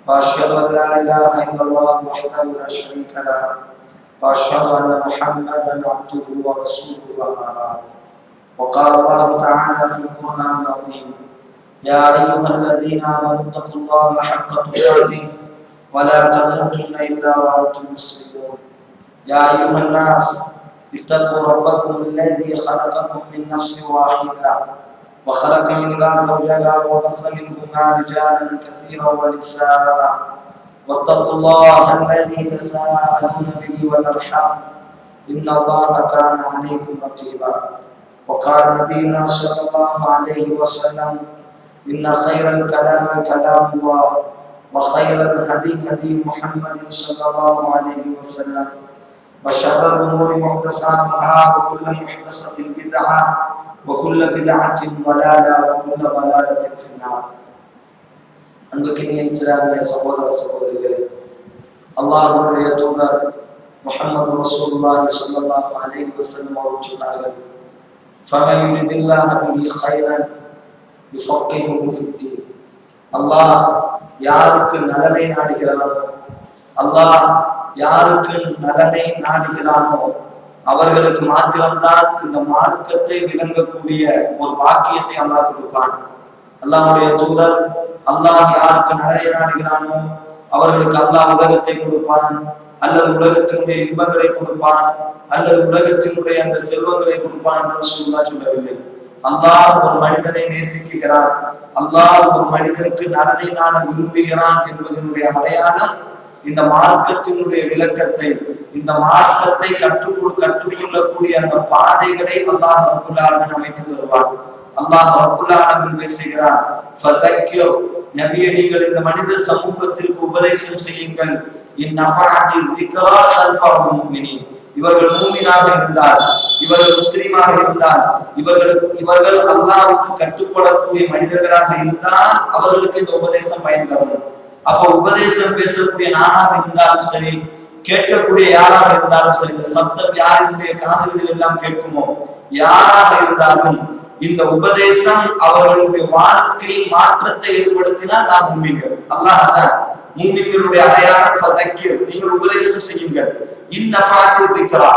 وأشهد أن لا إله إلا الله وحده لا شريك له وأشهد أن محمدا عبده ورسوله أما بعد. وقال الله تعالى في القرآن العظيم: يا أيها الذين آمنوا اتقوا الله حق تقاته ولا تموتن إلا وأنتم مسلمون. يا أيها الناس اتقوا ربكم الذي خلقكم من نفس واحدة وخلق منها زوجها وبث منهما رجالا كثيرا ونساء واتقوا الله الذي تساءلون به والأرحام إن الله كان عليكم رقيبا. وقال نبينا صلى الله عليه وسلم: إن خير الكلام كلام الله وخير الهدي هدي محمد صلى الله عليه وسلم وشر الأمور محدثاتها وكل محدثة بدعة وكل بدعة ضلالة وكل ضلالة في النار. அன்புக்கினிய இஸ்லாமிய சகோதர சகோதரிகளே, அல்லாஹ்வுடைய தூதர் முஹம்மது ரசூலுல்லாஹி ஸல்லல்லாஹு அலைஹி வஸல்லம் அவர்கள் சொன்னார்கள்: ஃபமன் யுரிதில்லாஹு பிஹி கைரன் யுஃபக்கிஹுஹு ஃபித்தீன். அல்லாஹ் யாருக்கு நலனை நாடுகிறானோ, அல்லாஹ் யாருக்கு நலனை நாடுகிறானோ அவர்களுக்கு மாத்திரம்தான் இந்த மார்க்கத்தை விளங்கக்கூடிய ஒரு பாக்கியத்தை அல்லாஹ் கொடுப்பான். அல்லாஹ்வுடைய தூதர் அல்லாஹ் யாருக்கு நலனை நாடுகிறானோ அவர்களுக்கு அல்லாஹ் உலகத்தை கொடுப்பான், அல்லது உலகத்தினுடைய இன்பங்களை கொடுப்பான், அல்லது உலகத்தினுடைய அந்த செல்வங்களை கொடுப்பான் என்று சொல்லவில்லை. அல்லாஹ் ஒரு மனிதனை நேசிக்கிறான், அல்லாஹ் ஒரு மனிதனுக்கு நலனை நாட விரும்புகிறான் என்பதனுடைய அடையாளம் இந்த மார்க்கத்தினுடைய விளக்கத்தை, இந்த மார்க்கத்தை கற்றுக்கொள்ளக்கூடிய அந்த பாதைகளை அல்லாஹ் ரப்புல் ஆலமீன் அமைத்து தருவார். அல்லாஹ் ரப்புல் ஆலமீன் பேசுகிறான்: ஃபதக்கிர், நபியே நீங்கள் இந்த மனித சமூகத்திற்கு உபதேசம் செய்யுங்கள். இந்நஃபஅத்தி ذிக்ரா தன்ஃபஉல் முஃமினீன். இவர்கள் மூமினாக இருந்தால், இவர்கள் முஸ்லிமாக இருந்தால், இவர்கள் அல்லாஹ்வுக்கு கட்டுப்படக்கூடிய மனிதர்களாக இருந்தால் அவர்களுக்கு இந்த உபதேசம் பயன் தரும். அப்போ உபதேசம் பேசக்கூடிய நானாக இருந்தாலும் சரி, கேட்கக்கூடிய யாராக இருந்தாலும் சரி, இந்த சப்தம் யாருடைய காதுகளில் எல்லாம் கேட்குமோ யாராக இருந்தாலும் இந்த உபதேசம் அவர்களுடைய வாழ்க்கை மாற்றத்தை ஏற்படுத்தினால் நாம் மூமின்கள். அல்லாஹ் தான் மூமின்களுடைய அடையாளம் ஃபதக்கிர், நீங்கள் உபதேசம் செய்யுங்கள். இந்நஃபஅத்தி ذிக்ரா,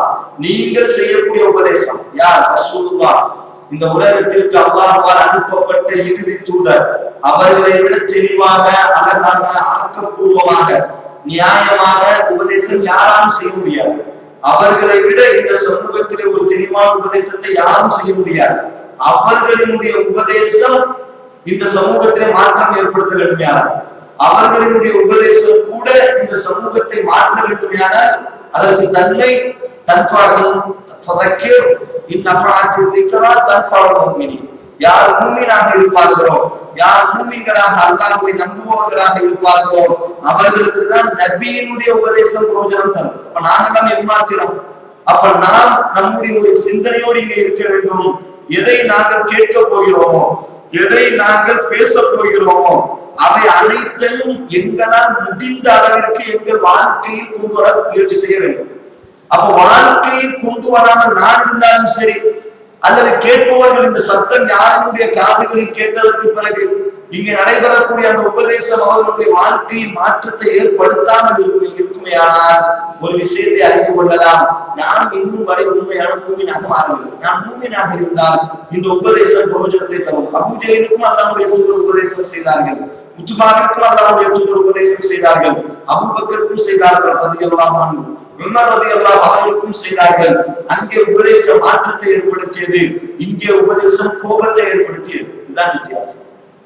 நீங்கள் செய்யக்கூடிய உபதேசம். யார்? ரசூலுல்லாஹ், இந்த உலகத்திற்கு அல்லாஹ்வால் அனுப்பப்பட்ட இறுதி தூதர். அவர்களை விட தெளிவாக, அழகாக, ஆக்கப்பூர்வமாக, நியாயமாக உபதேசம் யாராலும் செய்ய முடியாது. அவர்களை விட இந்த சமூகத்திலே ஒரு தெளிவான உபதேசத்தை யாரும் செய்ய முடியாது. அவர்களினுடைய உபதேசம் இந்த சமூகத்திலே மாற்றம் ஏற்படுத்த வேண்டுமையான, அவர்களினுடைய உபதேசம் கூட இந்த சமூகத்தை மாற்ற வேண்டுமையான அதற்கு தன்மை யார் மூமினாக இருப்பார்களோ, யார் மூமின்களாக அல்லாஹ்வை நம்புபவர்களாக இருப்பார்களோ அவர்களுக்கு தான் நபியினுடைய உபதேசம் பிரயோஜனம் தரும். அப்ப நாங்கள் ஏமாத்திரோம். அப்ப நாம் நம்முடைய ஒரு சிந்தனையோடு இங்கே இருக்க வேண்டும். எதை நாங்கள் கேட்க போகிறோமோ, எதை நாங்கள் பேச போகிறோமோ அவை அனைத்தையும் எங்களால் முடிந்த அளவிற்கு எங்கள் வாழ்க்கையில் கொண்டு வர முயற்சி செய்ய வேண்டும். அப்ப வாழ்க்கையில் கொண்டு வராமல் நான் இருந்தாலும் சரி, அல்லது கேட்பவர்கள் இந்த சத்தம் யாருடைய காதுகளில் கேட்டதற்கு பிறகு இங்கே நடைபெறக்கூடிய அந்த உபதேசம் அவர்களுடைய வாழ்க்கையின் மாற்றத்தை ஏற்படுத்தாமல் இருக்குமையானால் ஒரு விஷயத்தை அறிந்து கொள்ளலாம்: நாம் இன்னும் வரை உண்மையான மூமினாக மாறவில்லை. நாம் மூமினாக இருந்தால் இந்த உபதேசம் பிரயோஜனத்தை தரும். அபூ ஜஹலுக்கும் அல்லாஹ்வுடைய தூதர் உபதேசம் செய்தார்கள், உத்மாவிற்கும் அல்லாஹ்வுடைய தூதர் உபதேசம் செய்தார்கள், அபூபக்கருக்கும் செய்தார்கள் ரலியல்லாஹு அன்ஹு, உமர் ரலியல்லாஹு அவர்களுக்கும் செய்தார்கள். அங்கே உபதேசம் மாற்றத்தை ஏற்படுத்தியது, இங்கே உபதேசம் கோபத்தை ஏற்படுத்தியது. இதுதான் வித்தியாசம்.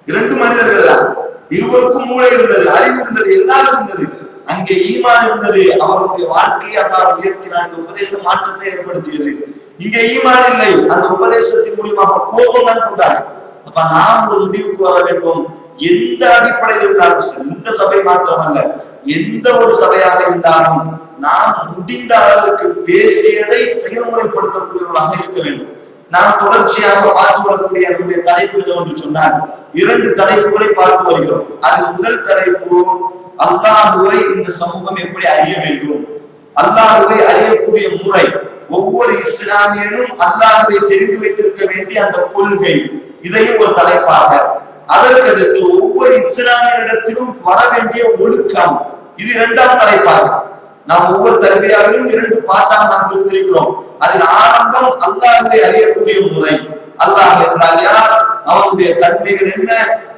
இரண்டு மனிதர்கள் தான், இருவருக்கும் மூளை இருந்தது, அறிவு இருந்தது, எல்லாம் இருந்தது. அங்கே ஈமான் இருந்தது, அவருடைய வாழ்க்கையை அல்லாஹ் உயர்த்தினான். இந்த உபதேசம் மாற்றத்தை ஏற்படுத்தியது. இங்கே ஈமான் இல்லை, அந்த உபதேசத்தின் மூலமாக கோபம் தான் கொண்டார்கள். அப்ப நாம் ஒரு முடிவுக்கு வர வேண்டும். எந்த அடிப்படையில் இருந்தாலும் சரி, இந்த சபை மாத்திரமல்ல, எந்த ஒரு சபையாக இருந்தாலும் நாம் முடிந்த அளவிற்கு பேசியதை செயல்முறைப்படுத்தக்கூடியவர்களாக இருக்க வேண்டும். நாம் தொடர்ச்சியாக பார்த்து வரக்கூடிய நம்முடைய தலைப்பு என்று சொன்னால் 2 தலைப்புகளை பார்த்து வருகிறோம். அது முதல் தலைப்பு, அல்லாஹுவை இந்த சமூகம் எப்படி அறிய வேண்டும், அல்லாஹுவை அறியக்கூடிய முறை. ஒவ்வொரு இஸ்லாமியனும் அல்லாஹுவை தெரிந்து வைத்திருக்க வேண்டிய அந்த கொள்கை, இதையும் ஒரு தலைப்பாக. அதற்கடுத்து ஒவ்வொரு இஸ்லாமியரிடத்திலும் வர வேண்டிய ஒழுக்கம், இது இரண்டாம் தலைப்பாக. நாம் ஒவ்வொரு தரவையாகவும் 2 பாட்டாக நாம் பிரித்திருக்கிறோம். அதில் ஆரம்பம் அல்லாஹ்வை அறியக்கூடிய முறை. அல்லாஹ் என்றால் யார், அவனுடைய தன்மைகள் என்ன,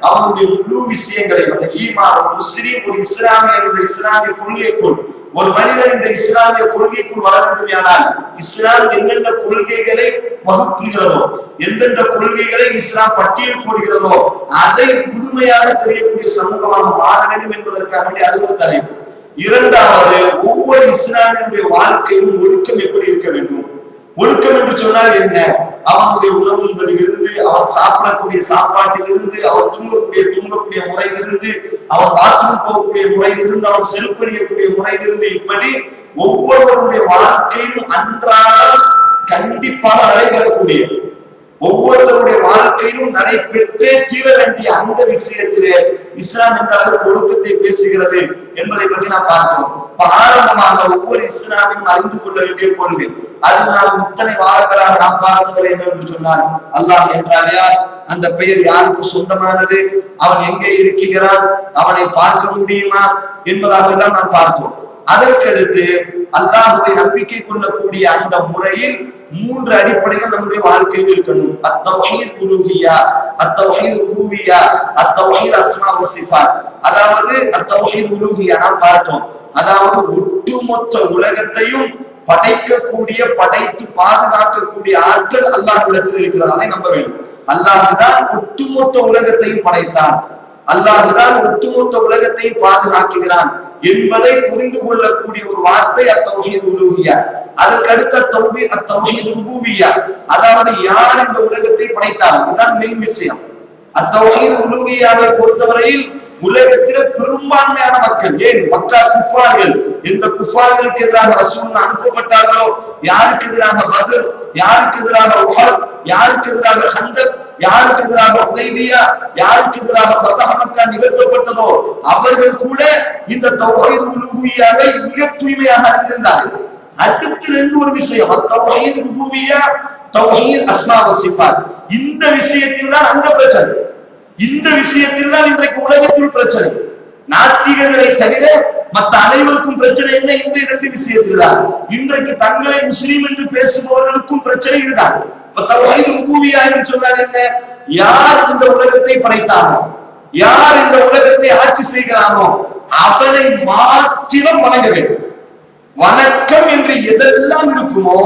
அவனுடைய முழு விஷயங்களை, ஈமான், ஒரு முஸ்லிம், ஒரு இஸ்லாமியர் இந்த இஸ்லாமிய கொள்கைக்குள், ஒரு மனிதன் இந்த இஸ்லாமிய கொள்கைக்குள் வர வேண்டுமானால் இஸ்லாம் என்னென்ன கொள்கைகளை வகுக்கிறதோ, எந்தெந்த கொள்கைகளை இஸ்லாம் பட்டியல் போடுகிறதோ அதை முழுமையாக தெரியக்கூடிய சமூகமாக மாற வேண்டும் என்பதற்காக அது ஒரு தலைப்பு. இரண்டாவது, ஒவ்வொரு இஸ்லாமியனுடைய வாழ்க்கையும் ஒழுக்கம் எப்படி இருக்க வேண்டும். ஒழுக்கம் என்று சொன்னால் என்ன? அவனுடைய உணவு என்பதிலிருந்து, அவன் சாப்பிடக்கூடிய சாப்பாட்டிலிருந்து, அவன் தூங்கக்கூடிய முறையிலிருந்து, அவன் பாத்ரூம் போகக்கூடிய முறையிலிருந்து, அவன் செருப்பணியக்கூடிய முறையிலிருந்து, இப்படி ஒவ்வொருவருடைய வாழ்க்கையிலும் அன்றாடம் கண்டிப்பாக நடைபெறக்கூடிய, ஒவ்வொருத்தருடைய வாழ்க்கையிலும் நடைபெற்றே தீர வேண்டிய அந்த விஷயத்திலே இஸ்லாம் எந்த அளவுக்கு ஒழுக்கத்தை பேசுகிறது என்பதை பற்றி நாம் பார்க்கிறோம். ஆரம்பமாக ஒவ்வொரு இஸ்லாமியும் அறிந்து கொள்ள வேண்டிய கொள்கை, அது நாம் இத்தனை வாரங்களாக நாம் பார்த்தவரை என்று சொன்னார். அல்லாஹ் என்றால் யார், அந்த பெயர் யாருக்கு சொந்தமானது, அவன் எங்கே இருக்கிறான், அவனை பார்க்க முடியுமா என்பதாக எல்லாம் நாம் பார்த்தோம். அதற்கடுத்து அல்லாஹ்வை நம்பிக்கை கொள்ளக்கூடிய அந்த முறையில் 3 அடிப்படைகள் நம்முடைய வாழ்க்கையில் இருக்கணும். அத்தௌஹீத் உலூஹிய்யா, அத்தௌஹீத் ருபூபிய்யா, அத்தௌஹீத் அஸ்மா வ சிஃபாத். அதாவது அத்தௌஹீத் உலூஹிய்யா நாம் பார்த்தோம். அதாவது ஒட்டுமொத்த உலகத்தையும் படைக்கக்கூடிய, படைத்து பாதுகாக்கக்கூடிய ஆற்றல் அல்லாஹ்விடத்தில் இருக்கிறதை நம்ப வேண்டும். அல்லாஹ்தான் ஒட்டுமொத்த உலகத்தையும் படைத்தான், அல்லாஹ்தான் ஒட்டுமொத்த உலகத்தையும் பாதுகாக்கிறான் என்பதை புரிந்து கொள்ளக்கூடிய ஒரு வார்த்தை அத்தௌஹீத் உலூஹிய்யா. அதற்கு அடுத்த அத்தௌஹீத் ருபூபிய்யா, அதாவது யார் இந்த உலகத்தை படைத்தார், இதுதான் மெயின் விஷயம். அத்தௌஹீத் உலூஹிய்யாவை பொறுத்தவரையில் உலகத்தில பெரும்பான்மையான மக்கள், ஏன் மக்கா குஃபார்கள், இந்த குஃபார்களுக்கு எதிராக ரசூல் அனுப்பப்பட்டார்களோ, யாருக்கு எதிராக பத்ர், யாருக்கு எதிராக உஹத், யாருக்கு எதிராக ஹந்தக், யாருக்கு எதிராக ஹுதைபியா, யாருக்கு எதிராக ஃபத்ஹ் மக்கா நிகழ்த்தப்பட்டதோ அவர்கள் கூட இந்த தௌஹீத் உலூஹிய்யாவை மிக தூய்மையாக அறிந்திருந்தார்கள். அடுத்து 2 ஒரு விஷயம், தௌஹீத் ருபூபிய்யா, தௌஹீத் அஸ்மா வ சிஃபாத். இந்த விஷயத்தில் தான் அங்க பிரச்சனை, இந்த விஷயத்தில் தான் இன்றைக்கு உலகத்தில் பிரச்சனை. நாத்திகர்களை தவிர மற்ற அனைவருக்கும் பிரச்சனை என்ன? இந்த 2 விஷயத்தில் தான். இன்றைக்கு தங்களை முஸ்லீம் என்று பேசுபவர்களுக்கும் பிரச்சனை இதுதான். இப்ப தௌஹீத் ருபூபிய்யா என்று சொன்னால் என்ன? யார் இந்த உலகத்தை படைத்தானோ, யார் இந்த உலகத்தை ஆட்சி செய்கிறானோ அவனை மாற்றிடம் வணங்க வேண்டும். வணக்கம் என்று எதெல்லாம் இருக்குமோ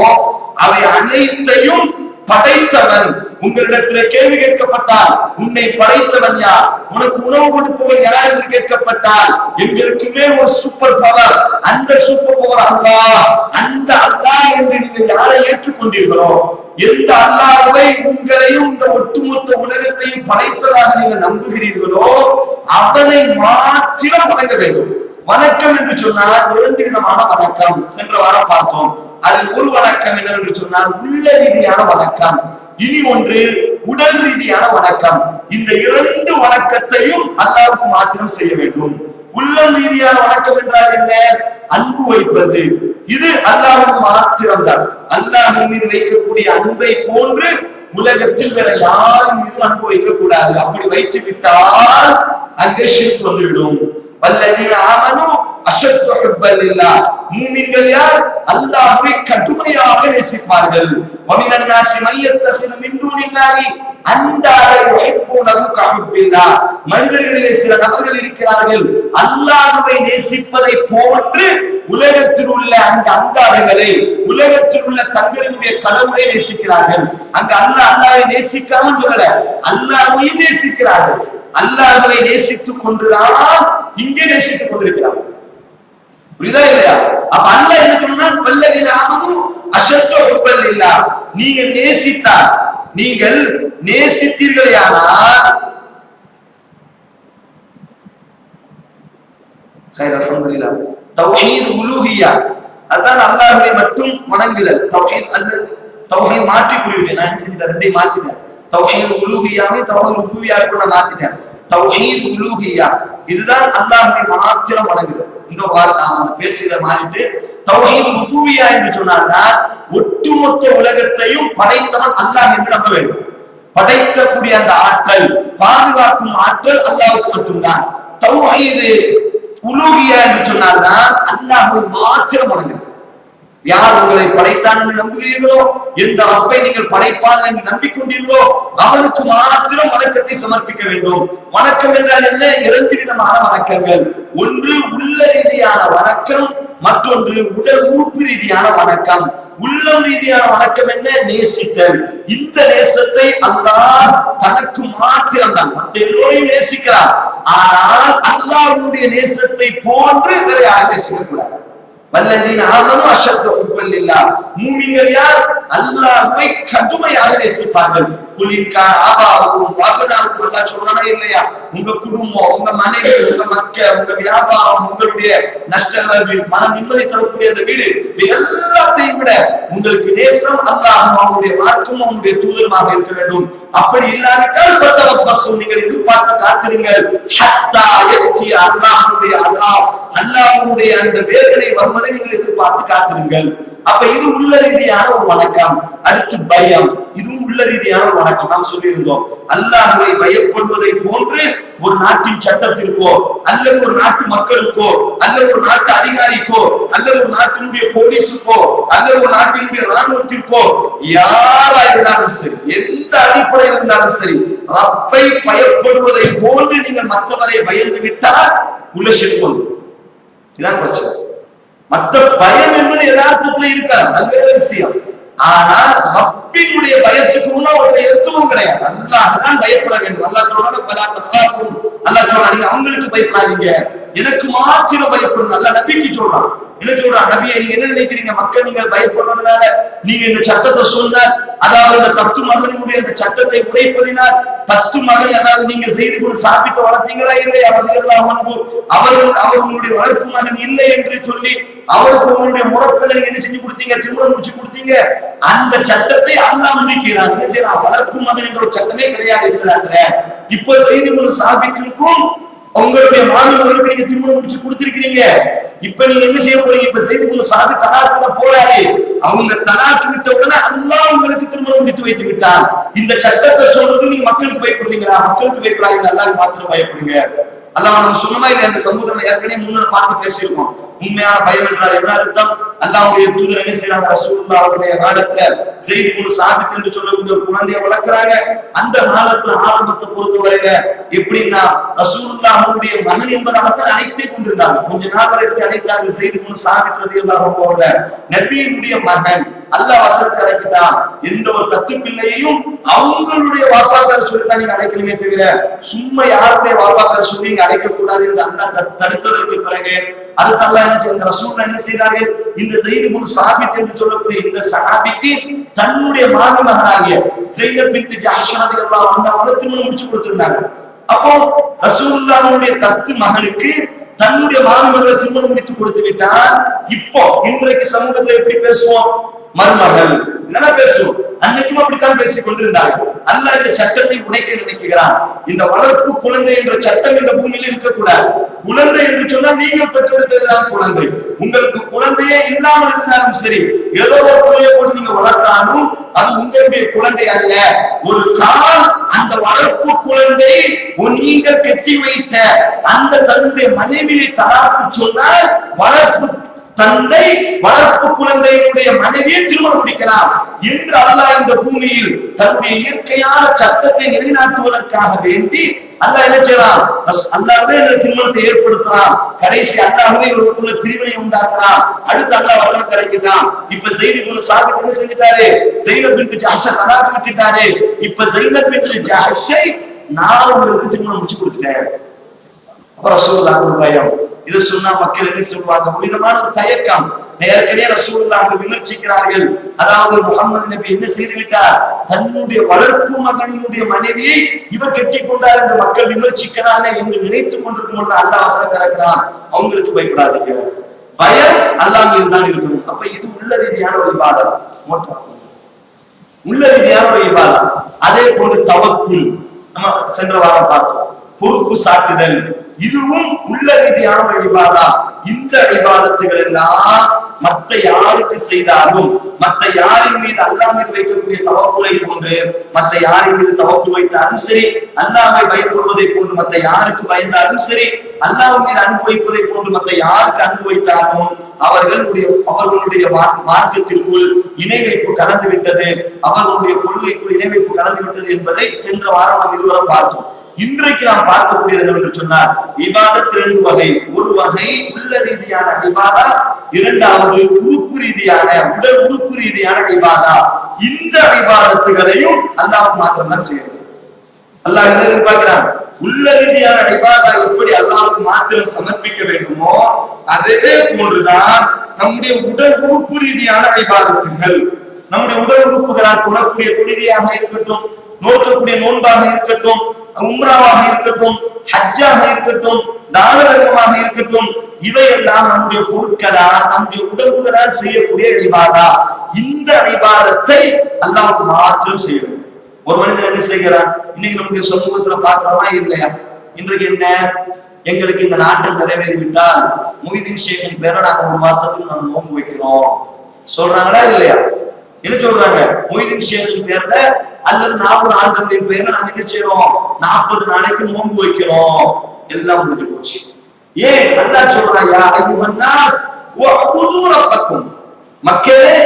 அவை அனைத்தையும் படைத்தவன். உங்களிடத்தில் கேள்வி கேட்கப்பட்டால் உன்னை படைத்தவன் யார், உனக்கு உணவு கொடுப்பவன் யார் என்று கேட்கப்பட்டால் எங்களுக்கு மேல் ஒரு சூப்பர் பவர், அந்த சூப்பர் பவர் அல்லாஹ். அந்த அல்லாஹ் என்று நீங்கள் யாரை ஏற்றுக்கொண்டீர்களோ, எந்த அல்லாஹ்வை உங்களையும் இந்த ஒட்டுமொத்த உலகத்தையும் படைத்ததாக நீங்கள் நம்புகிறீர்களோ அவனை மாற்றிடம் வணங்க வேண்டும். வணக்கம் என்று சொன்னால் 2 விதமான வணக்கம் சென்ற வாரம் பார்த்தோம். அதில் ஒரு வணக்கம் என்னவென்று சொன்னால் உள்ள ரீதியான வணக்கம், இனி ஒன்று உடல் ரீதியான வணக்கம். இந்த 2 வணக்கத்தையும் அல்லாஹ்வுக்கு மாத்திரம் செய்ய வேண்டும். உள்ளம் ரீதியான வணக்கம் என்றால் என்ன? அன்பு வைப்பது. இது அல்லாஹ்வுக்கு மாத்திரம் தான். அல்லாஹ்வின் மீது வைக்கக்கூடிய அன்பை போன்று உலகத்தில் வேற யாரும் மீது அன்பு வைக்க கூடாது. அப்படி வைத்து விட்டால் அங்கே ஷிர்க் வந்துவிடும். வல்லதீன ஆமனு அஷத்து ஹுப்பன் லில்லாஹ். மூமின்கள் யார்? அல்லாஹ்வை கடுமையாக நேசிப்பார்கள். வமினன் நாஸி மய்யத்தஹிது மின் தூனில்லாஹி அன்தாத யுஹிப்புனஹு கஹுப்பில்லாஹ். மனிதர்களிலே சில நபர்கள் இருக்கிறார்கள், அல்லாஹ்வை நேசிப்பதை போன்று உலகத்தில் உள்ள அந்த அந்தாதங்களை, உலகத்தில் உள்ள தங்களுடைய கடவுளை நேசிக்கிறார்கள். அங்க அல்லாஹ்வை நேசிக்காமல் சொல்லல, அல்லாஹ்வை நேசிக்கிறார்கள். அல்லாஹ்வை நேசித்துக் கொண்டுதான் இங்கே நேசித்துக் கொண்டிருக்கிறார். புரியுதா இல்லையா? அப்ப அல்லாஹ் என்ன சொன்னார்? வல்லதீன ஆமனு அஷத்து ஹுப்பன் லில்லாஹ். நீங்கள் நேசித்தால், நீங்கள் நேசித்தீர்களேயானால், கைர் அல்ஹம்துலில்லாஹ், தௌஹீத் உலூஹிய்யா, அதான் அல்லாஹ்வை மட்டும் வணங்குதல். தௌஹீத் மாற்றி குறிவிட்டேன், நான் செஞ்சிட்டேன், 2ஐயும் மாத்திட்டேன். தௌஹீத் உலூஹிய்யாவை தௌஹீத் ருபூபிய்யாவை கூட மாத்திட்டேன். தௌஹீத் உலூஹிய்யா இதுதான் அல்லாஹ்வை மாத்திரம் வணங்குதல். இந்த ஒரு வார்த்தை அந்த பேச்சில மாறிட்டு தௌஹீத் ருபூபிய்யா என்று சொன்னால்தான் ஒட்டுமொத்த உலகத்தையும் படைத்தவன் அல்லாஹ் என்று நம்ப வேண்டும். படைக்கக்கூடிய அந்த ஆற்றல், பாதுகாக்கும் ஆற்றல் அல்லாஹ்வுக்கு மட்டும்தான். தௌஹீது உலூஹியா என்று சொன்னால்தான் அல்லாஹ்வை மாத்திரம் வணங்குங்கள். யார் உங்களை படைத்தான் என்று நம்புகிறீர்களோ, எந்த ரப்பை நீங்கள் படைப்பான் என்று நம்பிக்கொண்டீர்களோ அவனுக்கு மாத்திரம் வணக்கத்தை சமர்ப்பிக்க வேண்டும். வணக்கம் என்றால் என்ன? இரண்டு விதமான வணக்கங்கள். ஒன்று உள்ள ரீதியான வணக்கம், மற்றொன்று உடல் உறுப்பு ரீதியான வணக்கம். உள்ளம் ரீதியான வணக்கம் என்ன? நேசித்தல். இந்த நேசத்தை அல்லாஹ் தனக்கு மாத்திரம் தான், மற்ற எல்லோரையும் நேசிக்கிறார். ஆனால் அல்லாஹ்வுடைய நேசத்தை போன்று வேற யாரும் நேசிக்க கூடாது. வல்லதீன ஆமனு அஷத்து ஹுப்பன் லில்லாஹ். மூமின்கள் யார்? அல்லாஹ்வை கடுமையாக நேசிப்பார்கள். குலின்கான ஆபாவுக்கும் வாபனாவுக்கும் அல்லாஹ் சொல்றானா இல்லையா? உங்க குடும்பம், உங்க மனைவி, உங்க மக்கள், உங்க வியாபாரம், உங்களுடைய நஷ்டங்கள், மன நிம்மதி தரக்கூடிய அந்த வீடு, எல்லாத்தையும் விட உங்களுக்கு நேசம் அல்லாஹ்வும் அவனுடைய மார்க்கமும் அவனுடைய தூதருமாக இருக்க வேண்டும். அப்படி இல்லாவிட்டால் ஃபதவப்பஸு, நீங்கள் எதிர்பார்த்து காத்திருங்கள். ஹத்தா யத்தி அல்லாஹ்வுடைய அஸாப், அல்லாஹ்வுடைய அந்த வேதனை வருவதை நீங்கள் எதிர்பார்த்து காத்திருங்கள். அப்ப இது உள்ள ரீதியான ஒரு வணக்கம். அடுத்து பயம், இதுவும் உள்ள ரீதியான ஒரு வணக்கம். நாம் சொல்லி இருந்தோம், அல்லாஹ்வை பயப்படுவதை போன்று ஒரு நாட்டின் சட்டத்திற்கோ அல்லது ஒரு நாட்டு மக்களுக்கோ அல்லது ஒரு நாட்டு அதிகாரிக்கோ அல்லது ஒரு நாட்டினுடைய போலீஸுக்கோ அல்லது ஒரு நாட்டினுடைய ராணுவத்திற்கோ யாரா இருந்தாலும் சரி, எந்த அடிப்படையில் இருந்தாலும் சரி, ரப்பை பயப்படுவதை போன்று நீங்கள் மற்றவரை பயந்து விட்டால் உள்ள செல்வது. இதான் பிரச்சனை. மற்ற பயம் என்பது யதார்த்தத்துல இருக்காது, அது வேற விஷயம். ஆனால் ரப்பினுடைய பயத்துக்கு முன்னா ஒருத்தர் எதுவும் கிடையாது. அல்லாஹ் தான் பயப்பட வேண்டும். அல்லாஹ் சொல்றான், அல்லாஹ் சொல்றான், நீங்க அவங்களுக்கு பயப்படாதீங்க, எனக்கு மாத்திரம் பயப்படுங்க. அல்லாஹ் நபிக்கு சொல்றான். என்ன சொல்றான்? நபியை நீங்க என்ன நினைக்கிறீங்க? மக்கள் நீங்க பயப்படுறதுனால நீங்க இந்த சட்டத்தை சொன்ன, அதாவது இந்த தத்து மகனுடைய அந்த சட்டத்தை உடைப்பதினால், தத்து மகன் அதாவது நீங்க செய்து கொண்டு சாப்பிட்டு வளர்த்தீங்களா இல்லையா? அவர் உங்களுடைய வளர்ப்பு மகன் இல்லை என்று சொல்லி அவருக்கு உங்களுடைய முறப்பதை நீங்க என்ன செஞ்சு கொடுத்தீங்க? திருமணம் முடிச்சு கொடுத்தீங்க. அந்த சட்டத்தை அல்லாஹ் முடிக்கிறான். என்ன செய்யறான்? வளர்ப்பு மகன் என்ற ஒரு சட்டமே கிடையாது இஸ்லாத்துல. இப்ப செய்து கொண்டு சாப்பிட்டிருக்கும் உங்களுடைய மாணவர்களுக்கு நீங்க திருமணம் முடிச்சு கொடுத்திருக்கிறீங்க. இப்ப நீங்க என்ன செய்ய போறீங்க? இப்ப செய்து கொண்டு சாதி தலாக்கு போறாரு. அவங்க தலாக்கு விட்ட உடனே அல்லாஹ் உங்களுக்கு திருமணம் முடித்து வைத்து விட்டான். இந்த சட்டத்தை சொல்றது நீங்க மக்களுக்கு பயப்படுறீங்களா? மக்களுக்கு பயப்படாதீங்க, அல்லாஹ் மாத்திரம் பயப்படுங்க. அல்லாஹ் நம்ம சொன்னமா இல்லை? அந்த சமூகத்துல ஏற்கனவே முன்னாடி பார்த்து பேசியிருக்கோம். உண்மையான பயம் என்றால் என்ன அர்த்தம்? அல்லாஹ்வுடைய தூதர் என்ன செய்யறாங்க? ரசூலுல்லாஹ் அவருடைய காலத்துல செய்தி கொண்டு சாபித் என்று சொல்லக்கூடிய ஒரு குழந்தையை வளர்க்கிறாங்க. அந்த காலத்துல ஆரம்பத்தை பொறுத்தவரையில எப்படின்னா ரசூலுல்லாஹ் அவருடைய மகன் என்பதாகத்தான் அழைத்தே கொண்டிருந்தாங்க. கொஞ்ச நாள் வரை எப்படி அழைத்தார்கள்? செய்தி கொண்டு சாபித் ரலியல்லாஹு அன்ஹு நபியினுடைய மகன். அல்லாஹ் வசனத்தை அழைக்கிட்டான். எந்த ஒரு தத்து பிள்ளையையும் அவங்களுடைய வாப்பாக்கள் சொல்லித்தான் நீங்க அழைக்கணுமே தவிர சும்மா யாருடைய வாப்பாக்கள் சொல்லி நீங்க அழைக்க கூடாது என்று அல்லாஹ் தடுத்ததற்கு பிறகு அடுத்த அல்லாஹ் என்ன செய்ய, ரசூலுல்லாஹ் என்ன செய்தார்கள்? இந்த ஸைத் இப்னு சாபித் என்று சொல்லக்கூடிய இந்த சஹாபிக்கு தன்னுடைய மகனாகிய ஸைனப் பின்த் ஜஹ்ஷ் ரலியல்லாஹு அன்ஹா அவளை திருமணம் முடிச்சு கொடுத்திருந்தாங்க. அப்போ ரசூலுல்லாஹ்வுடைய தத்து மகனுக்கு தன்னுடைய மகளை திருமணம் முடித்து கொடுத்து விட்டால், இப்போ இன்றைக்கு சமூகத்தில் எப்படி பேசுவோம்? மருமகள் இதெல்லாம் பேசுவோம். அன்னைக்கும் அப்படித்தான் பேசிக் கொண்டிருந்தார்கள். அல்லாஹ் இந்த சட்டத்தை உடைக்க நினைக்கிறான். இந்த வளர்ப்பு குழந்தை என்ற சட்டம் இந்த பூமியில் இருக்கக்கூடாது. குழந்தை என்று சொன்னால் நீங்கள் பெற்றெடுத்ததுதான் குழந்தை. உங்களுக்கு குழந்தையே இல்லாமல் இருந்தாலும் சரி, ஏதோ ஒரு குழந்தையை போட்டு நீங்க வளர்த்தாலும் அது உங்களுடைய குழந்தை அல்ல. ஒரு கால் அந்த வளர்ப்பு குழந்தை நீங்கள் கட்டி வைத்த அந்த தன்னுடைய மனைவியை தலாக்கு சொன்னால் வளர்ப்பு தந்தை வளர்ப்பு குழந்தையினுடைய மனைவியை திருமணம் முடிக்கலாம் என்று அல்லாஹ் இந்த பூமியில் தன்னுடைய இயற்கையான சட்டத்தை நிலைநாட்டுவதற்காக வேண்டி அல்லாஹ் என்ன செய்யறான்? அல்லாஹ்வே இந்த திருமணத்தை ஏற்படுத்துறான். கடைசி அல்லாஹ்வே இவருக்குள்ள பிரிவினை உண்டாக்குறான். அடுத்து அல்லாஹ் வசனம் கிடைக்கிறான். இப்ப ஸைத் இப்னு சாபித் என்ன செஞ்சிட்டாரு? ஸைனப் பின்த் ஜஹ்ஷ் தலாக் விட்டுட்டாரு. இப்ப ஸைனப் பின்த் ஜஹ்ஷை நான் உங்களுக்கு திருமணம் முடிச்சு கொடுத்துட்டேன். அப்ப ரசூலுல்லாஹ் ஒரு பயம். இதை சொன்னா மக்கள் என்ன சொல்வாங்க? விதமான ஒரு தயக்கம். நேரடியாக ரசூலுல்லாஹ் விமர்சிக்கிறார்கள். அதாவது முஹம்மது நபி என்ன செய்து விட்டார்? தன்னுடைய வளர்ப்பு மகனினுடைய மனைவியை இவர் கட்டிக் கொண்டார் என்று மக்கள் விமர்சிக்கிறாங்க என்று நினைத்துக் கொண்டிருக்கும் பொழுது அல்லாஹ் வசனம் திறக்கிறான், அவங்களுக்கு பயப்படாதீங்க. பயம் அல்லாஹ் மீதுதான் இருக்கணும். அப்ப இது உள்ள ரீதியான ஒரு இபாதத், உள்ள ரீதியான ஒரு இபாதத். அதே போன்று தவக்குல், நம்ம சென்ற வாரம் பார்த்தோம். பொறுப்பு சாட்டுதல், இதுவும் உள்ள ரீதியான ஒரு இபாதத். இந்த இபாதத்துகள் எல்லாம் மற்ற யாருக்கு செய்தாலும், மற்ற யாரின் மீது அல்லாஹ் மீது வைக்கக்கூடிய தவக்குலை போன்று, மற்ற யாரின் மீது தவக்குல் வைத்தாலும் சரி, அல்லாஹ்வை பயப்படுவதை போன்று மற்ற யாருக்கு பயந்தாலும் சரி, அல்லாஹ் மீது அன்பு வைப்பதை போன்று மற்ற யாருக்கு அன்பு வைத்தாலும் அவர்களுடைய மார்க்கத்திற்குள் இணை வைப்பு கலந்து விட்டது, அவர்களுடைய கொள்கைக்குள் இணை வைப்பு கலந்து விட்டது என்பதை சென்ற வாரம் நாம் இதுவரை பார்த்தோம். இன்றைக்கு நாம் பார்க்கக்கூடியது என்று சொன்னார், இபாதத் 2 வகை. ஒரு வகை உள்ள ரீதியான இபாதா, இரண்டாவது உறுப்பு ரீதியான, உடல் உறுப்பு ரீதியான இபாதா. இந்த இபாதத்துகளையும் அல்லாஹ் மாத்திரம்தான் செய்யணும். அல்லாஹ் என்ன எதிர்பார்க்கிறான்? உள்ள ரீதியான இபாதா எப்படி அல்லாஹ்வுக்கு மாத்திரம் சமர்ப்பிக்க வேண்டுமோ அதே போன்றுதான் நம்முடைய உடல் உறுப்பு ரீதியான இபாதத்துகள். நம்முடைய உடல் உறுப்புகளால் தொடரக்கூடிய தொழுகையாக இருக்கட்டும், நோக்கக்கூடிய நோன்பாக இருக்கட்டும், உம்ராவாக இருக்கட்டும், ஹஜ்ஜாக இருக்கட்டும், தான தர்மமாக இருக்கட்டும், இவையெல்லாம் நம்முடைய பொருட்களால், நம்முடைய உடம்புகளால் செய்யக்கூடிய இபாதா. இந்த இபாதத்தை அல்லாஹ்வுக்கு மாத்திரம் செய்யணும். ஒரு மனிதன் என்ன செய்கிறான்? இன்னைக்கு நம்முடைய சமூகத்துல பார்க்கிறோமா இல்லையா? இன்றைக்கு என்ன, எங்களுக்கு இந்த நாட்டில் நிறைவேறிவிட்டால் மொய்தீன் ஷேக்கின் பேரை நாங்க 1 மாசத்துக்கு நம்ம நோன்பு வைக்கிறோம் சொல்றாங்களா இல்லையா? என்ன சொல்றாங்க? மொய்தீன் ஷேக்கின் பேர்ல அல்லது 40 ஆண்டவரின் பேர்ல நாங்க என்ன செய்யறோம்? 40 நாளைக்கு நோன்பு வைக்கிறோம். எல்லாம் முடிஞ்சு போச்சு. ஏன்? அல்லாஹ் சொல்றான், யா அய்யுஹன் நாஸ் வஅபுது ரப்பக்கும், மக்களே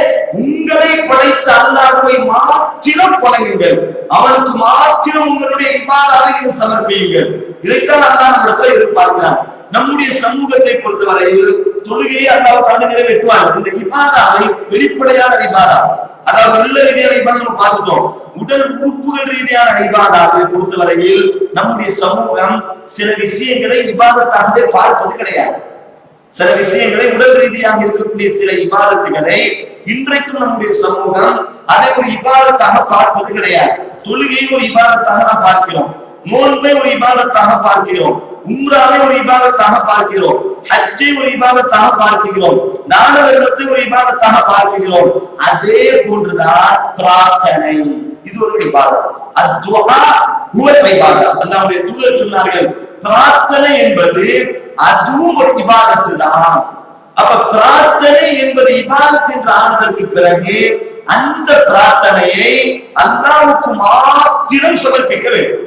உங்களை படைத்த அல்லாஹ்வை மாத்திரம் வணங்குங்கள், அவனுக்கு மாத்திரம் உங்களுடைய இபாதத்தை சமர்ப்பியுங்கள். இதைத்தான் அல்லாஹ் நம்மிடத்தில் எதிர்பார்க்கிறான். நம்முடைய சமூகத்தை பொறுத்தவரையில் தொழுகையை அல்லாஹ் நிறைவேற்றுவார். இந்த இபாதாவை வெளிப்படையான இபாதா, அதாவது உள்ள ரீதியான இபாதா நம்ம பார்த்துட்டோம். உடல் உறுப்புகள் ரீதியான இபாதாவை பொறுத்தவரையில் நம்முடைய சமூகம் சில விஷயங்களை இபாதத்தாகவே பார்ப்பது கிடையாது. சில விஷயங்களை உடல் ரீதியாக இருக்கக்கூடிய சில இபாதத்துகளை இன்றைக்கும் நம்முடைய சமூகம் அதை ஒரு இபாதத்தாக பார்ப்பது கிடையாது. தொழுகையை ஒரு இபாதத்தாக நாம் பார்க்கிறோம், நோன்பை ஒரு இபாதத்தாக பார்க்கிறோம், உம்ராவை ஒரு இபாதத்தாக பார்க்கிறோம், ஹஜ்ஜை ஒரு இபாதத்தாக பார்க்கிறோம், தான தர்மத்தை ஒரு இபாதத்தாக பார்க்கிறோம். அதே போன்றுதான் பிரார்த்தனை, இது ஒரு இபாதத். அத்துஆ ஹுவல் இபாதா. அல்லாஹ்வுடைய தூதர் சொன்னார்கள், பிரார்த்தனை என்பது அதுவும் ஒரு இபாதத்து தான். அப்ப பிரார்த்தனை என்பது இபாதத் என்று ஆனதற்கு பிறகு அந்த பிரார்த்தனையை அல்லாஹ்வுக்கு மாத்திரம் சமர்ப்பிக்க வேண்டும்.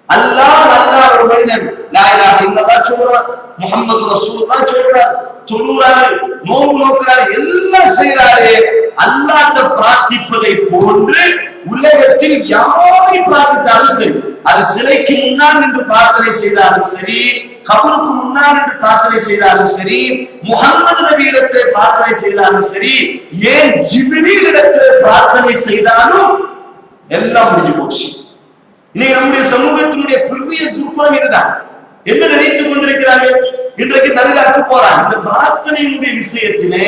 அல்லாஹ் ஒரு மனிதன் லா இலாஹ இல்லல்லாஹ் சொல்றார், முஹம்மது ரசூலுல்லாஹ் சொல்றார், தொழுறாரு, நோன்பு நோக்குறாரு, எல்லாம் செய்யறாரு. அல்லாஹ்ட்ட பிரார்த்திப்பதை போன்று உலகத்தில் யாரை பிரார்த்தித்தாலும் சரி, அது சிலைக்கு முன்னால் நின்று பிரார்த்தனை செய்தாலும் சரி, கபருக்கு முன்னால் நின்று பிரார்த்தனை செய்தாலும் சரி, முஹம்மது நபி இடத்திலே பிரார்த்தனை செய்தாலும் சரி, ஏன் ஜிப்ரீல் இடத்திலே பிரார்த்தனை செய்தாலும் எல்லாம் முடிஞ்சு போச்சு. இன்னைக்கு நம்முடைய சமூகத்தினுடைய பெரிய துர்க்குணம் இதுதான். என்ன நினைத்துக் கொண்டிருக்கிறார்கள்? இன்றைக்கு தர்காவுக்கு போறாங்க, இந்த பிரார்த்தனையினுடைய விஷயத்திலே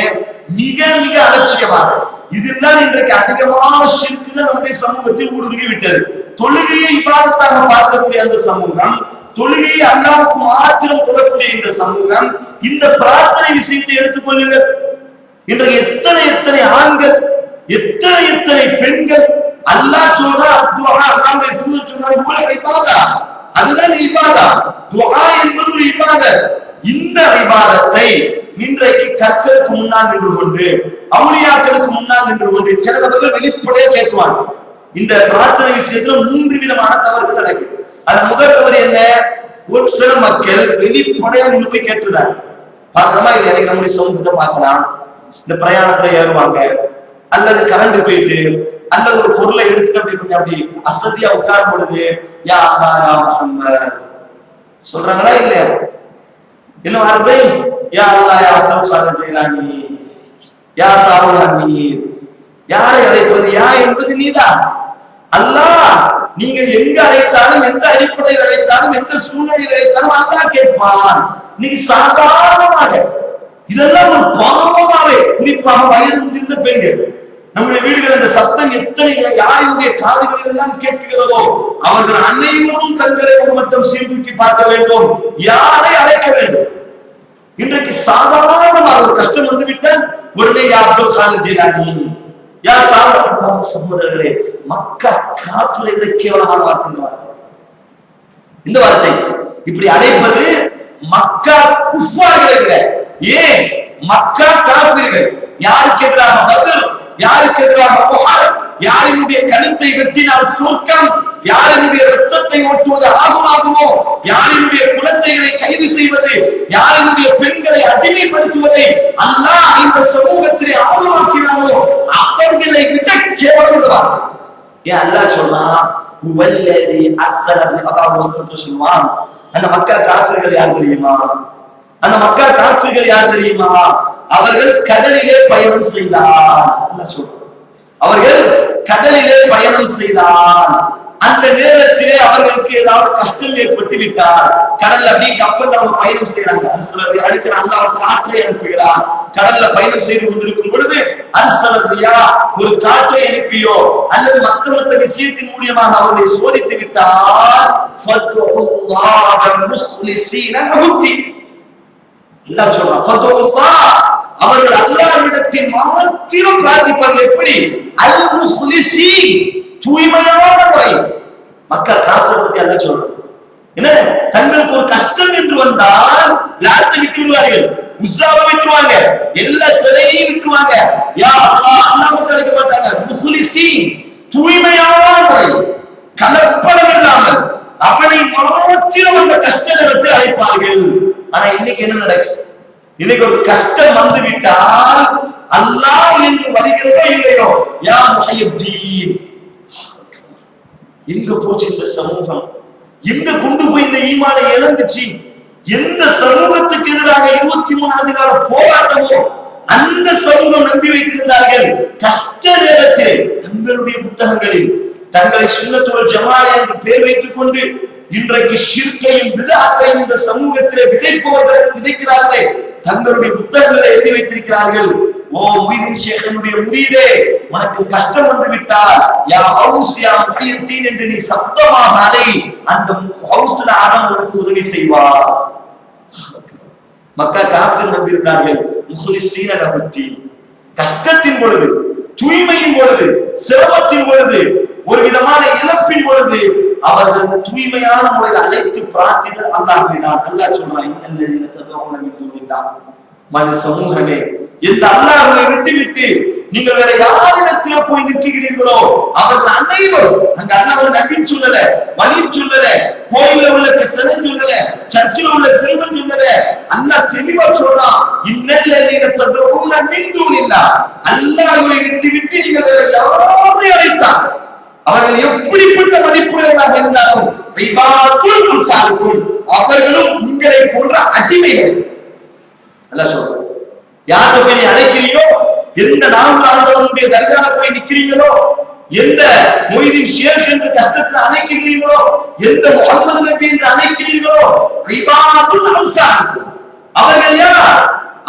மிக மிக அலட்சியமாக. இதெல்லாம் இன்றைக்கு அதிகமான ஷிர்க்குகள் நம்முடைய சமூகத்தில் ஊடுருவி விட்டது. தொழுகையை இபாதத்தாக பார்க்கக்கூடிய அந்த சமூகம், தொழுகையை அல்லாஹ்வுக்கு மாத்திரம் தொழக்கூடிய இந்த சமூகம், இந்த பிரார்த்தனை விஷயத்தை எடுத்துக்கொள்ளுங்கள். இன்றைக்கு எத்தனை ஆண்கள், எத்தனை பெண்கள் அல்லாஹ் சொல்றா துஆ, அல்லாஹ்வுடைய தூதர் சொன்னார், ஹுவல் இபாதா, அதுதான் இபாதா. துஆ என்பது ஒரு இபாதத். இந்த இபாதத்தை இன்றைக்கு கர்த்தருக்கு முன்னால் நின்று கொண்டு, அவுலியாக்களுக்கு முன்னால் நின்று கொண்டு சிலவர்கள் வெளிப்படையாக கேட்குவாங்க. இந்த பிரார்த்தனை விஷயத்துல 3 விதமான தவறுகள் நடக்குது. அது முதல் தவறு என்ன? ஒரு சில மக்கள் வெளிப்படையாக நின்று போய் கேட்டுதான் பாக்குறோமா இல்லையா? நம்முடைய சமூகத்தை பார்க்கலாம், இந்த பிரயாணத்துல ஏறுவாங்க, அல்லது கரண்ட் போயிட்டு, அல்லது ஒரு பொருளை எடுத்துட்டு அப்படி அசதியா உட்காரும் பொழுது யா அல்லாஹ் யா முஹம்மத் சொல்றாங்களா இல்லையா? என்ன வார்த்தை? யா அல்லாஹ் யா அப்துல் காதர் ஜீலானி, யா சாவுல் ஹமீத். யாரை அழைப்பது? யா என்பது நீதான். அல்லாஹ் நீங்கள் எங்க அழைத்தாலும், எந்த அடிப்படையில் அழைத்தாலும், எந்த சூழ்நிலையில் அழைத்தாலும் அல்லாஹ் கேட்பான். இன்னைக்கு சாதாரணமாக இதெல்லாம் ஒரு பாவமாவே, குறிப்பாக வயது முதிர்ந்த பெண்கள், நம்முடைய வீடுகள் இந்த சத்தம் எத்தனை யாருடைய காதுகளில் எல்லாம் கேட்கிறதோ அவர்கள் அனைவரும் தங்களை ஒரு மட்டும் சீர்தூக்கி பார்க்க வேண்டும், யாரை அழைக்க வேண்டும். இன்றைக்கு சாதாரணமாக ஒரு கஷ்டம் வந்துவிட்டால் உடனே யா அப்துல் காதர் ஜீலானி, யா சாவுல். சகோதரர்களே, மக்கா காஃபிரை விட கேவலமான வார்த்தை இந்த வார்த்தை. இந்த வார்த்தை இப்படி அழைப்பது மக்கா குஃபார்களை விட, ஏன் மக்கா காபிர்கள் யாருக்கு எதிராக பத்ர், யாருக்கு எதிராக உஹத், யாரினுடைய கழுத்தை வெட்டினால் சொர்க்கம், யாரினுடைய ரத்தத்தை ஓட்டுவது ஆகுமாகுமோ, யாரினுடைய குழந்தைகளை கைது செய்வது, யாரினுடைய பெண்களை அடிமைப்படுத்துவதை அல்லாஹ் இந்த சமூகத்திலே ஆர்வமாக்கினானோ அவர்களை விட கேவலம். ஏன் அல்லாஹ் சொன்னா ஹுவல்லதி அர்ஸல அல்லாஹ் சொல்லுவான். அந்த மக்கா காஃபிர்கள் யார் தெரியுமா? அந்த மக்கா காஃபிர்கள் யார் தெரியுமா? அவர்கள் கடலிலே பயணம் செய்தார். அல்லாஹ் சொல்றான் அவர்கள் கடலிலே பயணம் செய்தார். அந்த நேரத்திலே அவர்களுக்கு ஏதாவது கஷ்டம் ஏற்பட்டு விட்டார். கடல்ல அப்படியே கப்பல்ல அவங்க பயணம் செய்யறாங்க. அரசலர் அடிச்சு அல்லாஹ் ஒரு காற்றை அனுப்புகிறார். கடல்ல பயணம் செய்து கொண்டிருக்கும் பொழுது அரசலர்யா ஒரு காற்றை அனுப்பியோ அல்லது மற்ற விஷயத்தின் மூலியமாக அவர்களை சோதித்து விட்டார். அல்லாஹ் சொல்றான் ஃபதுல்லாஹ், அவர்கள் அல்லாஹ்விடத்தில் மாத்திரம் பிரார்த்திப்பார்கள். எப்படி? அல் முஹ்லிஸீன், தூய்மையான முறை. மக்கா காஃபிரை பத்தி அல்லாஹ் சொல்றான். என்ன, தங்களுக்கு ஒரு கஷ்டம் என்று வந்தால் லாத்தை விட்டு விடுவார்கள், உஸ்ஸாவை விட்டுருவாங்க, எல்லா சிலையையும் விட்டுருவாங்க. யா அல்லாஹ் அல்லாஹ் அழைக்க மாட்டாங்க. முஹ்லிஸீன், தூய்மையான முறை, கலப்படம் இல்லாமல் அவனை மாத்திரம் அந்த கஷ்ட நேரத்தில் அழைப்பார்கள். ஆனா இன்னைக்கு என்ன நடக்குது? இன்னைக்கு ஒரு கஷ்டம் வந்து விட்டால் அல்லாஹ் என்று வருகிறதோ இல்லையோ, யா முஹய்யத்தீன், எங்க போச்சு இந்த சமூகம்? எங்க கொண்டு போய் இந்த ஈமானை இழந்துச்சு? எந்த சமூகத்துக்கு எதிராக 23 ஆண்டு கால போராட்டமோ அந்த சமூகம் நம்பி வைத்திருந்தார்கள். கஷ்ட நேரத்திலே தங்களுடைய புத்தகங்களில் தங்களை சுன்னத் வல் ஜமாஅத் என்று பெயர் வைத்துக் கொண்டு இன்றைக்கு ஷிர்கையும் பித்அத்தையும் இந்த சமூகத்திலே விதைப்பவர்கள் விதைக்கிறார்களே, தங்களுடைய புத்தகங்களை எழுதி வைத்திருக்கிறார்கள். ஓ முஹிதீன் ஷேഖனுடைய முரீதே, உனக்கு கஷ்டம் வந்து விட்டால் யா ஹவுஸ் யா முஹியத்தீன் என்று நீ சப்தமாக அலை, அந்த ஹவுஸ்ல ஆடம் உனக்கு உதவி செய்வார். மக்கா காஃபிர் நம்பியிருந்தார்கள். முஹ்லிஸீன லஹுத்தீன், கஷ்டத்தின் பொழுது, தூய்மையின் பொழுது, சிரமத்தின் பொழுது, ஒரு விதமான இழப்பின் பொழுது அவர்கள் தூய்மையான முறையில் அழைத்து பிரார்த்தித்து அல்லாஹ்வினால். அல்லாஹ் சொல்றான் இன்னல்லதீன ததுஊன மின் தூனில்லாஹ், மனித சமூகமே, இந்த அல்லாஹ்வை விட்டுவிட்டு நீங்கள் வேற யாரிடத்துல போய் நிற்கிறீர்களோ அவர்கள் அனைவரும், அங்க அல்லாஹ் நபின்னு சொல்லல, வலின்னு சொல்லல, கோயில்ல உள்ள சிலன் சொல்லல, சர்ச்சில் உள்ள செல்வன் சொல்லல, அல்லாஹ் தெளிவா சொல்றான் இன்னல்லதீன ததுஊன மின் தூனில்லாஹ், அல்லாஹ்வை விட்டுவிட்டு நீங்கள் வேற யாரை அழைத்தால் அவர்கள் எப்படிப்பட்ட மதிப்புள்ளவர்களாக இருந்தாலும் அவர்களும் உங்களை போன்ற அடிமைகள். அல்லாஹ் சொல்றான் யார்கிட்ட போய் நீ அழைக்கிறீங்களோ, எந்த நான்காண்டவனுடைய தர்கால போய் நிக்கிறீங்களோ, எந்த மொய்தீன் ஷேக் என்று கஷ்டத்தில் அழைக்கிறீர்களோ, எந்த முஹம்மது நபி என்று அழைக்கிறீர்களோ, இபாதுல் அன்சார், அவர்கள் யார்?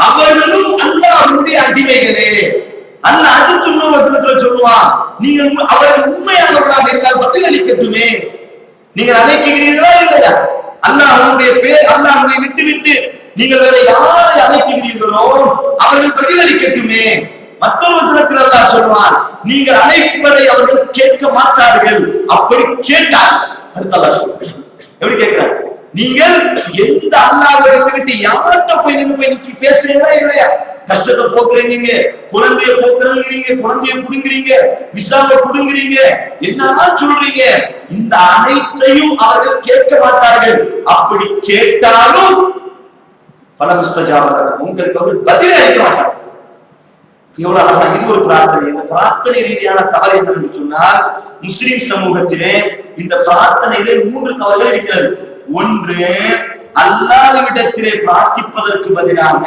அவர்களும் அல்லாஹ்வுடைய அடிமைகளே. அல்லாஹ் அடுத்த இன்னொரு வசனத்துல சொல்லுவான், நீங்கள் அவர்கள் உண்மையானவர்களாக இருந்தால் பதில் அளிக்கட்டுமே. நீங்கள் அழைக்கிறீர்களா இல்லையா? அல்லாஹ்வுடைய பேர் அல்லாஹ்வை விட்டு நீங்கள் வேற யாரை அழைக்கிறீர்களோ அவர்கள் பதில் அளிக்கட்டுமே. மற்றொரு வசனத்தில் அல்லாஹ் சொல்வான், நீங்கள் அழைப்பதை அவர்கள் கேட்க மாட்டார்கள், அப்படி கேட்டால் அடுத்த அல்லாஹ் சொல்றான். எப்படி கேட்கிறார்? நீங்கள் எந்த அல்லாஹ்வை விட்டு யார்கிட்ட போய் நின்று பேசுறீங்களா இல்லையா? கஷ்டத்தை போக்குறீங்க, குழந்தைய போக்குறீங்க, குழந்தைய குடுங்குறீங்க, விசாவை குடுங்குறீங்க, என்னதான் சொல்றீங்க, இந்த அனைத்தையும் அவர்கள் கேட்க மாட்டார்கள். அப்படி கேட்டாலும் உங்களுக்கு அவர்கள் பதில் அளிக்க மாட்டார்கள். எவ்வளவு அழகா! இது ஒரு பிரார்த்தனை. இந்த பிரார்த்தனை ரீதியான தவறு என்னன்னு சொன்னால், முஸ்லிம் சமூகத்திலே இந்த பிரார்த்தனையிலே 3 தவறுகள் இருக்கிறது. ஒன்று, அல்லாஹ்விடத்திலே பிரார்த்திப்பதற்கு பதிலாக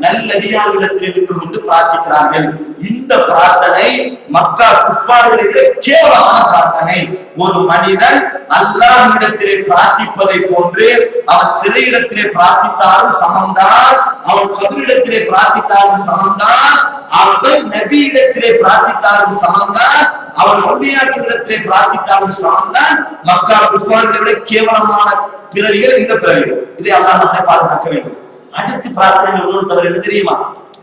நல்லடியார்களிடத்திலே நின்று கொண்டு பிரார்த்திக்கிறார்கள். இந்த பிரார்த்தனை மக்கா குஃபார்களிடையே கேவலமான பிரார்த்தனை. ஒரு மனிதன் அல்லாஹ்விடத்திலே பிரார்த்திப்பதை போன்று அவன் சிறையிடத்திலே பிரார்த்தித்தாலும் சமம்தான், அவன் கபரிடத்திலே பிரார்த்தித்தாலும் சமம்தான், அவன் நபியிடத்திலே பிரார்த்தித்தாலும் சமம்தான், அவன் அவுலியாக்களிடத்திலே பிரார்த்தித்தாலும் சமம்தான். மக்கா குஃபார்களிடையே கேவலமான பிறவிகள் இந்த பிறவிகள். இதை அல்லாஹ் நம்மை பாதுகாக்க வேண்டும். அடுத்து பிரார்த்தனை இன்னொரு தவறு என்ன தெரியுமா?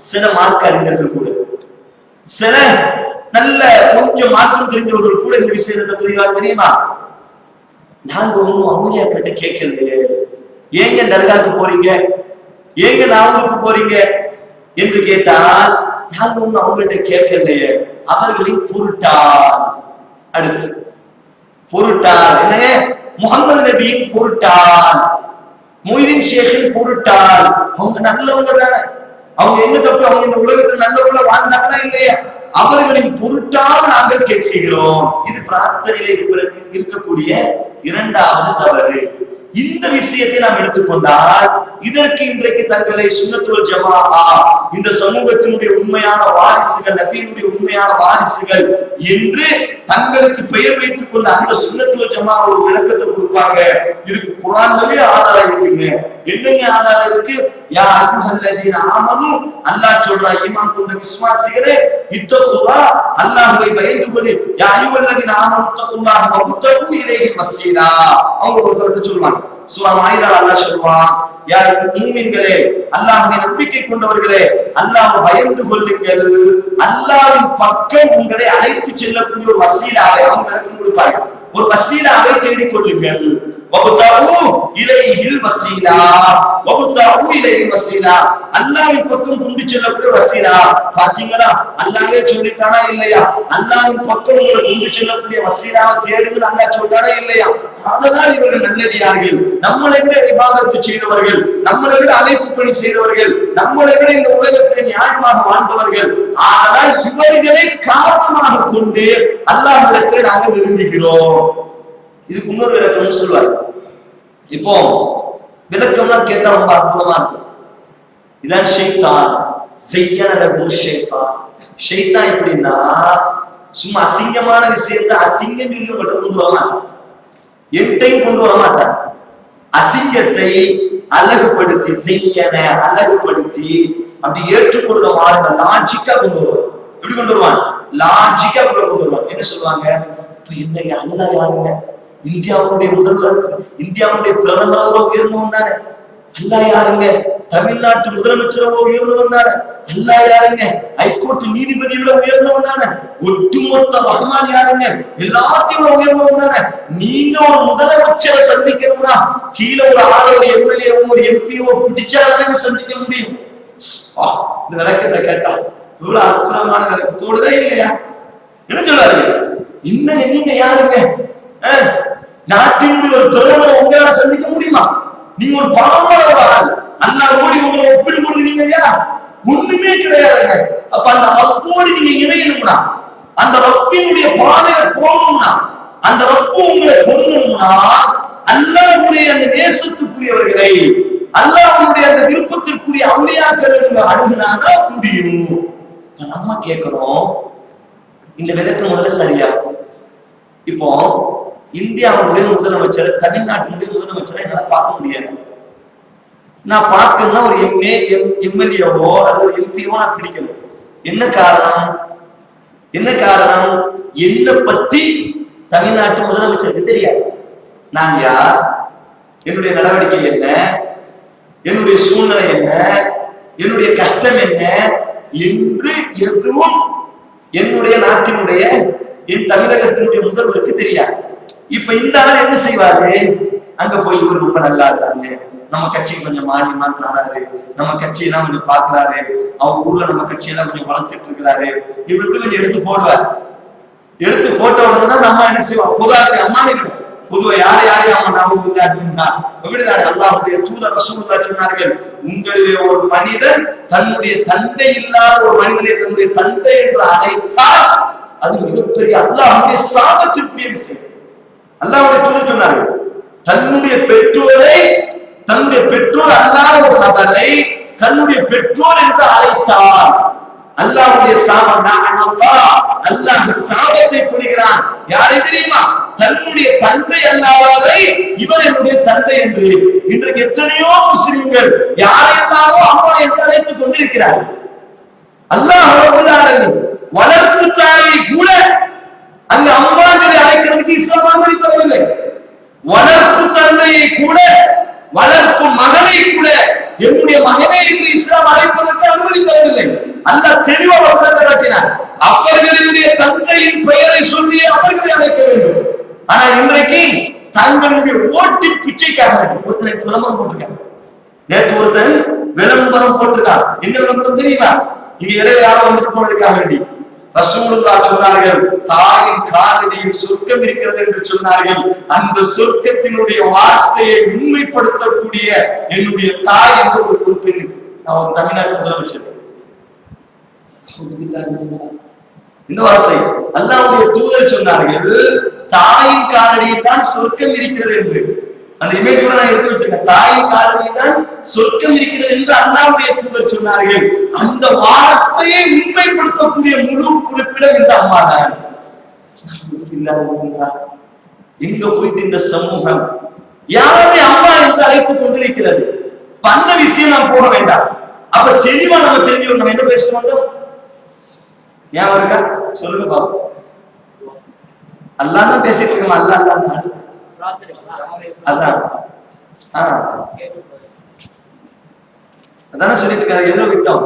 சில மார்க்க அறிஞர்கள் கூட, சில நல்ல கொஞ்சம் மார்க்கம் தெரிஞ்சவர்கள் கூட இந்த விஷயத்தை புரியுவாங்க தெரியுமா? நாங்க ஒன்னும் அவுலியா கிட்ட கேட்கலையே, ஏங்க தர்காக்கு போறீங்க, ஏங்க நாவலுக்கு போறீங்க, என்று கேட்டால் நாங்க ஒண்ணு அவங்கள்ட்ட கேட்கலையே, அவர்களின் பொருட்டால். அடுத்து பொருட்டால் என்னங்க? முகமது நபியின் பொருட்டால், மொய்தீன் ஷேக்கின் பொருட்டால். அவங்க நல்லவங்க தானே, அவங்க என்ன தப்பு, அவங்க இந்த உலகத்தில் நல்லவங்கள வாழ்ந்தாங்களா இல்லையா? அவர்களின் பொருட்டால் நாங்கள் கேட்கிறோம். இது பிரார்த்தனையில இருக்கக்கூடிய இரண்டாவது தவறு. இந்த விஷயத்தை நாம் எடுத்துக்கொண்டால் இதற்கு இன்றைக்கு தங்களை சுன்னத்துல் வல் ஜமாஅா, இந்த சமூகத்தினுடைய உண்மையான வாரிசுகள், நபியினுடைய உண்மையான வாரிசுகள் என்று தங்களுக்கு பெயர் வைத்துக் கொண்ட அந்த சுன்னத்துல் வல் ஜமாஅா ஒரு விளக்கத்தை கொடுப்பாங்க. இதுக்கு குர்ஆன்லயே ஆதாரம் இருக்குங்க. என்னங்க ஆதாரம் இருக்கு? யா அய்யுஹல்லதீன ஆமனு, அல்லாஹ் சொல்றா, ஈமான் கொண்ட விசுவாசிகளே, இத்தகுல்லாஹ், அல்லாஹ்வை பயந்து கொள்ளு. யா அய்யுஹல்லதீன ஆமனு இத்தகுல்லாஹ் வப்தகு இலைஹி வஸீலா. அவங்க ஒரு சொல்றது சொல்லுவாங்க. சூரா மாயிதால அல்லாஹ் சொல்வான், யா மூமின்களே, அல்லாஹ்வை நம்பிக்கை கொண்டவர்களே, அல்லாஹ்வை பயந்து கொள்ளுங்கள், அல்லாஹ்வின் பக்கம் உங்களை அழைத்து செல்லக்கூடிய ஒரு வசீலாவை அவங்க விளக்கம் கொடுப்பாங்க. ஒரு வசீலாவை தேடிக் கொள்ளுங்கள். அல்லாஹ்வின் பக்கம் கொண்டு செல்லக்கூடிய வசீலா. பாத்தீங்களா, அல்லாஹ்வே சொல்லிட்டானா இல்லையா? அல்லாஹ்வின் பக்கம் உங்களை கொண்டு செல்லக்கூடிய வசீலாவை தேடுங்கள் அல்லாஹ் சொல்றானா இல்லையா? அதனால் இவர்கள் நல்லடியார்கள், நம்மளை விட இபாதத்து செய்தவர்கள், நம்மளை விட அழைப்பு பணி செய்தவர்கள், நம்மளை விட இந்த உலகத்தில் நியாயமாக வாழ்ந்தவர்கள். அதனால் இவர்களை காரணமாக கொண்டு அல்லாஹ்விடத்தில் நாங்கள் விரும்புகிறோம். இதுக்கு இன்னொரு விளக்கம் சொல்வார். இப்போ விளக்கம்லாம் கேட்டா ரொம்ப அற்புதமா இருக்கும். இதான் ஷைத்தான், ஷைத்தான் எப்படின்னா, சும்மா அசிங்கமான விஷயத்தை அசிங்கம் சொல்லி மட்டும் கொண்டு வர மாட்டான், என்டையும் கொண்டு வர மாட்டான். அசிங்கத்தை அழகுபடுத்தி, செய்யன அழகுபடுத்தி அப்படி ஏற்றுக்கொள்ளுத மாதிரி லாஜிக்கா கொண்டு வருவான். எப்படி கொண்டு வருவான்? லாஜிக்கா கொண்டு வருவான். என்ன சொல்லுவாங்க? இப்ப என்ன அல்லாஹ் யாருங்க? இந்தியாவுடைய முதல்வர், இந்தியாவுடைய பிரதமர் உயர்ந்தவன் தானே. அல்லாஹ் யாருங்க? தமிழ்நாட்டு முதலமைச்சர் உயர்ந்தவன் தானே. அல்லாஹ் யாருங்க? ஹைகோர்ட் நீதிபதி விட உயர்ந்தவன் தானே. ஒட்டுமொத்த ரஹ்மான் யாருங்க? எல்லாத்தையும் உயர்ந்தவன் தானே. நீங்க ஒரு முதலமைச்சரை சந்திக்கணும்னா கீழே ஒரு ஆளோ, ஒரு எம்எல்ஏவோ, ஒரு எம்பியோ பிடிச்சாதானே சந்திக்க முடியும். இந்த விளக்கத்தை கேட்டா இவ்வளவு அற்புதமான விளக்கத்தோடுதான் இல்லையா? என்ன சொல்றாரு? இன்னும் நீங்க யாருங்க? நாட்டினுடைய ஒரு பிரதமரை உங்களால சந்திக்க முடியுமா? நீங்க ஒரு பாமரவாள், அல்லாஹ் ஓடி உங்களை ஒப்பிடும் பொழுது நீங்க யார்? ஒண்ணுமே கிடையாதுங்க. அப்ப அந்த ரப்போடு நீங்க இணையணும்னா, அந்த ரப்பினுடைய பாதையில போகணும்னா, அந்த ரப்பு உங்களை பொருந்தணும்னா, அல்லாஹ்வுடைய அந்த நேசத்துக்குரியவர்களை, அல்லாஹ்வுடைய அந்த விருப்பத்திற்குரிய அவுலியாக்களை நீங்க அணுகுனாதான் முடியும். நம்ம கேட்கிறோம், இந்த விளக்கம் முதல்ல சரியா? இப்போ இந்தியாவுடைய முதலமைச்சர், தமிழ்நாட்டினுடைய முதலமைச்சரை என்னால பார்க்க முடியாது. நான் பார்க்கணும்னா ஒரு எம்எல்ஏவோ அல்லது ஒரு எம்பியோ நான் பிடிக்கணும். என்ன காரணம்? என்ன காரணம்? என்னை பத்தி தமிழ்நாட்டு முதலமைச்சருக்கு தெரியாது. நான் யார், என்னுடைய நடவடிக்கை என்ன, என்னுடைய சூழ்நிலை என்ன, என்னுடைய கஷ்டம் என்ன என்று எதுவும் என்னுடைய நாட்டினுடைய, என் தமிழகத்தினுடைய முதல்வருக்கு தெரியாது. இப்ப இந்த ஆள் என்ன செய்வாரு? அங்க போய் இவர் ரொம்ப நல்லா இருக்காங்க, நம்ம கட்சிக்கு கொஞ்சம் மானியமா தராரு, நம்ம கட்சியெல்லாம் கொஞ்சம் பாக்குறாரு, அவங்க ஊர்ல நம்ம கட்சியெல்லாம் கொஞ்சம் வளர்த்துட்டு இருக்கிறாரு, இவருக்கு கொஞ்சம் எடுத்து போடுவார். எடுத்து போட்ட உடனே தான் நம்ம என்ன செய்வோம்? பொதுவாக அம்மானிக்கணும். பொதுவா யாரையும் அவங்க அப்படின்னா அல்லாஹ்வுடைய தூதர் ரசூலுல்லாஹ் சொன்னார்கள், உங்களிலே ஒரு மனிதன் தன்னுடைய தந்தை இல்லாத ஒரு மனிதனை தன்னுடைய தந்தை என்று அழைத்தால் அது மிகப்பெரிய அல்லாஹ்வுடைய சாபத்திற்குரிய விஷயம். அல்லாஹ்வுடைய தூதர் சொன்னார்கள், தன்னுடைய பெற்றோரை, தன்னுடைய பெற்றோர் அல்லாத ஒரு நபரை தன்னுடைய பெற்றோர் என்று அழைத்தார் அல்லாஹ்வுடைய சாபம். அல்லாஹ் சாபத்தை புரிகிறான். யாரை தெரியுமா? தன்னுடைய தந்தை அல்லாதவரை இவர் என்னுடைய தந்தை என்று. இன்றைக்கு எத்தனையோ முஸ்லிம்கள் யாரையெல்லாமோ அம்மா என்று அழைத்துக் கொண்டிருக்கிறார்கள். அல்லாஹ் வளர்ப்பு தாயை கூட அங்க அம்மா என்று அழைக்கிறதுக்கு இஸ்லாம் அனுமதி தரவில்லை. வளர்ப்பு தந்தையை கூட, வளர்ப்பு மகனை கூட என்னுடைய மகனை என்று இஸ்லாம் அழைப்பதற்கு அனுமதி தரவில்லை. அல்லாஹ் தெளிவா வசனத்தை காட்டினார், அவர்களுடைய தந்தையின் பெயரை சொல்லி அவர்களை அழைக்க வேண்டும். ஆனா இன்றைக்கு தங்களுடைய ஓட்டு பிச்சைக்காக ஒருத்தர் விளம்பரம் போட்டிருக்காங்க. நேற்று ஒருத்தன் விளம்பரம் போட்டிருக்கான். என்ன விளம்பரம் தெரியுமா? இங்க இடையில யாரும் வந்துட்டு போனதுக்காக வேண்டி ரசூலுல்லாஹ் சொன்னார்கள், தாயின் காலடியில் சொர்க்கம் இருக்கிறது என்று சொன்னார்கள். அந்த சொர்க்கத்தினுடைய வார்த்தையை உண்மைப்படுத்தக்கூடிய என்னுடைய தாய் என்று ஒரு குறிப்பிட்டு நான் தமிழ்நாட்டு முதலமைச்சர். இந்த வார்த்தை அல்லாஹ்வுடைய தூதர் சொன்னார்கள், தாயின் காலடியில் தான் சொர்க்கம் இருக்கிறது என்று. அந்த இமேஜ் கூட நான் எடுத்து வச்சிருக்கேன். தாயின் காலடியில் தான் சொர்க்கம் இருக்கிறது என்று அல்லாஹ்வுடைய தூதர் சொன்னார்கள். அந்த வார்த்தையை உண்மைப்படுத்தக்கூடிய முழு குறிப்பிடம் இந்த அம்மா தான். எங்க போயிட்டு இந்த சமூகம் யாருமே அம்மா என்று அழைத்துக் கொண்டிருக்கிறது. பண்ண விஷயம் நாம் போட வேண்டாம். அப்ப தெளிவா நம்ம தெரிஞ்சு நம்ம என்ன பேச வந்தோம்? ஞாபகம் இருக்கா? சொல்லுங்க பாப்போம். அல்லாஹ் தான் பேசிட்டு இருக்கோம். அல்லாஹ் அதான் அதான சொல்லிட்டு இருக்காரு. எதிர விட்டோம்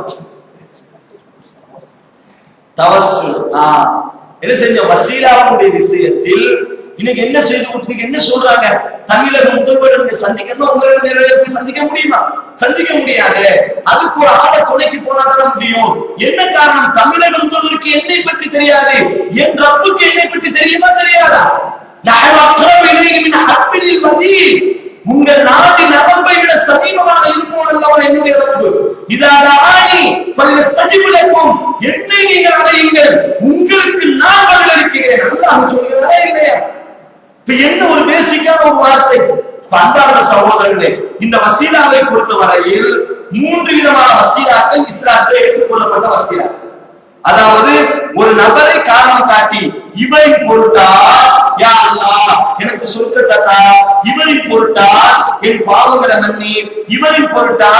தவஸ்ஸுல். என்ன செஞ்ச வசீலாவுடைய விஷயத்தில் இன்னைக்கு என்ன செய்து கொடுத்து என்ன சொல்றாங்க? தமிழக முதல்வர் நீங்க சந்திக்கணும், உங்களை சந்திக்க முடியுமா? சந்திக்க முடியாது. அதுக்கு ஒரு ஆளை துணைக்கு போனாதான் முடியும். என்ன காரணம்? தமிழக முதல்வருக்கு என்னை பற்றி தெரியாது, என் ரப்புக்கு என்னை பற்றி தெரியுமா தெரியாதா? உங்கள் நாட்டின் நரம்பை விட சமீபமாக இருப்பவன் என்னுடைய ரப்பு. என்னை நீங்கள் அழையுங்கள், உங்களுக்கு நான் பதில் அளிக்கிறேன். அல்லாஹ் சொல்கிறாரா இல்லையா? இப்ப என்ன ஒரு பேசிக்கான ஒரு வார்த்தை. அன்பார்ந்த சகோதரர்களே, இந்த வசீலாவை பொறுத்தவரையில் 3 விதமான வசீலாக்கள் இஸ்லாத்திலே ஏற்றுக்கொள்ளப்பட்ட வசீலா. அதாவது ஒரு நபரை காரணம் காட்டி இவரின் பொருட்டா யா அல்லாஹ் எனக்கு சொர்க்கத்தை தா, இவரின் பொருட்டா என் பாவங்களை மன்னி, இவரின் பொருட்டா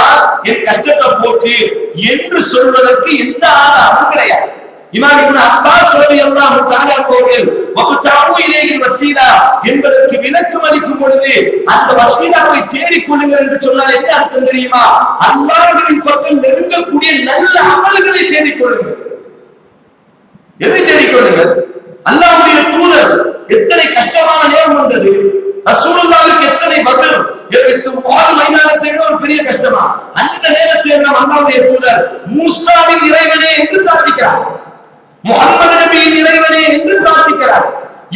என் கஷ்டத்தை போக்கு என்று சொல்வதற்கு எந்த ஆதாரமும் கிடையாது. இமாம் இப்னு அப்பாஸ் ரலியல்லாஹு தஆலா அவர்கள் வக்தாவு இலைஹில் வஸீலா என்பதற்கு விளக்கம் அளிக்கும் பொழுது அந்த வஸீலாவை தேடிக் கொள்ளுங்கள் என்று சொன்னால் என்ன அர்த்தம் தெரியுமா? அல்லாஹ்வின் பக்கம் நெருங்கக்கூடிய நல்ல அமல்களை தேடிக் கொள்ளுங்கள். எதை தேடிக் கொள்ளுங்கள்? அல்லாஹ்வுடைய தூதர் எத்தனை கஷ்டமான நேரம் வந்தது, ரசூலுல்லாஹ்விற்கு எத்தனை பத்ர் மைதானத்தை விட ஒரு பெரிய கஷ்டமா? அந்த நேரத்தில் நாம் அல்லாஹ்வுடைய தூதர் மூசாவின் இறைவனே என்று பிரார்த்திக்கிறார், முஹம்மது நபியின் இறைவனே என்று பிரார்த்திக்கிறார்,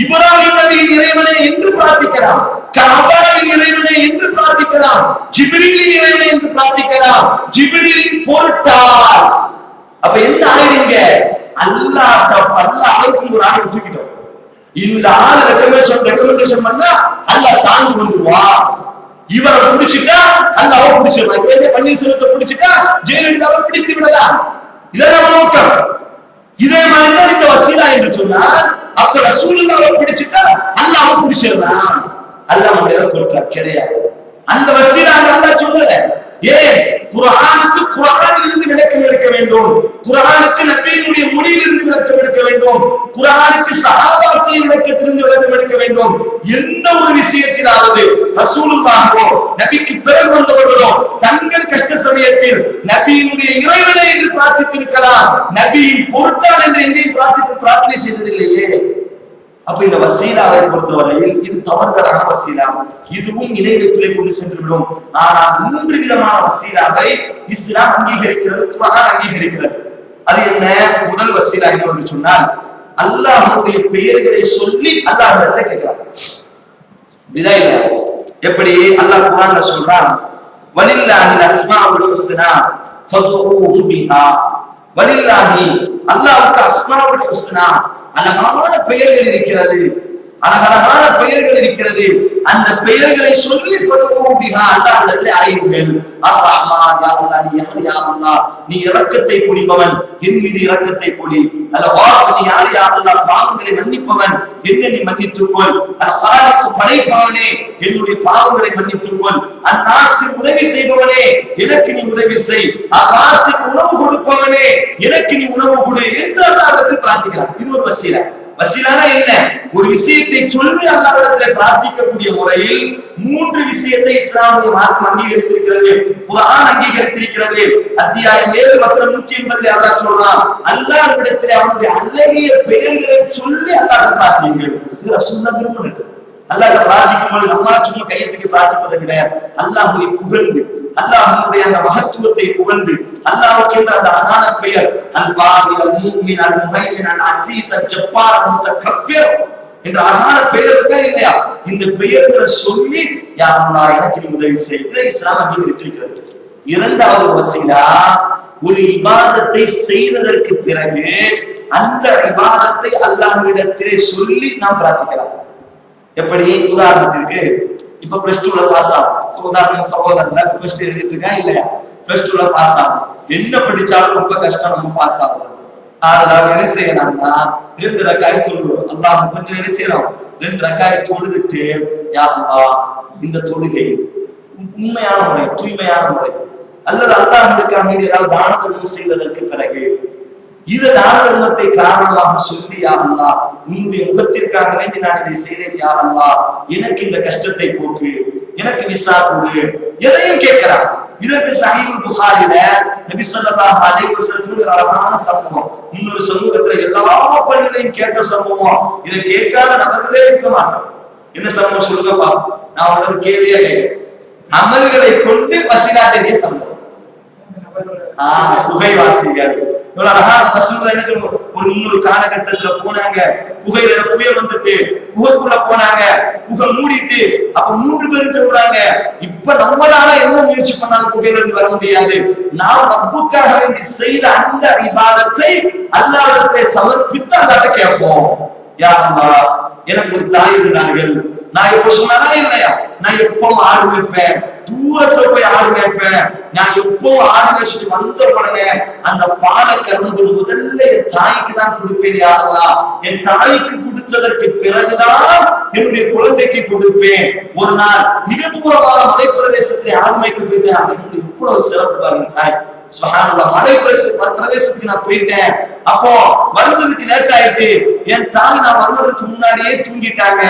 இப்ராஹிம் நபியின் இறைவனே என்று பிரார்த்திக்கிறார், கஅபாவின் இறைவனே என்று பிரார்த்திக்கிறார், ஜிப்ரீலின் இறைவனே என்று பிரார்த்திக்கிறார். ஜிப்ரீலின் பொருட்டால் அப்ப என்ன ஆயிடுங்க? அல்லாஹ் அழைக்கும் ஒரு ஆளை தூக்கிட்டோம். இந்த ஆளை ரெக்கமெண்டேஷன் பண்ணா அல்லாஹ் தாங்கி வந்துருவா. இவரை பிடிச்சிட்டா அல்லாஹ் பிடிச்சிருவான். பன்னீர்செல்வத்தை பிடிச்சிட்டா ஜெயலலிதாவை பிடித்து விடலாம். இதெல்லாம் நோக்கம். இதே மாதிரிதான் இந்த வசீலா என்று சொன்னால் அப்ப ரசூலுல்லாஹ்வை பிடிச்சிட்டா அல்லாஹ்வை பிடிச்சிடலாம். அல்லாஹ் நம்மள கொற்ற கிடையாது. அந்த வசீலா அல்லாஹ் சொல்லல. ஏன்? குர்ஆனுக்கு குர்ஆனிலிருந்து விளக்கம் எடுக்க வேண்டும், குர்ஆனுக்கு நபியினுடைய மொழியிலிருந்து விளக்கம் எடுக்க வேண்டும், குர்ஆனுக்கு சஹாபாக்களின் விளக்கத்திலிருந்து விளக்கம் எடுக்க வேண்டும். எந்த ஒரு விஷயத்திலாவது ரசூலுல்லாஹ்வோ நபிக்கு பிறகு வந்தவர்களோ தங்கள் கஷ்ட சமயத்தில் நபியினுடைய இறைவனை என்று பிரார்த்தித்திருக்கலாம், நபியின் பொருட்டால் என்று எங்கேயும் பிரார்த்தனை செய்ததில்லையே. அப்ப இந்த வசீலாவை பொறுத்தவரையில் இது தவறுதலான வசீலா, இதுவும் இணையத்திலே கொண்டு சென்றுவிடும். ஆனால் 3 விதமான வசீலாவை இஸ்லாம் அங்கீகரிக்கிறது, குர்ஆன் அங்கீகரிக்கிறது. அது என்ன? முதல் வசீலா என்று சொன்னால் அல்லாஹ்வுடைய பெயர்களை சொல்லி அல்லாஹ்விடத்தில் கேட்கிறார். விதையில எப்படி அல்லாஹ் குர்ஆன்ல சொல்றான், வலில்லாஹில் அஸ்மாஉல் ஹுஸ்னா ஃபதுஊஹு பிஹா. வலில்லாஹி அல்லாஹ்வுக்கு அஸ்மாஉல் ஹுஸ்னா அழகான பெயர்கள் இருக்கிறது, அழகழகான பெயர்கள் இருக்கிறது. அந்த பெயர்களை சொல்லி அல்லாஹ்விடத்தில் அழையுங்கள். அர் ரஹ்மான், யா அல்லாஹ், நீ யார்? யா அல்லாஹ், நீ இரக்கத்தை பொழிபவன், என் மீது இரக்கத்தை பொழி. அல்லாஹ், நீ யார்? யா அல்லாஹ், பாவங்களை மன்னிப்பவன், என்னை நீ மன்னித்துக்கொள். அல் ஹாலிக், படைப்பவனே, என்னுடைய பாவங்களை மன்னித்துக்கொள். அன் நாசிர், உதவி செய்பவனே, எனக்கு நீ உதவி செய். அர் ராசிக், உணவு கொடுப்பவனே, எனக்கு நீ உணவு கொடு என்று அல்லாஹ்விடத்தில் பிரார்த்திக்கிறார். இது ஒரு வசீலா. வசீலானா என்ன? ஒரு விஷயத்தை சொல்லி அல்லாஹ்விடத்தில் பிரார்த்திக்கக்கூடிய முறையில் 3 விஷயத்தை இஸ்லாமிய மார்க்கம் அங்கீகரித்திருக்கிறது, குர்ஆன் அங்கீகரித்திருக்கிறது. அத்தியாயம் 7 வசனம் 180 அல்லாஹ் சொல்றான், அல்லாஹ்விடத்தில் அவனுடைய அழகிய பெயர்களை சொல்லி அல்லாஹ்வை பிரார்த்தியுங்கள். இது ரசூலுல்லாஹ் விரும்பினது. அல்லாஹ்வை பிரார்த்திக்கும் போது நம்மள சும்மா கையை தூக்கி பிரார்த்திப்பதை விட அல்லாஹ்வை புகழ்ந்து அல்லாஹ்வுடைய அந்த மகத்துவத்தை புகழ்ந்து அல்லாஹ்வுக்கு என்ற அந்த அழகான பெயர் அல் பாரி, அல் முஃமின், அல் முஹைமின், அல் அஸீஸ், அல் ஜப்பார், அல் முத்தகப்பிர் என்ற அழகான பெயர் இருக்கா இல்லையா? இந்த பெயர்களை சொல்லி யா அல்லாஹ் எனக்கு நீ உதவி செய். இதை இஸ்லாம் அங்கீகரித்திருக்கிறது. இரண்டாவது வசீலா, ஒரு இபாதத்தை செய்ததற்கு பிறகு அந்த இபாதத்தை அல்லாஹ்விடத்திலே சொல்லி நாம் பிரார்த்திக்கலாம். எப்படி? உதாரணத்திற்கு இப்ப பிளஸ் டூல பாஸ் ஆகும். உதாரணம் சகோதரன் பிளஸ் டூ எழுதிட்டு இருக்கா இல்லையா? பிளஸ் டூல பாஸ் ஆகும். என்ன படிச்சாலும் ரொம்ப கஷ்டம் நம்ம பாஸ் ஆகும். அதனால என்ன செய்யலாம்னா 2 ரக்காய் தொழுவோம். அல்லாஹ் கொஞ்சம் என்ன செய்யறோம்? 2 ரக்காய் தொழுதுட்டு யா அல்லாஹ் இந்த தொழுகை உண்மையான முறை, தூய்மையான முறை, அல்லது அல்லாஹ்வுக்காக ஏதாவது தான தர்மம் செய்ததற்கு பிறகு இந்த தான தர்மத்தை காரணமாக சொல்லி யா அல்லாஹ் உன்னுடைய முகத்திற்காக வேண்டி நான் இதை செய்தேன் யா அல்லாஹ் எனக்கு இந்த கஷ்டத்தை போக்கு, எனக்கு விசா கொடு, எதையும் கேட்கிறான். இதற்கு சஹீஹுல் புகாரில நபி ஸல்லல்லாஹு அலைஹி வஸல்லம் அழகான சம்பவம், இன்னொரு சமூகத்துல எல்லா பள்ளிகளையும் கேட்ட சம்பவம், இதை கேட்காத நபர்களே இருக்க மாட்டோம். என்ன சம்பவம் சொல்லுங்கப்பா? நான் ஒரு கேள்வியா கேட்கிறேன். அமல்களை கொண்டு வசீலாட்டிய சம்பவம். குகைவாசிகள் ஒரு இன்னொரு காலகட்டத்துல போனாங்க, குகையில புயல் வந்துட்டு குகைக்குள்ள போனாங்க, குகை மூடிட்டு அப்ப 3 பேரும் சொல்றாங்க, இப்ப நம்மளால என்ன முயற்சி பண்ணாலும் குகையில இருந்து வர முடியாது, நாம் ரப்புக்காக வேண்டி செய்த அந்த இபாதத்தை அல்லாஹ்விடத்திலே சமர்ப்பித்து அல்லாஹ்ட்ட கேட்போம். யா அல்லாஹ் எனக்கு ஒரு தாய் இருந்தார்கள், நான் எப்ப சொன்னாரா இல்லையா, நான் எப்பவும் ஆடு வைப்பேன், தூரத்துல போய் ஆடு வைப்பேன், நான் எப்பவும் ஆடு வச்சுட்டு வந்த உடனே அந்த பாலை கறந்து முதல்ல என் தாய்க்கு தான் கொடுப்பேன் யா அல்லாஹ், என் தாய்க்கு கொடுத்ததற்கு பிறகுதான் என்னுடைய குழந்தைக்கு கொடுப்பேன். ஒரு நாள் மிக தூரமான மலை பிரதேசத்தை ஆடுமைக்கு போயிட்டேன். அது இவ்வளவு சிறப்பு பாருங்க தாய், சுப்ஹானல்லாஹ். மலை பிரதேசத்துக்கு நான் போயிட்டேன், அப்போ வருவதற்கு லேட் ஆயிட்டு என் தாய் நான் வருவதற்கு முன்னாடியே தூங்கிட்டாங்க.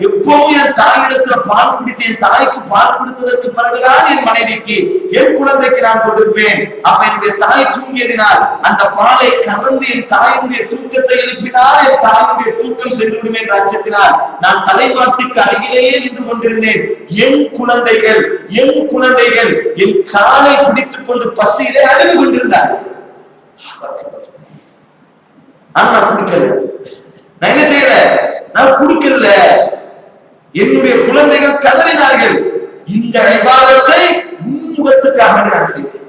எப்பவும் என் தாயிடத்துல பால் குடித்து என் தாய்க்கு பால் கொடுத்ததற்கு பிறகுதான் என் மனைவிக்கு என் குழந்தைக்கு நான் கொடுப்பேன். அப்ப என்னுடைய தாய் தூங்கியதினால் அந்த பாலை கறந்து என் தாயினுடைய தூக்கத்தை எழுப்பினால் என் தாயினுடைய தூக்கம் சென்று விடும் என்ற அச்சத்தினால் நான் தலைமாட்டுக்கு அருகிலேயே நின்று கொண்டிருந்தேன். என் குழந்தைகள் என் காலை பிடித்துக் கொண்டு பசியிலே அழுது கொண்டிருந்தார். நான் குடிக்கல, நான் என்ன செய்யல, நான் குடிக்கல. என்னுடைய குழந்தைகள் கதறினார்கள். இந்த இபாதத்தை உன் முகத்துக்காக நான் செய்தேன்,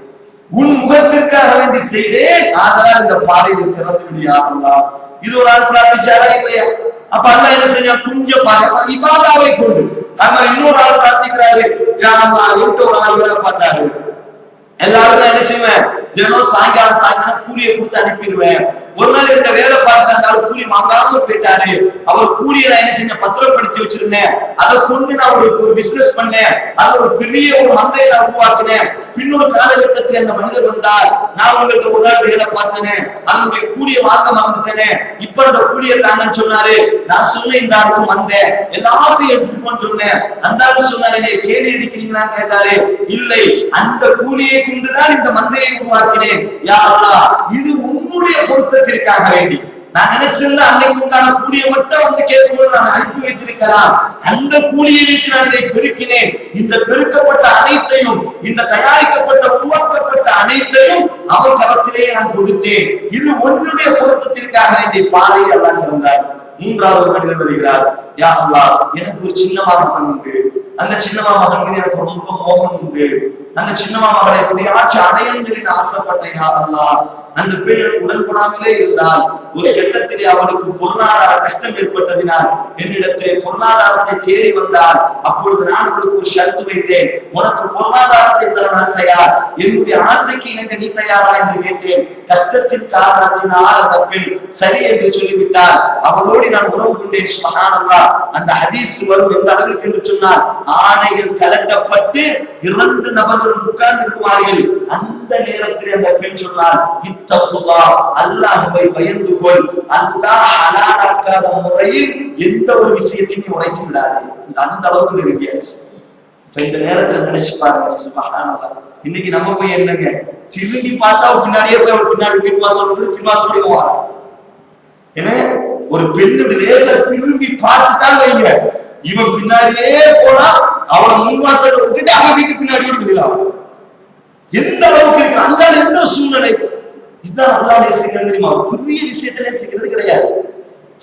உன் முகத்திற்காக வேண்டி செய்தேன், அதனால் இந்த பாறையை திறந்து விடியா அல்லாஹ். இது ஒரு ஆள் பிரார்த்திச்சாரா இல்லையா? அப்ப அல்லாஹ் என்ன செஞ்சா, கொஞ்சம் இபாதாவை கொண்டு அது இன்னொரு ஆள் பிரார்த்திக்கிறாரு. ஒரு ஆள் வேலை பார்த்தாரு. எல்லாரும் என்ன செய்வேன், தினம் சாயங்காலம் கூலியை கொடுத்து அனுப்பிடுவேன். ஒரு நாள் இந்த வேலை பார்த்துட்டாரு, கூலி வாங்காம போயிட்டாரு. அவர் கூலியை நான் என்ன செஞ்ச, பத்திரப்படுத்தி வச்சிருந்தேன். அதை கொண்டு நான் ஒரு பிசினஸ் பண்ணேன், அது ஒரு பெரிய ஒரு மந்தையை நான் உருவாக்கினேன். பின்னொரு காலகட்டத்தில் அந்த மனிதர் வந்தார், நான் உங்கள்கிட்ட ஒரு நாள் வேலை பார்த்தேனே, அதனுடைய கூலியை வாங்க மறந்துட்டேனே, இப்ப அந்த கூலியை தாங்கன்னு சொன்னாரு. நான் சொன்ன இந்த ஆளுக்கும் வந்தேன், எல்லாத்தையும் எடுத்துட்டு போன்னு சொன்னேன். அந்த ஆளு சொன்னாரு, என்னை கேள்வி அடிக்கிறீங்களான்னு கேட்டாரு. இல்லை, அந்த கூலியை கொண்டுதான் இந்த மந்தையை உருவாக்கினேன். யா அல்லாஹ், இது உன்னுடைய பொருத்தத்திற்காக வேண்டி நான் நினைச்சிருந்தா அன்னைக்கு உண்டான கூலியை மட்டும் வந்து கேட்கும்போது நான் அனுப்பி வைத்திருக்கலாம். அந்த கூலியை வைத்து நான் இதை பெருக்கினேன். இந்த பெருக்கப்பட்ட அனைத்தையும், இந்த தயாரிக்கப்பட்ட உருவாக்கப்பட்ட அனைத்தையும் அவர் கரத்திலேயே நான் கொடுத்தேன். இது உன்னுடைய பொருத்தத்திற்காக வேண்டிய பாறையை அல்லாஹ் திறந்தார். மூன்றாவது மனிதர் வருகிறார். யா அல்லாஹ், எனக்கு ஒரு சின்னமா மகன் உண்டு, அந்த சின்னமா மகன் மீது எனக்கு ரொம்ப மோகம் உண்டு. அந்த சின்னமா மகளை எப்படியாச்சும் அடையணும் சொல்லி ஆசைப்பட்டேன். யா அல்லாஹ், அந்த பெண் உடன்படாமலே இருந்தால் ஒரு கட்டத்திலே அவனுக்கு பொருளாதார கஷ்டம் ஏற்பட்டதினால் என்னிடத்திலே பொருளாதாரத்தை தேடி வந்தார். அப்பொழுது நான் அவளுக்கு ஒரு ஷர்த்து வைத்தேன், உனக்கு பொருளாதாரத்தை தர நான் தயார், என்னுடைய ஆசைக்கு எனக்கு நீ தயாரா என்று கேட்டேன். கஷ்டத்தின் காரணத்தினால் அந்த பெண் சரி என்று சொல்லிவிட்டார். அவளோடு நான் உறவு கொண்டேன். சுப்ஹானல்லாஹ். அந்த ஹதீஸ் வரும் எந்த அளவிற்கு என்று சொன்னால், ஆணைகள் கலட்டப்பட்டு 2 நபர்களும் உட்கார்ந்திருப்பார்கள். அந்த நேரத்தில் அந்த பெண் சொன்னார், இத்தகுல்லாஹ், அல்லாஹ்வை பயந்து கொள். அல்லாஹ் ஹலாலாக்காத முறையில் எந்த ஒரு விஷயத்தையும் உடைத்து விடாது. அந்த அளவுக்கு நெருங்கியாச்சு. இந்த நேரத்துல நினைச்சு பாருங்க, சுப்ஹானல்லாஹ். இன்னைக்கு நம்ம போய் என்னங்க, திரும்பி பார்த்தா பின்னாடியே போய் அவள் பின்னாடி பின்வாசோடு போவாங்க. ஏன்னா ஒரு பெண்ணுடைய லேச திரும்பி பார்த்துட்டா வைங்க, இவன் பின்னாடியே போனா அவளை முன்வாசல விட்டுட்டு அவங்க வீட்டு பின்னாடியோடு விடலாம். எந்த அளவுக்கு இருக்கிற அந்த எந்த சூழ்நிலை. இதுதான் அல்லாஹ் நேசிக்கிறது தெரியுமா? பெரிய விஷயத்தை நேசிக்கிறது கிடையாது.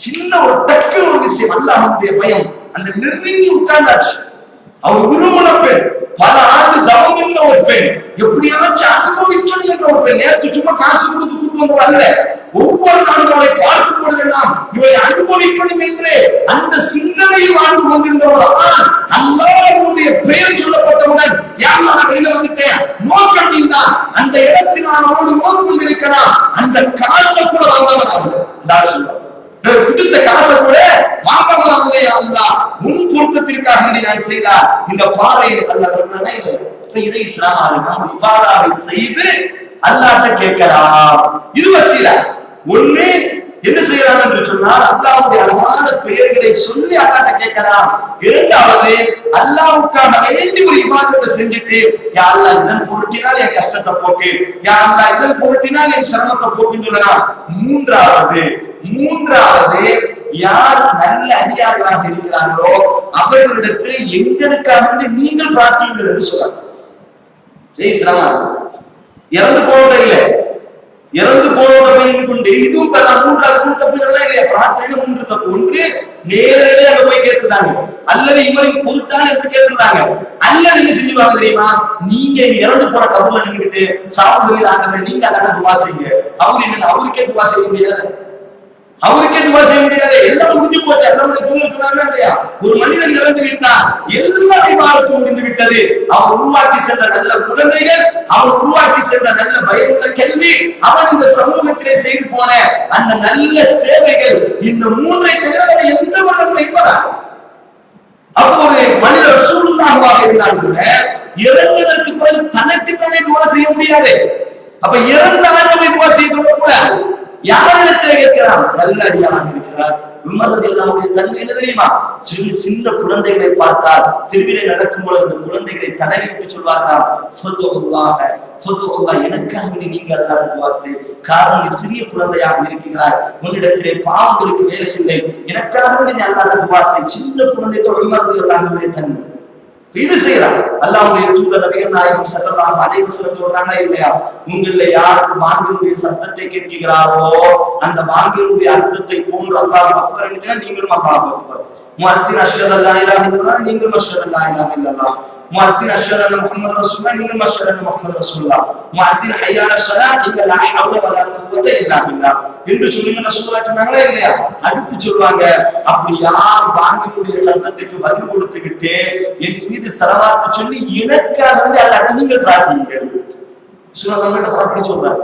சின்ன ஒரு டக்கு ஒரு விஷயம், அல்லாஹ்வுடைய பயம். அந்த நெருங்கி உட்கார்ந்தாச்சு. அவர் விரும்பின பெண், பல ஆண்டு தவம் இருந்த ஒரு பெண், எப்படியாச்சும் அனுபவிக்கணும் என்ற ஒரு பெண். நேற்று சும்மா காசு கொடுத்து கூட்டு வந்து அல்ல, ஒவ்வொரு நாளும் அவளை பார்க்கும் பொழுதெல்லாம் இவளை அனுபவிக்கணும் என்று அந்த சிந்தனையில் வாழ்ந்து கொண்டிருந்தவர். அல்லாஹ்வுடைய பெயர் சொல்லப்பட்டவுடன் யாரெல்லாம் வெளியில வந்துட்டேன், நோக்கம் நீந்தான், அந்த இடத்தில் நான் அவரோடு நோக்கம் இருக்கிறான், அந்த காசை கூட வாங்கவன் கொடுத்த காசை கூட வாங்கவன் முன் பொருத்தத்திற்காக நான் செய்தார். இந்த பாறையை அல்ல இதை இஸ்லாம் இபாதாவை செய்து அல்லாஹ்ட்ட கேட்கலாம். இது வசீலா. ஒண்ணு என்ன செய்யலாம் என்று சொன்னால் அல்லாஹ்வுடைய அழகான பெயர்களை சொல்லி அல்லாஹ்ட்ட கேட்கலாம். இரண்டாவது அல்லாஹ்வுக்காக வேண்டி ஒரு இபாதத்தை செஞ்சுட்டு, யா அல்லாஹ் இதன் பொருட்டினால் என் கஷ்டத்தை போக்கு, யா அல்லாஹ் இதன் பொருட்டினால் என் சிரமத்தை போக்குன்னு சொல்லலாம். மூன்றாவது யார் நல்ல அடியார்களாக இருக்கிறார்களோ அவர்களிடத்தில் எங்களுக்காக நீங்கள் பிரார்த்தியுங்கள் என்று சொல்லலாம். இறந்து போனது இல்லை, இறந்து போனவர்கள் கொண்டு இதுவும் மூன்றாவது தப்புகள் இல்லையா? பிரார்த்தனை மூன்று தப்பு. ஒன்று நேரடியாக அங்க போய் கேட்டுருந்தாங்க, அல்லது இவரையும் பொருட்டால் எப்படி கேட்டுருந்தாங்க, அல்லது நீங்க செஞ்சுவாங்க தெரியுமா? நீங்க இறந்து போன கபூர்ல நின்றுட்டு சாப்பிட்டு சொல்லி நீங்க அல்லாஹ்ட்ட துஆ செய்யுங்க. அவருக்கே துஆ செய்ய முடியாது, அவருக்கே துஆ செய்ய முடியாது. எல்லாம் முடிஞ்சு போச்சு. அல்லாஹ்வுடைய தூதர் சொன்னாங்க இல்லையா, ஒரு மனிதன் இறந்து விட்டான், எல்லா இபாதத்தும் முடிந்து விட்டது. அவர் உருவாக்கி சென்ற நல்ல குழந்தைகள், அவர் உருவாக்கி சென்ற நல்ல பயனுள்ள கல்வி, அவன் இந்த சமூகத்திலே செய்து போன அந்த நல்ல சேவைகள், இந்த மூன்றை தவிர எந்த ஒரு இருப்பதா? அப்போ ஒரு மனிதர் ரசூலுல்லாஹ்வாக இருந்தால் கூட இறந்ததற்கு பிறகு தனக்கு தானே துஆ செய்ய முடியாது. அப்ப இறந்த ஆண்டவரை துஆ செய்ய கூடாது. யாரிடத்துல கேட்கிறான்? நல்ல அடியாராக இருக்கிறார். நம்முடைய தன்மை என்ன தெரியுமா? சின்ன குழந்தைகளை பார்த்தால் திருவிழை நடக்கும் பொழுது அந்த குழந்தைகளை தடவி விட்டு சொல்வார்களாம், எனக்காக நீங்க அல்லாஹ்வுக்கு துஆ செய். காரணம் சிறிய குழந்தையாக இருக்கிறார், உன்னிடத்திலே பாவங்களுக்கு வேலை இல்லை, எனக்காக நீ அல்லாஹ்வுக்கு துஆ செய். சின்ன குழந்தைக்கு உம்மருடைய தன்மை இது செய்யலாம். அல்லாஹ்வுடைய தூதர் நபிகள் நாயகம் ஸல்லல்லாஹு அலைஹி வஸல்லம் சொல்றாங்க இல்லையா, உங்களிலே யாருக்கு பாங்கினுடைய சத்தத்தை கேட்கிறாரோ அந்த பாங்கினுடைய அர்த்தத்தை போன்று அல்லாஹ் அக்பர் என்றால் நீங்களும் அல்லாஹ் அக்பர். முஅத்தின் அஷ்ஹது அல்லா இலாஹ இல்லல்லாஹ், நீங்களும் அஷ்ஹது அல்லா இலாஹ இல்லல்லாஹ். முஅத்தின் அஷ்ஹது அன்ன முஹம்மது ரசூலுல்லாஹ், நீங்களும் அஷ்ஹது அன்ன முஹம்மது ரசூலுல்லாஹ். முஅத்தின் ஹய்ய அலஸ் ஸலாத், நீங்க லா ஹவ்ல வலா குவத இல்லா பில்லாஹ் என்று சொல்லுங்க ரசூலுல்லாஹ் சொன்னாங்களா இல்லையா? அடுத்து சொல்வாங்க, அப்படி யார் பாங்கினுடைய சத்தத்துக்கு பதில் கொடுத்து விட்டு என் மீது ஸலவாத் சொல்லி எனக்காக அல்லாஹ்வை நீங்கள் பிரார்த்தியுங்கள். ரசூலுல்லாஹ் பிரார்த்திக்க சொல்றாங்க,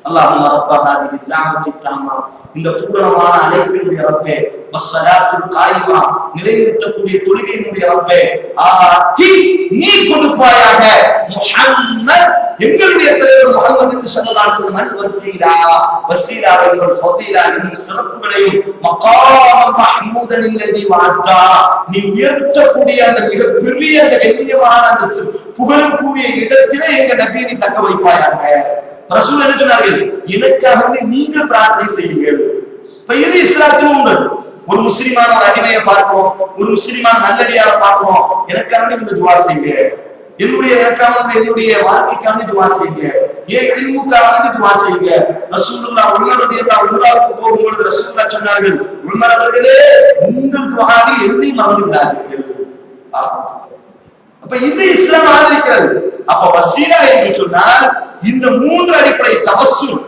அல்லாஹும்ம ரப்ப ஹாதிஹி தஅவத்தி தம்மா, இந்த பூரணமான அழைப்பினுடைய ரப்பே, வஸ்ஸலாத்துல் காயிமா, நிலைநிறுத்தக்கூடிய தொழுகையினுடைய ரப்பே, ஆதி நீ கொடுப்பாயாக முஹம்மத் எங்களுடைய தலைவர் முஹம்மதுக்கு ஸல்லல்லாஹு அலைஹி வஸல்லம் வஸீலா, வஸீலாவையும் ஃபதீலா என்னும் சிறப்புகளையும் மகாம மஹ்மூதன் அல்லதி வஅதா, நீ உயர்த்தக்கூடிய அந்த மிகப்பெரிய அந்த கண்ணியமான அந்த புகழுக்குரிய இடத்திலே எங்க நபியை நீ தக்க வைப்பாயாக. ரசூல் என்ன சொன்னார்கள்? எனக்காக நீங்கள் பிரார்த்தனை செய்யுங்கள். இப்ப இது இஸ்லாத்தில் உண்டு. ஒரு முஸ்லிமான ஒரு அடிமையை பார்க்கிறோம், ஒரு முஸ்லிமான நல்லடியாரை பார்க்கிறோம், எனக்காக நீங்க துஆ செய்யுங்க, என்னுடைய வாழ்க்கைக்காக துஆ செய்யுங்க, ஏன் இல்முக்காக துஆ செய்யுங்க. ரசூலுல்லாஹ் உமர் ரலியல்லாஹு அன்ஹுவுக்கு போகும்போது ரசூலுல்லாஹ் சொன்னார்கள், உமர் அவர்களே உங்கள் துஆவில் என்னை மறந்து விடாதீர்கள். அப்ப இது இஸ்லாம் ஆதரிக்கிறது. அப்ப வசீலா என்று சொன்னால் இந்த மூன்று அடிப்படை, தவஸ்ஸுல்,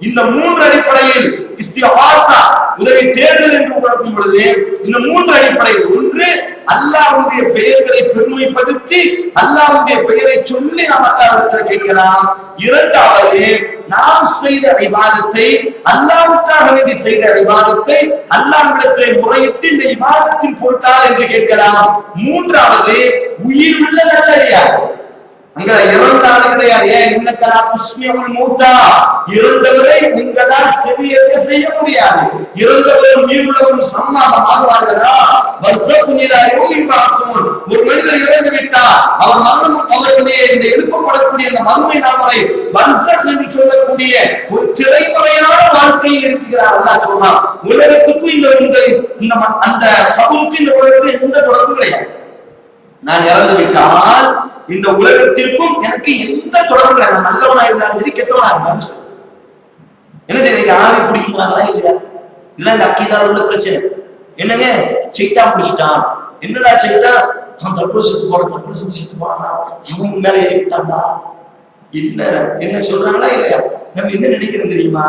இந்த மூன்று அடிப்படையில் இஸ்திகாஸா உதவி தேடுதல் என்று கூறப்படும் பொழுது இந்த மூன்று அடிப்படையில், ஒன்று அல்லாஹ்வுடைய பெயர்களை பெருமைப்படுத்தி அல்லாஹ்வுடைய பெயரை சொல்லி நாம் அல்லாஹ்விடத்தில் கேட்கலாம். இரண்டாவது நாம் செய்த இபாதத்தை, அல்லாஹ்வுக்காக வேண்டி செய்த இபாதத்தை அல்லாஹ்விடத்திலே முறையிட்டு இந்த இபாதத்தின் பொருட்டால் என்று கேட்கலாம். மூன்றாவது உயிர் உள்ள நல்லடியார், அங்க இறந்தாலும் கிடையாது. ஏன் இன்னக்கலா துஸ்மியுல் மௌத்தா, இறந்தவரை உங்களால் செவியேற்க செய்ய முடியாது. இறந்தவரும் உயிருள்ளவரும் சமமாக ஆகுவார்களா? வர்ஸகுன் இலா யௌமில் பஅஸூன், ஒரு மனிதர் இறந்து விட்டார், அவர் மரணம், அவருடைய இந்த எழுப்பப்படக்கூடிய அந்த மறுமை நாளை வர்ஸக் என்று சொல்லக்கூடிய ஒரு திரைமறையான வாழ்க்கையில் இருக்கிறார். அல்லாஹ் சொன்னான், உலகத்துக்கும் இந்த அந்த கபருக்கு இந்த உலகத்துக்கு எந்த தொடர்பும் கிடையாது. நான் இறந்து விட்டால் இந்த உலகத்திற்கும் எனக்கு எந்த தொடர்பு இல்லை. நான் நல்லவனா இருந்தாலும் சரி, கெட்டவனா இருந்தாலும் சரி. என்னது இன்னைக்கு ஆவி பிடிக்கிறாங்களா இல்லையா? இதெல்லாம் இந்த அக்கீதால உள்ள பிரச்சனை. என்னங்க சைத்தா பிடிச்சிட்டான். என்னடா சைத்தா? அவன் தற்கொலை செத்து போனா அவன் மேல ஏறிட்டான்டா. என்ன சொல்றாங்களா இல்லையா? நம்ம என்ன நினைக்கிறோம் தெரியுமா?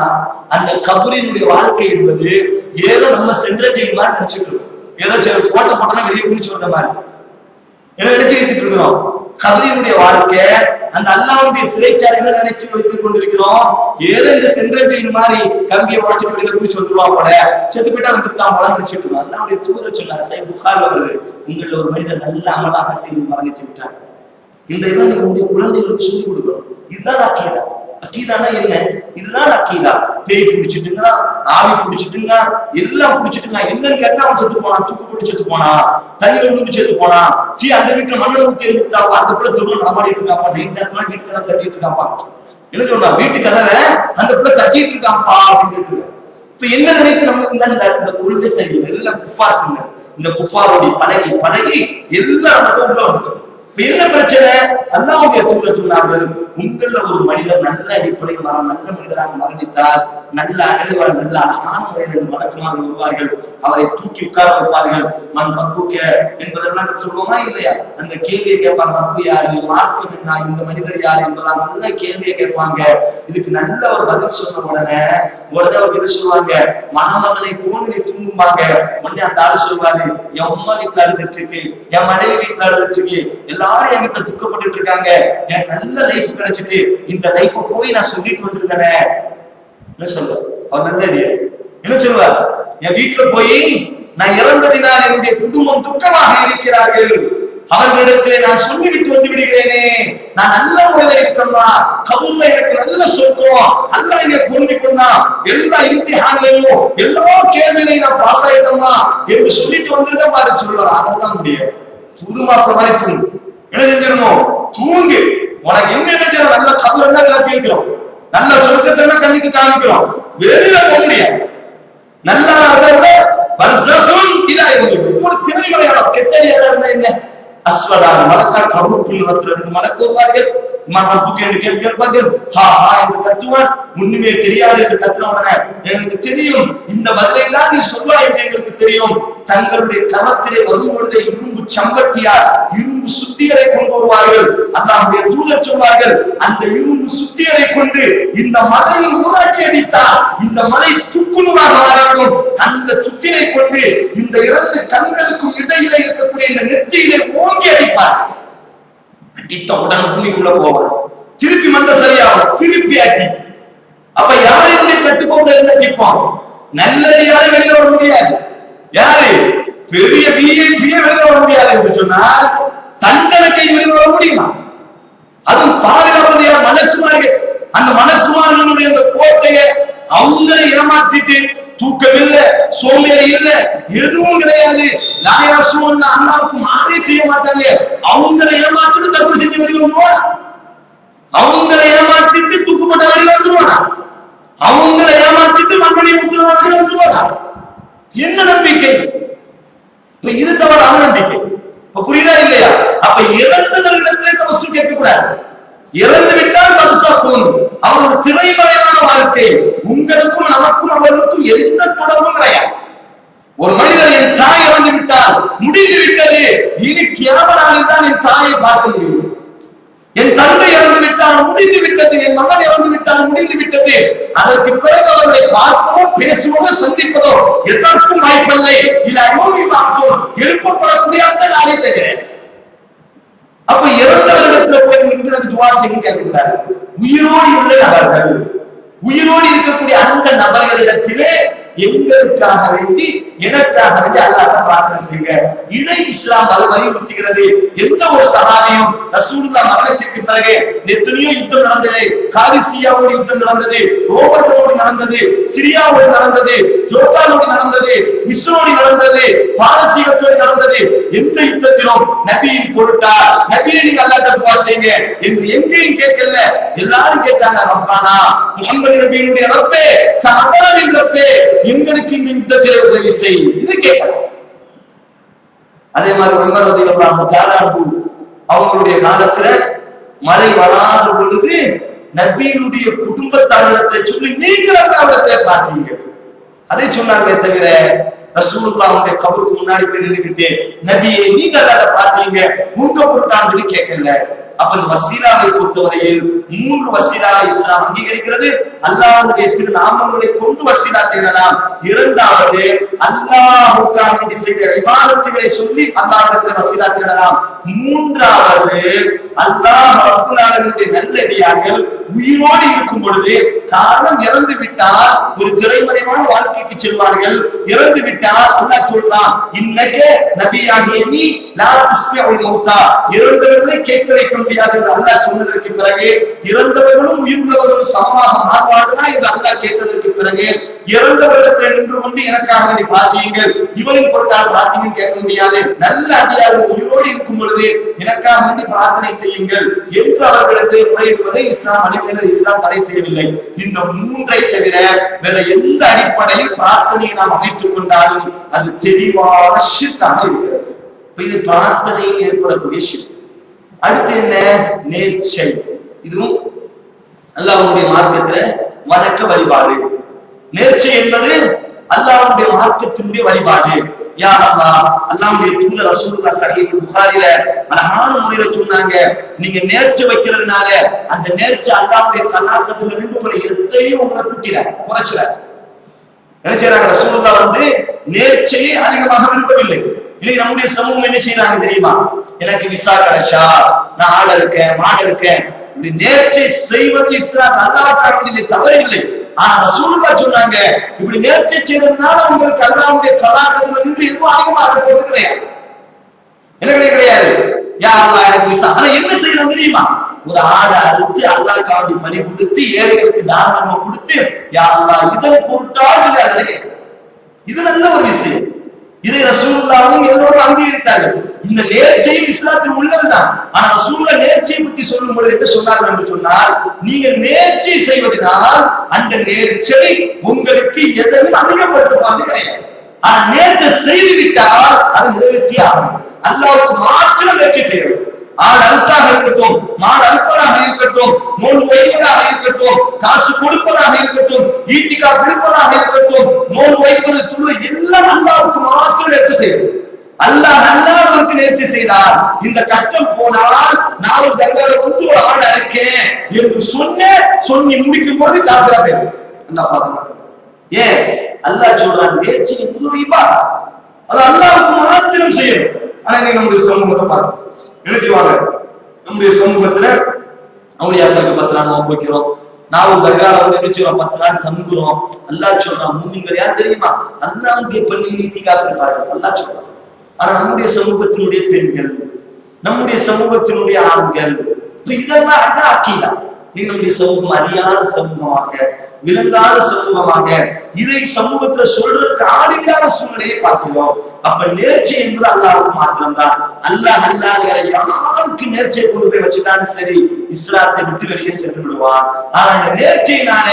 அந்த கபரினுடைய வாழ்க்கை என்பது ஏதோ நம்ம சென்ட்ரேட்டிங் மாதிரி நினைச்சிட்டு இருக்கோம். ஏதோ கோட்டை போட்டோம்னா வெளியே குதிச்சு வந்த மாதிரி என்ன நினைச்சு வைத்துட்டு இருக்கிறோம். கபரினுடைய வாழ்க்கை அந்த அல்லாஹ்வுடைய சிறைச்சாலையில நினைச்சு வைத்துக் கொண்டிருக்கிறோம். ஏதோ இந்த சென்ட்ரேட்டின் மாதிரி கம்பியை உடைச்சு வெளியில குதிச்சு வந்துருவா போல, செத்து போயிட்டா வந்துட்டான் போல நினைச்சிட்டு இருக்கோம். அல்லாஹ்வுடைய தூதர் சொன்னார், சஹீஹ் புகாரி வருது, உங்கள ஒரு மனிதர் நல்ல அமலாக செய்து மரணித்து விட்டார். இந்த இதை நம்முடைய குழந்தைகளுக்கு சொல்லிக் கொடுக்கணும். இதுதான் அக்கீதா. அக்கீதானா என்ன? இதுதான் அக்கீதா. பேய் பிடிச்சிட்டுங்க, ஆவி பிடிச்சிட்டுங்க, எல்லாம் பிடிச்சிட்டுங்க. என்னன்னு கேட்டா அவன் செத்து போனான், தூக்கு போட்டு செத்து போனான், தண்ணியில விழுந்து செத்து போனான், அந்த வீட்டுல மண்ணை ஊத்தி இருந்துட்டாப்பா, அந்த பிள்ளை திரும்ப நடமாடிட்டு இருக்காப்பா, வீட்டுக்கு வீட்டுக்கு தட்டிட்டு இருக்காப்பா. என்ன சொன்னா? வீட்டு கதவை அந்த பிள்ளை தட்டிட்டு இருக்காப்பா அப்படின்னு. இப்ப என்ன நினைத்து நம்ம இந்த கொள்கை செய்யணும். எல்லாம் குஃபார் சின்ன இந்த குஃபாரோடி பழகி எல்லாம் உள்ள வந்துட்டோம். என்ன பிரச்சனை? அல்லாஹ்வுடைய தூதர் சொன்னார்கள், உங்கள ஒரு மனிதர் நல்ல அடிப்படை நல்ல மனிதராக மரணித்தால் நல்ல அழகான நல்ல அழகான முறையில் வழக்கமாக வருவார்கள். அவரை தூக்கி உட்கார வைப்பார்கள். மண் ரப்புக்க என்பதெல்லாம் சொல்லுவோமா இல்லையா? அந்த கேள்வியை கேட்பாங்க. ரப்பு யாரு, மார்க்கம் என்ன, இந்த மனிதர் யாரு என்பதெல்லாம் நல்ல கேள்வியை கேட்பாங்க. இதுக்கு நல்ல ஒரு பதில் சொன்ன உடனே அவருக்கு என்ன சொல்லுவாங்க? மணமகனை போன்ல தூங்குவாங்க. உடனே அந்த ஆளு சொல்லுவாரு, என் உம்மா வீட்டுல அழுதுட்டு இருக்கு, என் மனைவி வீட்டுல அழுதுட்டு இருக்கு, எல்லாரும் என் வீட்டுல துக்கப்பட்டு இருக்காங்க, எனக்கு நல்ல லைஃப் கிடைச்சிட்டு இந்த லைஃப போய் நான் சொல்லிட்டு வந்திருக்கேனே. என்ன சொல்லுவார் அவர்? நல்ல ஐடியா. என்ன சொல்லுவார்? என் வீட்டுல போய் நான் இறந்ததினால் என்னுடைய குடும்பம் துக்கமாக இருக்கிறார்கள், அவர்களிடத்திலே நான் சொல்லிவிட்டு வந்து விடுகிறேனே, நான் நல்ல முறையில இருக்கேன்னா, கபூர்ல எனக்கு நல்ல சொர்க்கம், அல்லாஹ் என்னை பொருந்திக் கொண்டா, எல்லா இம்திஹான்லயும் எல்லா கேள்வியிலையும் நான் பாஸ் ஆயிட்டோமா என்று சொல்லிட்டு வந்திருக்கேன் பாரு சொல்லுவார். அதெல்லாம் முடியாது. புது மாப்பிள்ள மாதிரி தூங்கு. என்ன செஞ்சிடணும்? தூங்கு. உனக்கு என்ன செய்யணும்? நல்ல கபூர் விளக்கி வைக்கிறோம், நல்ல சொர்க்கத்தை கண்ணுக்கு காமிக்கிறோம், வெளியில போக முடியாது. நல்லா இருந்தா கூட பர்ஸகுன் இலா யௌமில் ஒரு திரைமலையான கெட்டடியா இருந்தா என்ன? அஸ்வதான மலக்கார் கருப்புள் நிறத்துல ரெண்டு மலக்கு வருவார்கள். மரப்புக்கு என்று கேட்பார்கள். ஹா ஹா என்று கத்துவான். முன்னுமே தெரியாது என்று கத்துன உடனே எனக்கு தெரியும் இந்த பதிலை தான் நீ சொல்வாய் என்று எங்களுக்கு தெரியும். தங்களுடைய கரத்திலே வரும்பொழுதே இரும்பு சம்பட்டியார் இரும்பு சுத்தியரை கொண்டு வருவார்கள். அல்லாஹ்வுடைய தூதர் சொல்வார்கள், அந்த இரும்பு சுத்தியரை கொண்டு இந்த மலையில் ஊராட்டி அடித்தால் இந்த மலை சுக்குநூறாக மாறிவிடும். அந்த சுத்தினை கொண்டு இந்த இரண்டு கண்களுக்கும் இடையில இருக்கக்கூடிய இந்த நெற்றியிலே ஓங்கி அடிப்பார். அடித்த உடனே பூமிக்குள்ள போவார். திருப்பி மண்ட சரியாகும், திருப்பி அடி. அப்ப யாருடைய கட்டுக்கோட்டை இருந்தா ஜிப்பான்? நல்லடியாரை வெளியில வர முடியாது. யாரு பெரிய விஐபியே வெளியில வர முடியாது என்று சொன்னால் தண்டனை வெளியில வர முடியுமா? அதுவும் பாதுகாப்பது யார்? மலக்குமார்கள். அந்த மலக்குமார்களுடைய அந்த கோட்டையை அவங்களை ஏமாற்றிட்டு தூக்கம் இல்ல, சோம்பேறி இல்ல, எதுவும் கிடையாது. லாயாசுவன் அல்லாவுக்கு மாறே செய்ய மாட்டாங்க. அவங்களை ஏமாற்றிட்டு தற்கொலை செஞ்சு வெளியில வந்துருவானா? அவங்களை ஏமாற்றிட்டு தூக்கப்பட்ட வெளியில வந்துருவானா? அவங்களை ஏமாற்றிட்டு மண்ணை ஊத்துற வெளியில வந்துருவானா? என்ன நம்பிக்கை? இப்ப இது தவறான நம்பிக்கை. இப்ப புரியுதா இல்லையா? அப்ப இறந்தவர்களிடத்திலே தவசு கேட்க கூடாது. இறந்து விட்டால் பர்ஸகுன் அவர் ஒரு திரைமறைவான வாழ்க்கை. உங்களுக்கும் நமக்கும் அவர்களுக்கும் எந்த தொடர்பும் கிடையாது. ஒரு மனிதர் என் தாய் இறந்து விட்டால் முடிந்து விட்டது, இனி கியாமத் நாளில் தான் என் தாயை பார்க்க முடியும். என் தந்தை இறந்து விட்டால் முடிந்து விட்டது, என் மகன் இறந்து விட்டால் முடிந்து விட்டது. அதற்கு பிறகு அவர்களை பார்ப்பதோ பேசுவதோ சந்திப்பதோ எதற்கும் வாய்ப்பில்லை. இது அயோமி பார்ப்போம் எழுப்பப்படக்கூடிய அந்த நாளை தருகிறேன். அப்ப இறந்தவர்களிடத்துல போய் நின்று துவா செய்ய கேட்கிறார். உயிரோடு உள்ள நபர்கள், உயிரோடு இருக்கக்கூடிய அந்த நபர்களிடத்திலே எங்களுக்காக வேண்டி எனக்காக வேண்டி அல்லாஹ்ட்ட பிரார்த்தனை செய்யுங்க. இதை இஸ்லாம் வலியுறுத்துகிறது. எந்த ஒரு சஹாபியும் ரசூலுல்லாஹ் மரணத்திற்கு பிறகு எத்தனையோ யுத்தம் நடந்தது. காதிசியாவோடு யுத்தம் நடந்தது, ரோமர்களோடு நடந்தது, சிரியாவோடு நடந்தது, ஜோர்டானோடு நடந்தது, மிஸ்ரோடு நடந்தது, பாரசீகத்தோடு நடந்தது. எந்த யுத்தத்திலும் நபியின் பொருட்டா நபியை நீங்க அல்லாஹ்ட்ட துஆ செய்யுங்க என்று எங்கேயும் கேட்கல. எல்லாரும் கேட்டாங்க, ரப்பானா முஹம்மது நபியினுடைய ரப்பே, கஅபாவின் ரப்பே, எங்களுக்கு இந்த யுத்தத்திலே உதவி செய். இது கேட்கணும். அதே மாதிரி உமர் ரலியல்லாஹு தஆலா அவங்களுடைய காலத்துல மழை வராத பொழுது நபியினுடைய குடும்பத்தாரிடத்தை சொல்லி நீங்கள் அல்லாஹ்விடத்தை பார்த்தீங்க. அதை சொன்னாங்களே தவிர ரசூலுல்லாஹ்வுடைய கபருக்கு முன்னாடி போய் நின்னுக்கிட்டு நபியே நீங்க அல்லாஹ்வை பார்த்தீங்க உங்க பொருட்டானது கேட்கல. அப்ப இந்த வசீலாவை பொறுத்தவரையில் 3 வசீலா இஸ்லாம் அங்கீகரிக்கிறது. அல்லாஹ்வுடைய திருநாமங்களை கொண்டு வசீலா தேடலாம். இரண்டாவது அல்லாஹ்வுக்காக செய்த இபாதத்துகளை சொல்லி அல்லாஹ்விடத்தில் வசீலா தேடலாம். மூன்றாவது அல்லாஹ் ரப்பல் ஆலமீனுடைய நல்லடியார்கள் உயிரோடு இருக்கும் பொழுது காரணம் இறந்து விட்டால் ஒரு திரைமறைவான வாழ்க்கைக்கு செல்வார்கள். இறந்து விட்டால் அல்லாஹ் சொல்றான் இன்னக்கே நபியாகிய நீ லா துஸ்மிஉல் மௌதா, இறந்தவர்களை கேட்க வைக்க முடியாது என்று அல்லாஹ் சொன்னதற்கு பிறகு இறந்தவர்களும் உயிர்ந்தவர்களும் சமமாக மாறுவார்களா என்று அல்லாஹ் கேட்டதற்கு பிறகு இறந்தவரிடத்தில் நின்று கொண்டு எனக்காக நீ பிரார்த்தியுங்கள், இவரின் பொருட்டால் பிரார்த்தியும் கேட்க முடியாது, நல்ல அடியார்கள் உயிரோடு இருக்கும் பொழுது எனக்காக வேண்டி பிரார்த்தனை செய்யுங்கள் என்று அவர்களிடத்தில் முறையிடுவதை இஸ்லாம் அனுமதிக்கிறது. இஸ்லாம் தடை செய்யவில்லை. இந்த 3ஐ தவிர வேற எந்த அடிப்படையில் பிரார்த்தனையை நாம் அமைத்துக் கொண்டாலும் அது தெளிவான ஷிர்காக இருக்கிறது. இது பிரார்த்தனையில் ஏற்படக்கூடிய ஷிர்க். அடுத்து என்ன? நேர்ச்சை. இதுவும் அல்லாஹ்வுடைய மார்க்கத்துல வணக்க வழிபாடு. நேர்ச்சை என்பது அல்லாஹ்வுடைய மார்க்கத்தினுடைய வழிபாடு. யா அல்லாஹ், அல்லாஹ்வுடைய தூதர் ரசூலுல்லாஹ் ஸல்லல்லாஹு புகாரில அழகான முறையில சொன்னாங்க, நீங்க நேர்ச்சை வைக்கிறதுனால அந்த நேர்ச்சை அல்லாஹ்வுடைய கலாக்கத்துல நின்று உங்களை எதையும் உங்களை கூட்டிட குறைச்சிட. என்ன செய்யறாங்க? ரசூலுல்லாஹ் நேர்ச்சையை அதிகமாக விரும்பவில்லை. இன்னைக்கு நம்முடைய சமூகம் என்ன செய்யறாங்க தெரியுமா? எனக்கு விசா கிடைச்சா நான் ஆட இருக்கேன் மாட இருக்கேன், இப்படி நேர்ச்சை செய்வது இஸ்லாம் அல்லாஹ்வுடைய தவறு இல்லை. ஆனா ரசூலுல்லாஹ் சொன்னாங்க, இப்படி நேர்ச்சை செய்யறதுனால உங்களுக்கு அல்லாஹ்வுடைய கலாக்கத்துல நின்று எதுவும் அதிகமாக போறது கிடையாது. என்ன கிடையாது? யா அல்லாஹ் எனக்கு விசா. ஆனா என்ன செய்யணும் தெரியுமா? ஒரு ஆடை அறுத்து அல்லாஹ்வுக்கு பலி கொடுத்து ஏழைகளுக்கு தான தர்மம் கொடுத்து யா அல்லாஹ் இதன் பொருட்டால் இல்லை. இது நல்ல ஒரு விஷயம். இதை ரசூலுல்லாஹ்வும் எல்லோரும் அங்கீகரித்தார்கள். இந்த நேர்ச்சையும் இஸ்லாத்தில் உள்ளதுதான். ஆனா ரசூலுல்லாஹ் நேர்ச்சையை பற்றி சொல்லும் பொழுது என்ன சொன்னார்கள் என்று சொன்னால், நீங்க நேர்ச்சை செய்வதனால் அந்த நேர்ச்சை உங்களுக்கு எதையும் அதிகப்படுத்துவது கிடையாது. ஆனா நேர்ச்சை செய்து விட்டால் அது நிறைவேற்றி ஆகும். அல்லாஹ்வுக்கு மாத்திரம் நேர்ச்சை செய்யணும். ஆள் அறுத்தாக இருக்கட்டும், மாடு அறுப்பதாக இருக்கட்டும், நோன்பு வைப்பதாக இருக்கட்டும், காசு கொடுப்பதாக இருக்கட்டும், ஈத்திகாஃப் எடுப்பதாக இருக்கட்டும், நோன்பு வைப்பது தொழுவது எல்லாம் அல்லாஹ்வுக்கு மாத்திரம் நேர்ச்சை செய்யணும். அல்லாஹ் அல்லாஹ்வுக்கு நேர்ச்சை செய்தார். இந்த கஷ்டம் போனால் நான் ஒரு தர்கால வந்து ஒரு ஆடு அறுக்கிறேன் என்று சொல்லி முடிக்கும் போது காஃபிரா போயிடும். அல்லாஹ் பாதுகாக்கணும். ஏன்? அல்லாஹ் சொல்றான் நேர்ச்சை என்பது ஒரு இபாதத். அது அல்லாஹ்வுக்கு மாத்திரம் செய்யணும். ஆனா நீங்க நம்முடைய சமூகத்தை பாருங்க, நினைச்சுவாங்க நம்முடைய சமூகத்துல அவுலியாக்களுக்கு 10 நாள் நோன்பு வைக்கிறோம், நான் ஒரு தர்கால வந்து நினைச்சுவோம் 10 நாள் தங்குறோம். அல்லாஹ் சொல்றான் மூமின்கள் யார் தெரியுமா? அல்லாஹ்வுடைய பள்ளியில் இத்திகாஃப் இருப்பார்கள் அல்லாஹ் சொல்றான். ஆனா நம்முடைய சமூகத்தினுடைய பெண்கள், நம்முடைய சமூகத்தினுடைய ஆண்கள், இதெல்லாம் அதான் அக்கீதா. நம்முடைய சமூகம் அறியாத சமூகமாக, விளங்காத சமூகமாக, இதை சமூகத்துல சொல்றதுக்கு ஆளில்லாத சூழ்நிலையை பார்க்கிறோம். அப்ப நேர்ச்சை என்பது அல்லாஹ்வுக்கு மாத்திரம்தான். அல்லாஹ் வேற யாருக்கு நேர்ச்சை கொண்டு போய் வச்சுட்டாலும் சரி இஸ்லாத்தை விட்டு வெளியே சென்று விடுவான். ஆனா இந்த நேர்ச்சையினால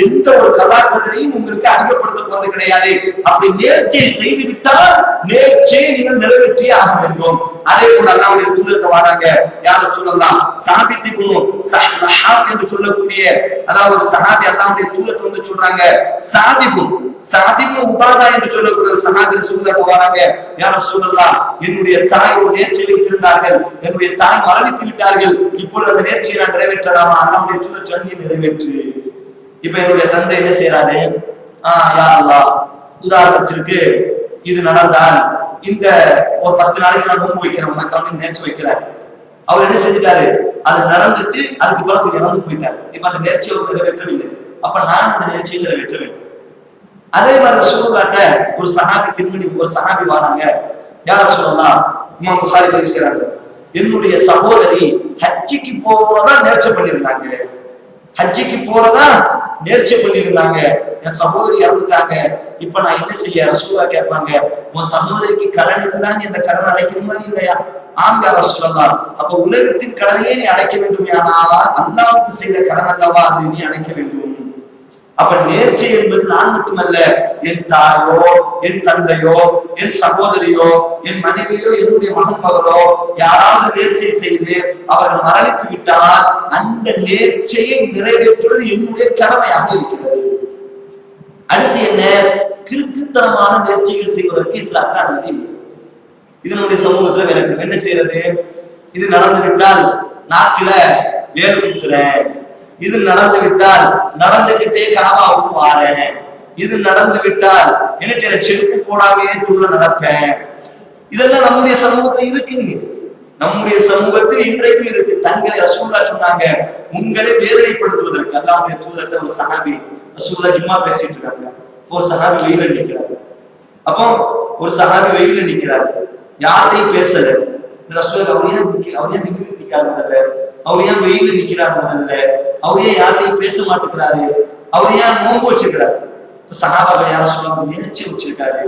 எந்த ஒரு கலாச்சாரத்தையும் உங்களுக்கு அதிகப்படுத்த போறது கிடையாது. அப்படி நேர்ச்சை செய்து விட்டால் நேர்ச்சையை நீங்கள் நிறைவேற்றியே ஆக வேண்டும். அதே போல அல்லாஹ்வுடைய தூதர்ட்ட வராங்க, யார சொல்லலாம் சாபித் இப்னு ஸஹாப் என்று சொல்லக்கூடிய அதாவது ஒரு சஹாபி அல்லாஹ்வுடைய தூதர்ட்ட வந்து சொல்றாங்க, சாதிபு உபாதா என்று சொல்லக்கூடிய ஒரு சஹாபி ரசூலுல்லாஹ் வராங்க, யார சொல்லலாம் என்னுடைய தாய் ஒரு நேர்ச்சை வைத்திருந்தார்கள், என்னுடைய தாய் மரணித்து விட்டார்கள், இப்பொழுது அந்த நேர்ச்சியை நான் நிறைவேற்றலாமா? அல்லாஹ்வுடைய தூதர் சொல்லி நிறைவேற்று. இப்ப என்னுடைய தந்தை என்ன செய்யறாரு? யா அல்லாஹ், உதாரணத்திற்கு இது நடந்தால் இந்த ஒரு 10 நாளைக்கு நான் நோன்பு வைக்கிறேன், உனக்காக நேர்ச்சி வைக்கிறார். அவர் என்ன செஞ்சிட்டாரு? அது நடந்துட்டு அதுக்கு பிறகு இறந்து போயிட்டார். இப்ப அந்த நேர்ச்சியை அவர் நிறைவேற்றவில்லை. அப்ப நான் அந்த நேர்ச்சியை நிறைவேற்ற வேண்டும். அதே மாதிரி ரசூலுல்லாஹ்ட்ட ஒரு சஹாபி பெண்மணி ஒரு சஹாபி வராங்க, யா ரசூலுல்லாஹ், இமாம் புகாரி பதிவு செய்றாங்க, என்னுடைய சகோதரி ஹஜ்ஜிக்கு போறதா நேர்ச்சை பண்ணிருந்தாங்க, ஹஜ்ஜிக்கு போறதா நேர்ச்சை பண்ணிருந்தாங்க, என் சகோதரி இறந்துட்டாங்க, இப்ப நான் என்ன செய்ய? ரசூலுல்லாஹ் கேட்பாங்க, உன் சகோதரிக்கு கடன் இருந்தா நீ அந்த கடன் அடைக்கணுமா இல்லையா? ஆம் யா ரசூலுல்லாஹ். அப்ப உலகத்தின் கடனையே நீ அடைக்க வேண்டும், ஆனால் அல்லாஹ்வுக்கு செய்த கடன் அல்லவா அது நீ அடைக்க வேண்டும். அப்ப நேர்ச்சை என்பது நான் மட்டுமல்ல, என் தாயோ, என் தந்தையோ, என் சகோதரியோ, என் மனைவியோ, என்னுடைய மகன் மகளோ யாராவது நேர்ச்சை செய்து அவர்கள் மரணித்து விட்டால் அந்த நேர்ச்சையை நிறைவேற்றுவது என்னுடைய கடமையாக இருக்கிறது. அடுத்து என்ன? கிறுக்குத்தனமான நேர்ச்சைகள் செய்வதற்கு இஸ்லாமில் அனுமதி இல்லை. இது நம்முடைய சமூகத்துல விளக்கம். என்ன செய்யறது? இது நடந்து விட்டால் நாக்கில வேறு குத்துறேன், இது நடந்து விட்டால் நடந்துகிட்டே காபாவுக்கு வாரேன், இது நடந்து விட்டால் என்ன செய்ய செருப்பு போடாமையே துள்ள நடப்பேன். இதெல்லாம் நம்முடைய சமூகத்துல இருக்குங்க. நம்முடைய சமூகத்தில் இன்றைக்கும் இருக்கு. தங்களை ரசூலுல்லாஹ் சொன்னாங்க, உங்களை வேதனைப்படுத்துவதற்கு. அல்லாஹ்வுடைய தூதர் ஒரு சஹாபி ரசூலுல்லாஹ் ஜும்மா பேசிட்டு இருக்காங்க. ஒரு சஹாபி வெயில நிக்கிறாரு. அப்போ ஒரு சஹாபி வெயில நிக்கிறாரு, யார்கிட்டையும் பேசல. ரசூலுல்லாஹ் அவர் ஏன் நிக்கிறாரு முதல்ல? அவர் ஏன் வெயில நிக்கிறாரு முதல்ல? அவர் ஏன் யார்கிட்டையும் பேச மாட்டேங்கிறாரு? அவர் ஏன் நோன்பு வச்சிருக்கிறாரு? சஹாபாக்கள் யாரும் சொல்லுவாங்க, நேர்ச்சி வச்சிருக்காரு.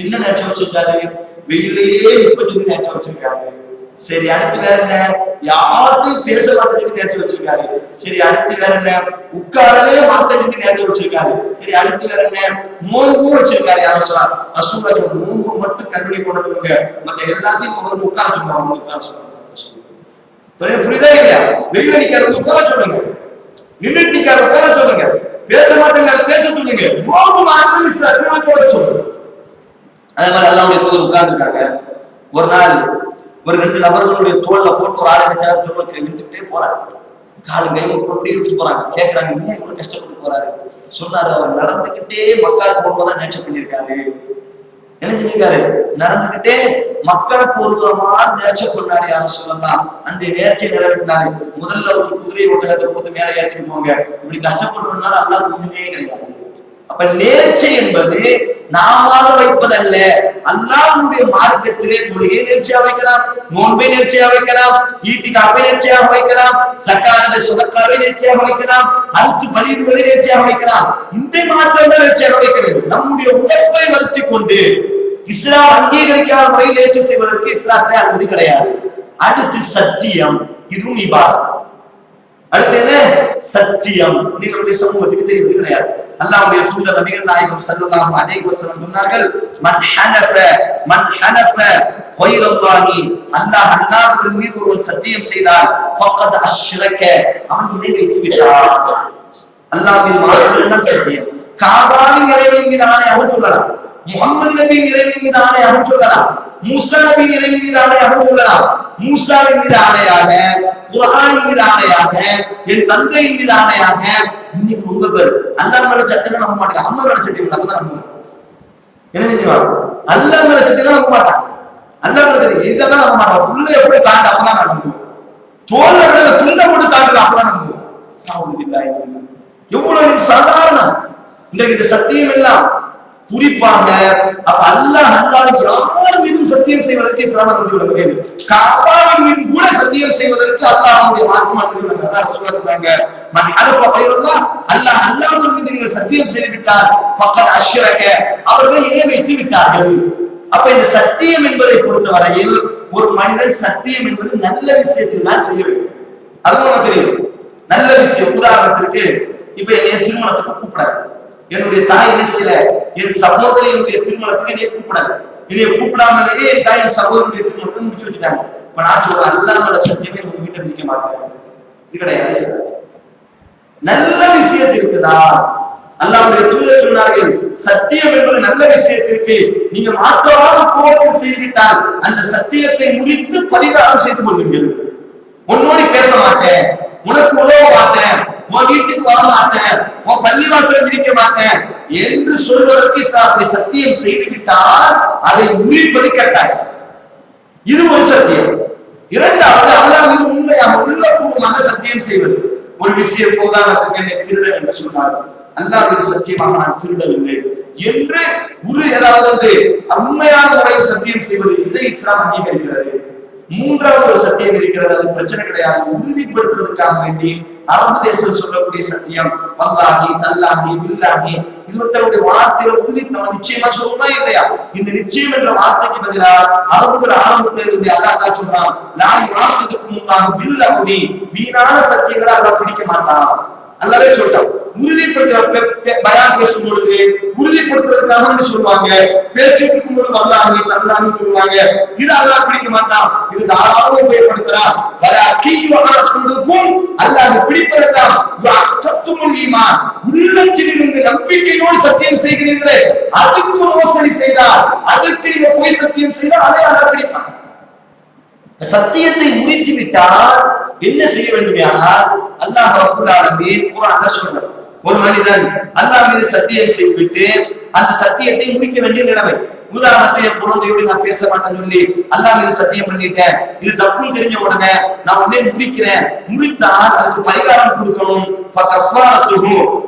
என்ன நேர்ச்சி வச்சிருக்காரு? வெயிலேயே 30 நேர்ச்சி வச்சிருக்காரு. சரி, அடுத்து வேற என்ன? யார்கிட்டையும் பேச மாட்டேன்னு நேர்ச்சி வச்சிருக்காரு. சரி, அடுத்து வேற என்ன? உட்காரவே மாட்டேன்னு நேர்ச்சி வச்சிருக்காரு. சரி, அடுத்து வேற என்ன? நோன்பும் வச்சிருக்காரு. யாரும் சொல்லலாம், ரசூலுல்லாஹ் நோன்பு மட்டும் கண்டினியூ கொண்டு வருங்க, மத்த எல்லாத்தையும் கொண்டு உட்கார சொல்லுவாங்க. உட்கார சொல்லுவாங்க. புரியுதா இல்லையா? வெயில நிக்கிறது உட்கார சொல்லுங்க, நின்றுட்டு நிக்காத உட்கார சொல்லுங்க, பேச மாட்டேங்க பேச சொல்லுங்க, நோன்பு மாத்திரம் இஸ்லாத்தோட சொல்லுங்க. அதே மாதிரி அல்லாஹ்வுடைய தூதர் உட்கார்ந்துருக்காங்க. ஒரு நாள் ஒரு 2 நபர்களுடைய தோல்ல போட்டு ஒரு ஆள் நினைச்சாரு, தோல்ல இழுத்துக்கிட்டே போறாரு. காலு கை போட்டு இழுத்துட்டு போறாங்க. கேட்கறாங்க, இன்னும் இவ்வளவு கஷ்டப்பட்டு போறாரு? சொன்னாரு, அவர் நடந்துகிட்டே மக்காவுக்கு போகும்போது நேர்ச்சி பண்ணியிருக்காரு. என்ன செஞ்சிருக்காரு? நடந்துகிட்டே மக்களுக்கு ஒருவரமா நேர்ச்சி பண்ணாரு. யாரும் சொல்லலாம், அந்த நேர்ச்சியை நிறைவேற்றினாரு. முதல்ல ஒரு குதிரை ஒட்டகத்தை கொடுத்து மேலே ஏற்றிட்டு போங்க. இப்படி கஷ்டப்பட்டதுனால அல்லாஹ் ஒண்ணுமே கிடையாது. அப்ப நேர்ச்சை என்பது நாம வைப்பதல்ல. அல்லாஹ்வுடைய மார்க்கத்திலே தொழுகை நேர்ச்சியா வைக்கலாம், நோன்பை நேர்ச்சியா வைக்கலாம், ஈத்திகாஃபை நேர்ச்சியாக வைக்கலாம், ஸகாத்தை ஸதகாவை நேர்ச்சியாக வைக்கலாம், அடுத்து பலியிடுவதை நேர்ச்சியாக வைக்கலாம். இந்த மாத்திரம் நேர்ச்சியாக வைக்கிறது. நம்முடைய உழைப்பை வருத்திக் கொண்டு இஸ்லாம் அங்கீகரிக்காத முறையில் நேர்ச்சி செய்வதற்கு இஸ்லாத்திலே அனுமதி கிடையாது. அடுத்து சத்தியம், இதுவும் இபாதத். அடுத்து என்ன? சத்தியம். நீங்களுடைய சமூகத்துக்கு தெரிவது கிடையாது. அல்லாஹ்வுடைய தூதர் நபிகள் நாயகம் ஸல்லல்லாஹு அலைஹி வஸல்லம் சொன்னார்கள், மன் ஹனஃப கைரல்லாஹி, அல்லாஹ்வின் மீது ஒருவன் சத்தியம் செய்தால் ஃபக்கத் அஷ்ரக, அவன் இணை வைத்து விட்டான். அல்லாஹ் மீது மாத்திரம் சத்தியம். காபாவின் இறைவனின் மீது ஆணையாக சொல்லலாம், முஹம்மது நபியின் இறைவனின் மீது ஆணையாக சொல்லலாம், மூசா நபியின் இறைவனின் மீது ஆணையாக சொல்லலாம், மூசாவின் மீது ஆணையாக, குர்ஆனின் மீது ஆணையாக, என் தந்தையின் மீது ஆணையாக. இன்னைக்கு உங்க பேர் அல்லாஹ் மேல சத்தியம் நம்ப மாட்டாங்க, அம்மா மேல சத்தியம் நம்ப தான் நம்புவாங்க. என்ன செஞ்சுவாங்க? அல்லாஹ் மேல சத்தியம் நம்ப மாட்டாங்க, அல்லாஹ் மேல சத்தியம் இதெல்லாம் நம்ப மாட்டாங்க. புள்ள எப்படி தாண்ட அப்பதான் நான் நம்புவோம், தோல்ல விட துண்டை போட்டு தாண்டல அப்பதான் நம்புவோம். எவ்வளவு சாதாரணம் இன்றைக்கு இந்த சத்தியம் எல்லாம். குறிப்பாக அப்ப அல்லாஹ் யார் மீதும் சத்தியம் செய்வதற்கு இஸ்லாம் அனுமதி வழங்குகிறது. காபாவின் மீது கூட சத்தியம் செய்வதற்கு அல்லாஹ்வுடைய மார்க்கம் அனுமதி வழங்குகிறது. அல்லாஹ் சொல்றாங்க, மன் ஹலஃப கைரல்லாஹ், அல்லாஹ்வின் மீது நீங்கள் சத்தியம் செய்து விட்டால் ஃபக்கத் அஷ்ரக, அவர்கள் இணை வைத்து விட்டார்கள். அப்ப இந்த சத்தியம் என்பதை பொறுத்தவரையில் ஒரு மனிதன் சத்தியம் என்பது நல்ல விஷயத்தில் தான் செய்ய வேண்டும். அது நமக்கு தெரியும். நல்ல விஷயம், உதாரணத்திற்கு இப்ப என்னைய திருமணத்துக்கு கூப்பிடாது, என்னுடைய தாய் என்ன செய்யல, என் சகோதரியுடைய திருமணத்துக்கு என்னைய கூப்பிடாது, என்னைய கூப்பிடாமலேயே என் தாய் சகோதரியுடைய திருமணத்தை முடிச்சு வச்சுட்டாங்க. இப்ப நான் சொல்றேன், அல்லாஹ்வோட சத்தியமே உங்க வீட்டை விதிக்க மாட்டேன், இது கிடையாது. நல்ல விஷயத்திற்கு தான் அல்லாஹ்வுடைய தூதர் சொன்னார்கள், சத்தியம் என்பது நல்ல விஷயத்திற்கு நீங்க மாற்றமாக கோபத்தில் செய்துவிட்டால் அந்த சத்தியத்தை முறித்து பரிகாரம் செய்து கொள்ளுங்கள். உன்னோடி பேச மாட்டேன், உனக்கு உதவ மாட்டேன், உன் வீட்டுக்கு வர மாட்டேன், உன் பள்ளிவாசல் விதிக்க மாட்டேன் என்று சொல்வதற்கு சத்தியம் செய்துவிட்டால் அதை முறிப்பது கட்டாயம். இது ஒரு சத்தியம். இரண்டாவது, அல்லாஹ் மீது உண்மையாக உள்ளபூர்வமாக சத்தியம் செய்வது. ஒரு விஷயம் உதாரணத்துக்கு என்னை திருடன் என்று சொன்னார், அல்லாஹ் மீது சத்தியமாக நான் திருடவில்லை என்று ஏதாவது உண்மையான முறையில் சத்தியம் செய்வது, இதை இஸ்லாம் அங்கீகரிக்கிறது. மூன்றாவது ஒரு சத்தியம் இருக்கிறது, அது பிரச்சனை கிடையாது, உறுதிப்படுத்துறதுக்காக வேண்டி அரபு தேசம் சொல்லக்கூடிய சத்தியம், வல்லாஹி தல்லாஹி பில்லாஹி, இது ஒருத்தருடைய வார்த்தையில உறுதி நம்ம நிச்சயமா சொல்றோமா இல்லையா? இந்த நிச்சயம் என்ற வார்த்தைக்கு பதிலா அரபுகள் ஆரம்பத்தில் இருந்து அல்லாஹ் சொல்றான், லா யுஆஹிதுக்கும் அல்லாஹு பில்லஹவி, வீணான சத்தியங்களை அல்லாஹ் பிடிக்க மாட்டான். அல்லாவே சொல்லிட்டான். உறுதிப்படுத்துற பயான் பேசும் பொழுது உறுதிப்படுத்துறதுக்காக சொல்லுவாங்க, பேசிட்டு இருக்கும் பொழுது வல்லாஹி தல்லாஹின்னு சொல்லுவாங்க. இது அல்லாஹ் பிடிக்க மாட்டான். இது தாராளமா உபயோகப்படுத்துறான். அல்லாஹ் பிடிப்பதெல்லாம் ஈமான், உள்ளத்திலிருந்து நம்பிக்கையோடு சத்தியம் செய்கிறீர்களே, அதுக்கு மோசடி செய்தால், அதுக்கு நீங்க போய் சத்தியம் செய்தால் அதை அல்லாஹ் பிடிப்பான். சத்தியத்தை முறித்து விட்டால் என்ன செய்ய வேண்டுமானால் அல்லாஹ் ரப்பல் ஆலமீன் குர்ஆன்ல சொல்றார், ஒரு மனிதன் அல்லாஹ் மீது சத்தியம் செய்துவிட்டு அந்த சத்தியத்தை முறிக்க வேண்டிய நிலைமை. உதாரணத்தை என் குழந்தையோடு நான் பேச மாட்டேன்னு சொல்லி அல்லாஹ் மீது சத்தியம் பண்ணிட்டேன், இது தப்புன்னு தெரிஞ்ச உடனே நான் உடனே முறிக்கிறேன். முறித்தால் அதுக்கு பரிகாரம் கொடுக்கணும்.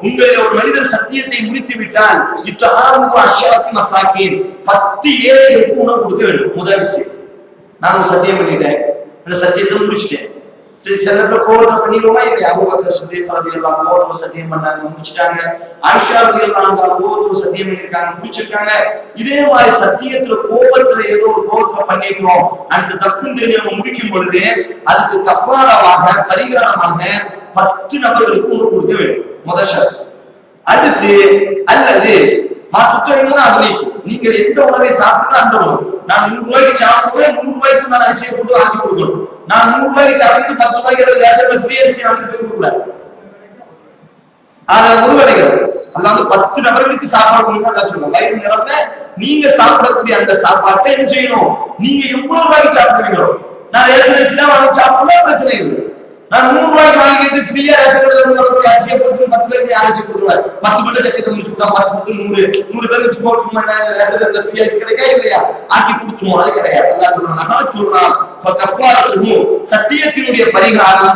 உங்களில் ஒரு மனிதர் சத்தியத்தை முறித்து விட்டால் 10 ஏழைகளுக்கு உணவு கொடுக்க வேண்டும். முதல் விஷயம், நான் ஒரு சத்தியம் பண்ணிட்டேன், அந்த சத்தியத்தை முடிச்சுட்டேன். சரி, சில பேர் கோவத்தை பண்ணிடுவோமா இல்லையா? அபூபக்கர் சித்திக் ரலியல்லாஹு அன்ஹு கோவத்தை சத்தியம் பண்ணாங்க, முடிச்சிட்டாங்க. ஆயிஷா ரலியல்லாஹு அன்ஹா கோவத்தை சத்தியம் பண்ணிருக்காங்க, முடிச்சிருக்காங்க. இதே மாதிரி சத்தியத்துல கோபத்துல ஏதோ ஒரு கோபத்துல பண்ணிட்டோம், அடுத்த தப்புன்னு தெரிஞ்சு நம்ம முடிக்கும் பொழுது அதுக்கு கஃபாராவாக பரிகாரமாக 10 நபர்களுக்கு உணவு கொடுக்க வேண்டும். முதல் ஷரத். அடுத்து அல்லது நீங்கள் எந்த உணவை சாப்பிட்டா அந்த உணவு, நான் 100 ரூபாய்க்கு சாப்பிடுவேன், 100 ரூபாய்க்கு நான் அரிசியை போட்டு வாங்கி கொடுக்கணும். நான் 100 ரூபாய்க்கு சாப்பிட்டு 10 ரூபாய்க்கு அரிசி வாங்கி போய் கொடுக்கக்கூடாது. அதை முடிவடைகிறது. அல்லாஹ் 10 நபர்களுக்கு சாப்பாடு கொடுக்கணும் சொல்லுவாங்க. வயிறு நிரம்ப நீங்க சாப்பிடக்கூடிய அந்த சாப்பாட்டை என்ன செய்யணும்? நீங்க எவ்வளவு ரூபாய்க்கு சாப்பிடுவீங்களோ, நான் ரேஷன் அரிசி தான் வாங்கி சாப்பிடலாம், பிரச்சனை இல்லை. நான் 100 ரூபாய்க்கு வாங்கிட்டு ஃப்ரீயா ரேஷன் கடையில் அரிசியை போட்டு 10 பேருக்கு அரிசி கொடுக்குவேன். 10 மட்டும் சத்தியத்தை முடிச்சுட்டா 10 100 பேருக்கு சும்மா ரேஷன் கடையில் ஃப்ரீயா அரிசி கிடைக்கா இல்லையா? ஆக்கி கொடுத்துருவோம். அது கிடையாது. அல்லாஹ் சொல்றான் சத்தியத்தினுடைய பரிகாரம்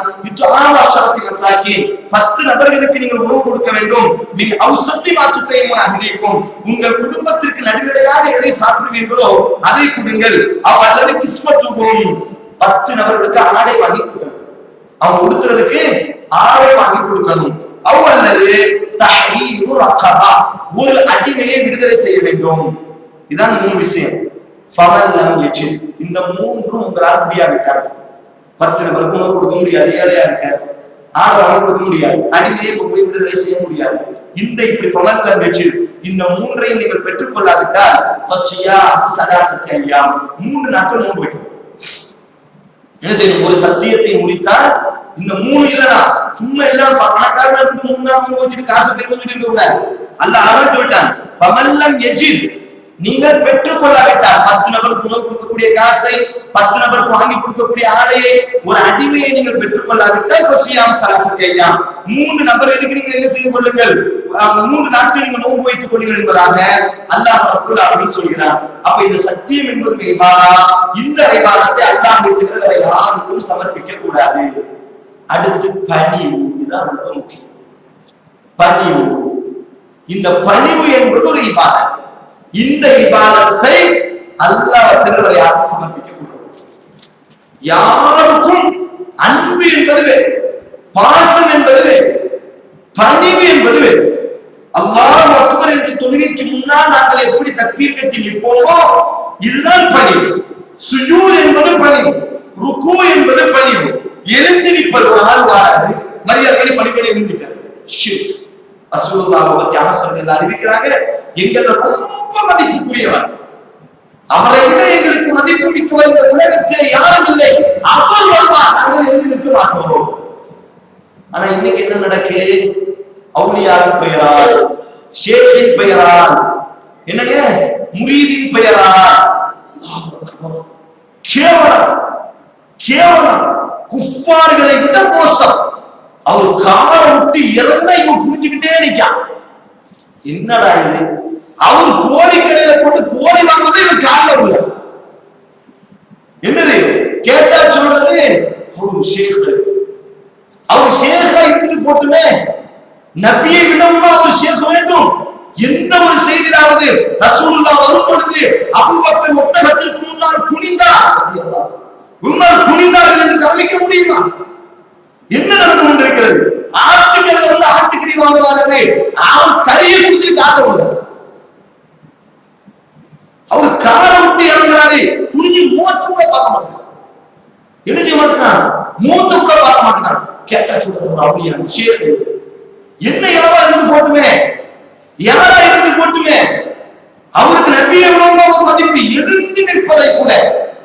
10 நபர்களுக்கு நீங்கள் உணவு கொடுக்க வேண்டும். உங்கள் குடும்பத்திற்கு நடுநிலையாக எதை சாப்பிடுவீர்களோ அதை கொடுங்கள். அல்லது கிஸ்மத்துக்கும் 10 நபர்களுக்கு ஆடை வாங்கி கொடுக்கணும். அவங்க உடுத்துறதுக்கு ஆடை வாங்கி கொடுக்கணும். அல்லது ஒரு அடிமையை விடுதலை செய்ய வேண்டும். இதான் 3 விஷயம். இந்த 3 உங்களால் முடியாவிட்டார் 10 நபருக்கு உணவு கொடுக்க முடியாது, ஏழையா இருக்க, ஆடை வாங்கி கொடுக்க முடியாது, அடிமையை போய் விடுதலை செய்ய முடியாது. இந்த இப்படி இந்த 3ஐயும் நீங்கள் பெற்றுக் கொள்ளாவிட்டால் 3 நாட்கள் நோன்பு வைக்கணும். என்ன செய்யணும்? ஒரு சத்தியத்தை முடித்தால் இந்த 3 இல்லனா சும்மா எல்லாம் பணக்காரர் 3 நாள் வச்சுட்டு காசு பெருமைட்டு இருக்க கூடாது. அல்லாஹ் அதான் சொல்லிட்டான், ஃபமல்லம் யஜித், நீங்கள் பெற்றுக் கொள்ளாவிட்டால் 10 நபருக்கு உணவு கொடுக்கக்கூடிய காசை, 10 நபருக்கு வாங்கி கொடுக்கக்கூடிய ஆடையை, ஒரு அடிமையை நீங்கள் பெற்றுக் கொள்ளாவிட்டால் 3 நபர்களுக்கு நீங்கள் என்ன செய்து கொள்ளுங்கள்? 3 நாட்கள் நீங்கள் நோன்பு வைத்துக் கொள்ளுங்கள் என்பதாக அல்லாஹ் ரப்பல் ஆலமீன் சொல்கிறார். அப்ப இந்த சத்தியம் என்பது இபாதா. இந்த இபாதத்தை அல்லாஹ்வை தவிர வேற யாருக்கும் சமர்ப்பிக்க கூடாது. அடுத்து பணிவு. இதுதான் ரொம்ப முக்கியம். பணிவு. இந்த பணிவு என்பது ஒரு இபாதத். இந்த இபாதத்தை அல்லாஹ்வை தவிர வேற யாருக்கும் சமர்ப்பிக்க கூடாது. யாருக்கும் அன்பு என்பது வேறு, பாசம் என்பது வேறு, பணிவு என்பது வேறு. அல்லாஹ் அக்பர் என்று தொழுகைக்கு முன்னால் நாங்கள் எப்படி தக்பீர் கட்டி நிற்போமோ இதுதான் பணிவு. சுஜூத் என்பது பணிவு, ருக்கு என்பது பணிவு. எழுந்து நிற்பது. ஒரு ஆள் வாராது, மரியாதை பணிபடி எழுந்திருக்காரு. ரசூலுல்லாஹ் பத்தி அரசர்கள் அறிவிக்கிறாங்க, எங்களை ரொம்ப மதிப்புக்குரியவர், அவரை விட எங்களுக்கு மதிப்பு மிக்கவர் இந்த உலகத்திலே யாரும் இல்லை, அவர் வருவார், நாங்கள் எழுந்து நிற்க மாட்டோம். ஆனா இன்னைக்கு என்ன நடக்கு? அவுலியாவின் பெயரால், ஷேக்கின் பெயரால், என்னங்க முரீதின் பெயரால் கேவலம், கேவலம், குஃபார்களை விட மோசம். அவர் காரை விட்டு இறந்தா இவன் குடிச்சுக்கிட்டே நிக்கான். என்னடா இது? அவர் கோழி கடையில போட்டு கோழி வாங்குறது இவன் காலில் உள்ள. என்னது கேட்டா சொல்றது அவரு ஷேக், அவர் ஷேகா இருந்துட்டு போட்டுமே, நபியை விடமா ஒரு ஷேக் வேண்டும். எந்த ஒரு செய்தியாவது ரசூலுல்லாஹ் வரும் பொழுது அபூபக்கர் ஒட்டகத்திற்கு முன்னால் குனிந்தார், உமர் குனிந்தார்கள் என்று கவனிக்க முடியுமா? என்ன நடந்து கொண்டிருக்கிறது? ஆட்டுக்கடை வந்து ஆட்டுக்கறி வாங்குவாங்க, அவர் கறியை குடிச்சு கார விட, அவர் காரை விட்டு இறங்குறாரு, குனிஞ்சு மூத்த கூட பார்க்க மாட்டான். என்ன செய்ய மாட்டான்? மூத்த கூட பார்க்க மாட்டான். கேட்டா சொல்றது ஒரு அப்படியா ஷேக். என்ன இளவா இருந்து போட்டுமே, யாரா இருந்து போட்டுமே, அவருக்கு நபி எவ்வளவு மதிப்பு. எழுந்து நிற்பதை கூட,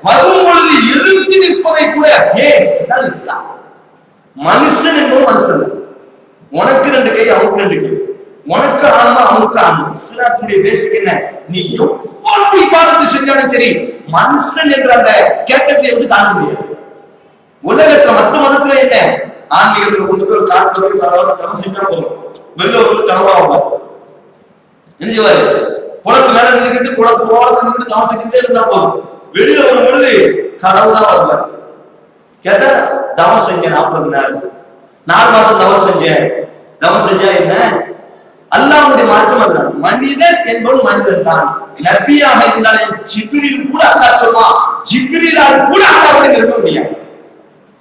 வரும் பொழுது எழுந்து நிற்பதை கூட. ஏன் இஸ்லாம். மனுஷன் என்பது மனுஷன். உனக்கு 2 கை, அவனுக்கு 2 கை, உனக்கு ஆன்மா, அவனுக்கு ஆன்மா. இஸ்லாத்துடைய பேசிக் என்ன? நீ எவ்வளவு இபாதத்து செஞ்சாலும் சரி, மனுஷன் என்ற அந்த கேட்டகரியை விட்டு தாண்ட முடியாது. உலகத்துல மத்த மதத்துல என்ன, ஆன்மீகத்துல கொண்டு போய் ஒரு காட்டுல போய் 10 வருஷம் தவம் செஞ்சா போதும், வெளில ஒரு கனவாக என்ன செய்வாரு, குளத்து மேல நின்றுட்டு குளத்து ஓரத்துல நின்று தவம் செஞ்சுட்டே இருந்தா போதும், வெளியில வரும் பொழுது கடவுளா வருவார். கேட்டா தவம் செஞ்சேன் 40 நாள், 4 மாசம் தவம் செஞ்சேன். தவம் செஞ்சா என்ன? அல்லாஹ்வுடைய மார்க்கம் அதுதான். மனிதன் என்பவன் மனிதன் தான். நபியாக இருந்தாலே ஜிப்ரீல் கூட அல்லாஹ் சொல்வான், ஜிப்ரீலால் கூட அல்லாஹ்வை நெருங்க முடியாது.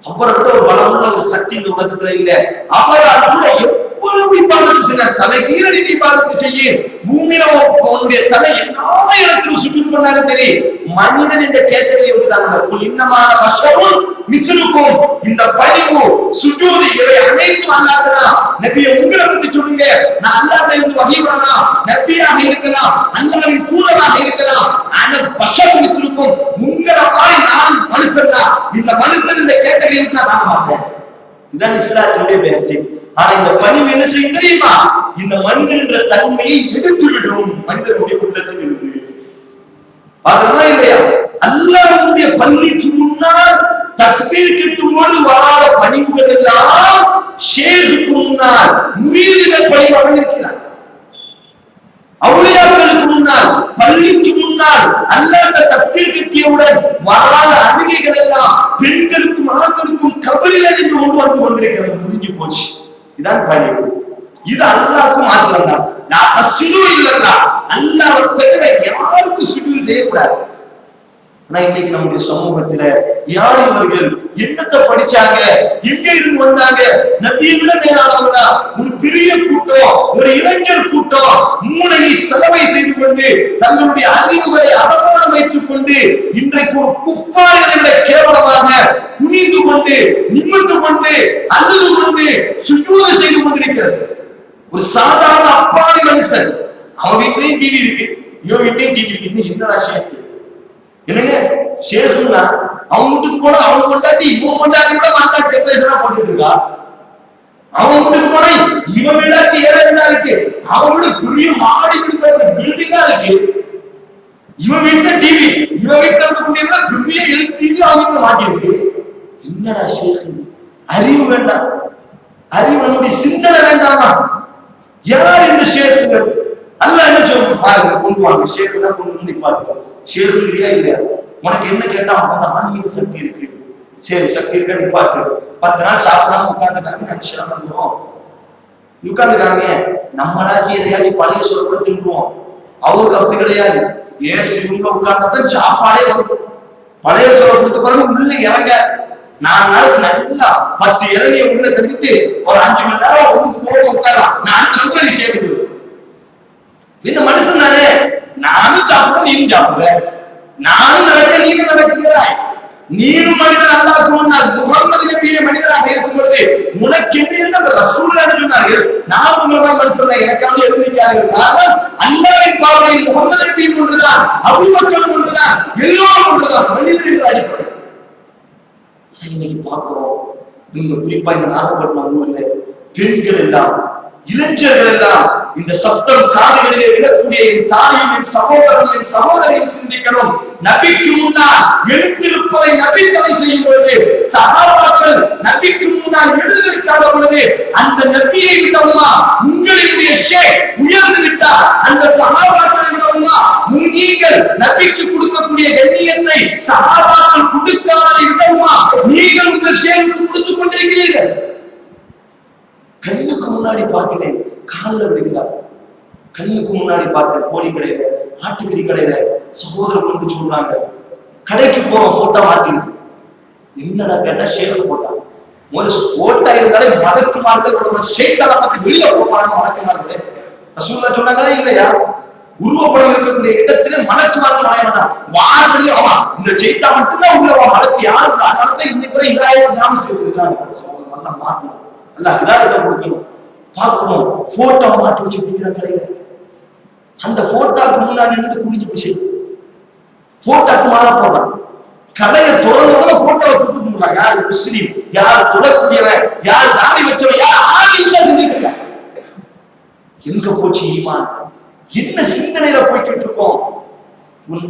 அவரை விட ஒரு பலமுள்ள ஒரு சக்தி இந்த உலகத்துல இல்ல. அவரால் கூட எவ்வளவு இபாதத்து செய்ய, தலைகீழடி இபாதத்து செய்ய, பூமியில உன்னுடைய தலை எல்லா இடத்திலும் சுற்றுட்டு பண்ணாலும் சரி, மனிதன் என்ற கேட்டகரி விட்டுதான். இன்னமான வசவும் மிசுலுக்கும் இந்த பணிவு சுஜூது இவை அனைத்தும் அல்லாஹ்னா. நபியை உங்களை பத்தி சொல்லுங்க, நான் அல்லாஹ்விட இருந்து வகைவரனா, நபியாக இருக்கலாம், அல்லாஹ்வின் தூதராக இருக்கலாம். ஆனா வசவும் மிசுலுக்கும், உங்களை மாதிரி நான் மனுஷன் தான். இந்த மனுஷன் இந்த கேட்டகரி விட்டு நான் மாட்டேன். இதுதான் இஸ்லாத்துடைய பேசிக். ஆனா இந்த பணிவு என்ன செய்யும் தெரியுமா? இந்த மனிதன் என்ற தன்மையை எடுத்துவிடும் மனிதனுடைய உள்ளத்தில் இருந்து. அதெல்லாம் இல்லையா? அல்லாஹ்வுடைய பள்ளிக்கு முன்னால் தக்பீர் கட்டும் போது வராத பணிவுகள் எல்லாம் ஷேகுக்கு முன்னால் முரீதுகள் பணிவாக இருக்கிறார். அவுலியாக்களுக்கு முன்னால், பள்ளிக்கு முன்னால் அல்லாஹ் தக்பீர் கட்டியவுடன் வராத அழுகைகள் எல்லாம் பெண்களுக்கும் ஆண்களுக்கும் கபரில நின்று கொண்டு கொண்டிருக்கிறது. முடிஞ்சு போச்சு. இதான் பணிவு. இது அல்லாஹ்வுக்கு மாத்திரம் தான். நான் அஸ்ஜுது இல்லல்லா, அல்லாஹ்வை தவிர யாருக்கும் சுஜூத் செய்யக்கூடாது. ஆனா இன்னைக்கு நம்முடைய சமூகத்துல யார் இவர்கள், என்னத்தை படிச்சாங்க, எங்க இருந்து வந்தாங்க? நபியை விட மேலானவங்களா? ஒரு பெரிய கூட்டம், ஒரு இளைஞர் கூட்டம் மூளையை செலவை செய்து கொண்டு தங்களுடைய அறிவுகளை அவமானம் வைத்துக் கொண்டு இன்றைக்கு ஒரு குஃபார்களை விட கேவலமாக குனிந்து கொண்டு, நிமிர்ந்து கொண்டு, அழுது கொண்டு, சுஜூது செய்து கொண்டிருக்கிறது. ஒரு சாதாரண அப்பாவி மனுஷன், அவன் வீட்லயும் டிவி இருக்கு, இவன் வீட்லயும் டிவி இருக்கு. என்னடா ஷேக், என்னங்க ஷேக்னா அவன் வீட்டுக்கு போனா அவன் கொண்டாட்டி இவன் கொண்டாட்டி கூட மாத்தா டெக்கரேஷனா போட்டுட்டு இருக்கா. அவன் வீட்டுக்கு போனா இவன் வீடாச்சு ஏழை வீடா இருக்கு, அவன் வீடு பெரிய மாடி வீடு பில்டிங்கா இருக்கு. இவன் வீட்டுல டிவி, இவன் வீட்டுல இருக்கக்கூடிய பெரிய டிவி அவன் வீட்டுல மாட்டி இருக்கு. என்னடா ஷேக், அறிவு வேண்டாம், அறிவு நம்முடைய சிந்தனை வேண்டாமா? யார் இந்த ஷேக்குகள்? அல்லாஹ் என்ன சொல்லுங்க பாருங்க, கொண்டு வாங்க ஷேக்குனா கொண்டு வந்து நிப்பாட்டு. ஷேக்கு இல்லையா இல்லையா, உனக்கு என்ன கேட்டா அவன் ஆன்மீக சக்தி இருக்கு, சரி சக்தி இருக்கா நிப்பாட்டு. 10 நாள் சாப்பிடாம உட்கார்ந்துட்டாங்க, நினைச்சா பண்ணுவோம் உட்கார்ந்துக்காங்க. நம்மளாச்சும் எதையாச்சும் பழைய சோறு கூட தின்றுவோம், அவருக்கு அப்படி கிடையாது. ஏசி உள்ள உட்கார்ந்தாதான் சாப்பாடே வரும். பழைய சோறு கொடுத்த பிறகு உள்ள இறங்க 4 நாளுக்கு நல்லா 10 இளநியை உள்ள தள்ளிட்டு ஒரு 5 மணி நேரம் போக உட்காரலாம். நான் கம்பெனி சேர்ந்து இந்த மனுஷன் தானே, நானும் சாப்பிடுறேன் நீனும் சாப்பிடுற, நானும் நடக்க நீனும் நடக்கிறாய். நீனும் மனிதன் அல்லாஹ்வுக்கு முன்னால் முஹம்மது நபியே மனிதராக இருக்கும் பொழுது உனக்கு என்ன அந்த ரசூலுல்லாஹ் சொன்னார்கள், நான் உங்களோட மனுஷன் எனக்காக எழுதிருக்கிறார்கள். காரணம் அல்லாஹ்வின் பார்வையில் முஹம்மது நபி ஒன்றுதான், அபூபக்கர் ஒன்றுதான், எல்லோரும் ஒன்றுதான். மனிதர்கள் அடிப்படை இன்னைக்கு பார்க்கிறோம். இந்த குறிப்பா இந்த நாகப்பட்டினம் ஊர்ல பெண்கள் எல்லாம், இளைஞர்கள் எல்லாம் இந்த சப்தம் காதுகளிலே விழக்கூடிய என் தாயும் என் சகோதரன் என் சகோதரியும் சிந்திக்கணும். நபிக்கு முன்னால் எழுந்திருப்பதை நபி தடை செய்யும் பொழுது சஹாபாக்கள் நபிக்கு முன்னால் எழுந்திருக்காத பொழுது அந்த நபியை விடவுமா உங்களுடைய ஷேக் உயர்ந்து விட்டார், அந்த சஹாபாக்களை விடவுமா நீங்கள் நபிக்கு கொடுக்கக்கூடிய கண்ணியத்தை சஹாபாக்கள் கொடுக்காததை விடவுமா நீங்கள் உங்கள் ஷேக்கு கொடுத்துக் கொண்டிருக்கிறீர்கள். கண்ணுக்கு முன்னாடி பார்க்கிறேன், காலில் விடுகிறார். கண்ணுக்கு முன்னாடி பார்த்தேன், கோழி கடையில ஆட்டுக்கறி கடையில சகோதரர் கொண்டு சொல்றாங்க, கடைக்கு போறோம் போட்டோ மாத்திருக்கு. என்னடா கேட்டா ஷேக் போட்டா. ஒரு போட்டா இருந்தாலே மலக்குமார்கள் ஷேக்களை பத்தி வெளியில போறாங்க. மலக்குமார்களே ரசூலுல்லாஹ் சொன்னாங்களா இல்லையா? உருவப்படம் இருக்கக்கூடிய இடத்துல மலக்குமார்கள் நுழைய வேண்டாம். வாசலே ஆமா இந்த செய்தா மட்டும்தான் உள்ளவா, மலக்கு யாரும் நடத்த இன்னைக்கு இதாயிரம் நாம செய்திருக்காங்க. நல்லா மாற்றணும், நல்லா ஹிதாயத்தை கொடுக்கணும். பாக்குறோம் போட்டோ மாட்டி வச்சு பிடிக்கிற கடையில. அந்த போட்டோக்கு முன்னாடி நின்று குடிஞ்சு பிடிச்சி போட்டோக்கு மாலை போடுறான். கடையை திறந்து போட்டோவை தூக்கி போடுறான். யாரு முஸ்லீம், யார் தொடக்கூடியவன், யார் தாடி வச்சவன், யார் ஆதிஷா செஞ்சுட்டு இருக்க. எங்க போச்சு ஈமான்? என்ன சிந்தனையில போய்கிட்டு இருக்கோம்?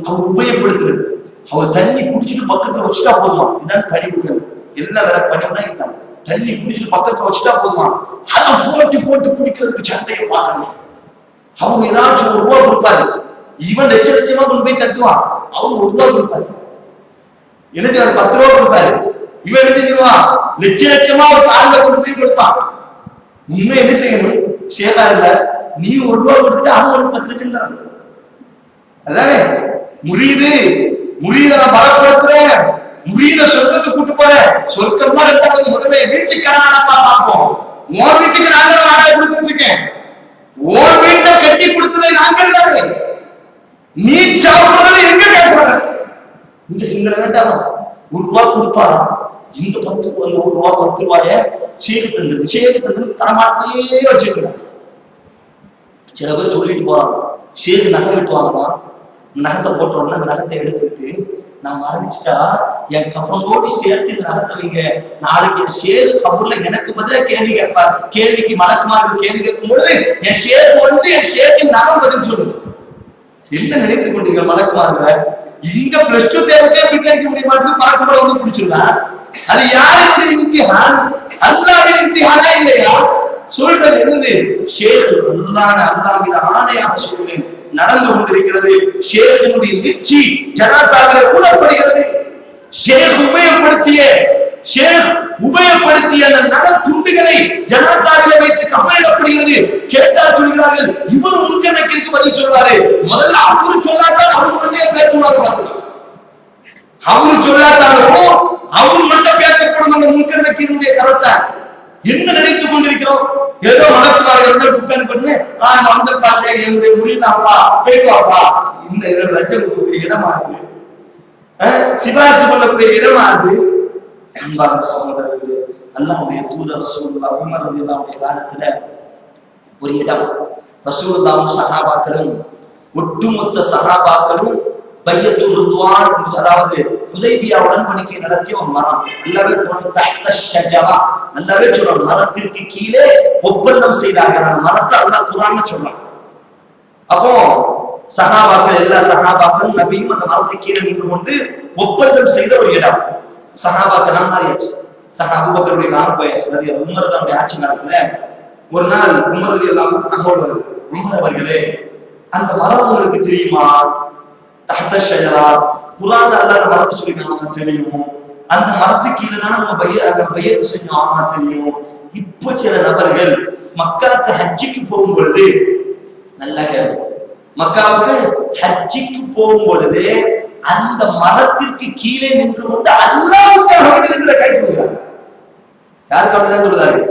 அவர் உபயோகப்படுத்துறது, அவர் தண்ணி குடிச்சிட்டு பக்கத்துல வச்சுட்டா போதுமா? இதான் பணிவுகள். எல்லா வேலை பணிவுனா இதுதான். தண்ணி குடிச்சிட்டு பக்கத்துல வச்சுட்டா போதுமா? அதை போட்டு போட்டு குடிக்கிறதுக்கு சண்டையை பார்க்கணும். அவர் ஏதாச்சும் ஒரு ரூபா கொடுப்பாரு, இவன் லட்சமா கொண்டு போய் தட்டுவான். அவர் ஒரு ரூபா கொடுப்பாரு, எனக்கு 10 ரூபா கொடுப்பாரு. இவன் எடுத்துருவான், லட்சமா ஒரு காலில கொண்டு போய் கொடுப்பான். உண்மை என்ன செய்யணும்? ஷேகா இல்ல, நீ ஒரு ரூபா கொடுத்துட்டு அவன் ஒரு 10 லட்சம் தான். அதானே முரீத நான் பலப்படுத்துறேன், முரீத சொர்க்கத்துக்கு கூட்டு போறேன். சொர்க்கம் தான் ரெண்டாவது, முதல்ல வீட்டுக்கு கடனாப்பா பார்ப்போம். உன் வீட்டுக்கு நாங்க வாடகை கொடுத்துட்டு இருக்கேன், உன் வீட்டை கட்டி கொடுத்ததை நாங்கள் தானே, நீ சாப்பிடுறத எங்க பேசுறாங்க? இந்த சிங்கள வேண்டாமா? ஒரு ரூபா கொடுப்பாரா? இந்த 10 ரூபாய், ஒரு ரூபா 10 ரூபாய சேகு தரமாட்டே வச்சுக்கிறான். சில பேர் சொல்லிட்டு போறான், சேகு நகை வெட்டுவாங்கம்மா, நகத்தை போட்டோம்னா அந்த நகத்தை எடுத்துட்டு நான் மரணிச்சுட்டா என் கஃனோடு சேர்த்து இந்த நகத்தை வைங்க, நாளைக்கு என் சேது கபூர்ல எனக்கு பதிலா கேள்வி கேட்பார். கேள்விக்கு மலக்குமார்கள் கேள்வி கேட்கும் பொழுது என் சேது வந்து என் சேதின் நகம் பதில் சொல்லு. என்ன நினைத்துக் கொண்டீங்க மலக்குமார்களை? இங்க +2 தேர்வுக்கே விட்டு அடிக்க முடிய மாட்டேங்குது, பறக்கப்பட வந்து பிடிச்சிருந்தா அது யாருடைய இம்திஹான்? அல்லாஹ்வின் இம்திஹானா இல்லையா? சொல்றது என்னது? ஷேக் அல்லாஹ் மீது ஆணையாக சொல்கிறேன், நடந்து கொண்டிருக்கிறது. ஷேഖினுடைய நிச்சி ஜனாசாவிலே கூடப்படுகிறது. ஷேக் உபயோகப்படுத்திய அந்த நகர் துண்டுகளை ஜனாசாவிலே வைத்து கபலிடப்படுகிறது. கேட்டால் சொல்கிறார்கள், இவரு முன்கணக்கிற்கு பதில் சொல்வாரு. முதல்ல அவரு சொல்லாட்டால் அவரு கொண்டே பேசுவாரு. அவரு சொல்லாட்டாலும் அவர் மட்டும் பேசப்படும் அந்த முன்கணக்கினுடைய கருத்தை என்ன நினைத்துக் கொண்டிருக்கிறோம்? ஏதோ மனத்துமார்கள் உட்கார்ந்து பண்ணு, மந்த பாஷை என்னுடைய மொழிதான்ப்பா, பேசுவாப்பா. இந்த 2 லட்சம் கொடுக்கக்கூடிய இடமா அது? சிபாரிசு பண்ணக்கூடிய இடமா அது? அன்பார்ந்த சகோதரர்களே, அல்லாஹ்வுடைய தூதர் ரசூலுல்லாஹ் உமர் ரலியல்லாஹு காலத்துல ஒரு இடம், ரசூலுல்லாஹும் சஹாபாக்களும் ஒட்டுமொத்த சஹாபாக்களும் பையத்துர் ரிதுவான், அதாவது ஹுதைபியா உடன்படிக்கை நடத்திய ஒரு மரம். அல்லாஹ்வே சொல்றான், தஹ்த ஷஜரா, அல்லாஹ்வே சொல்றான் மரத்திற்கு கீழே ஒப்பந்தம் செய்தார்கள். அந்த மரத்தை அல்லாஹ் குர்ஆன்ல சொல்றான். அப்போ சஹாபாக்கள், எல்லா சஹாபாக்களும் நபியும் அந்த மரத்துக்கு கீழே நின்று கொண்டு ஒப்பந்தம் செய்த ஒரு இடம். சஹாபாக்கள் மாறியாச்சு, அபூபக்கருடைய காலம் போயாச்சு. உமர் தன்னுடைய ஆட்சி காலத்துல ஒரு நாள் உமர் ரலியல்லாஹு தகவல் வருது, உமர் அவர்களே அந்த மரம் உங்களுக்கு தெரியுமா? தஹ்த ஷஜரா, குர்ஆன்ல அல்லாஹ் மரத்தை சொல்லிருக்காங்க, தெரியும். அந்த மரத்துக்கு கீழே தானே நம்ம பையத்து செஞ்சோம், ஆமா தெரியும். இப்ப சில நபர்கள் மக்காவுக்கு ஹஜ்ஜிக்கு போகும் பொழுது, நல்லா கேளு, மக்காவுக்கு ஹஜ்ஜிக்கு போகும் பொழுது அந்த மரத்திற்கு கீழே நின்று கொண்டு அல்லாஹ்வுக்காக வேண்டி நின்று கை தூக்குறாங்க. யாருக்கு அப்படிதான் சொல்றாரு?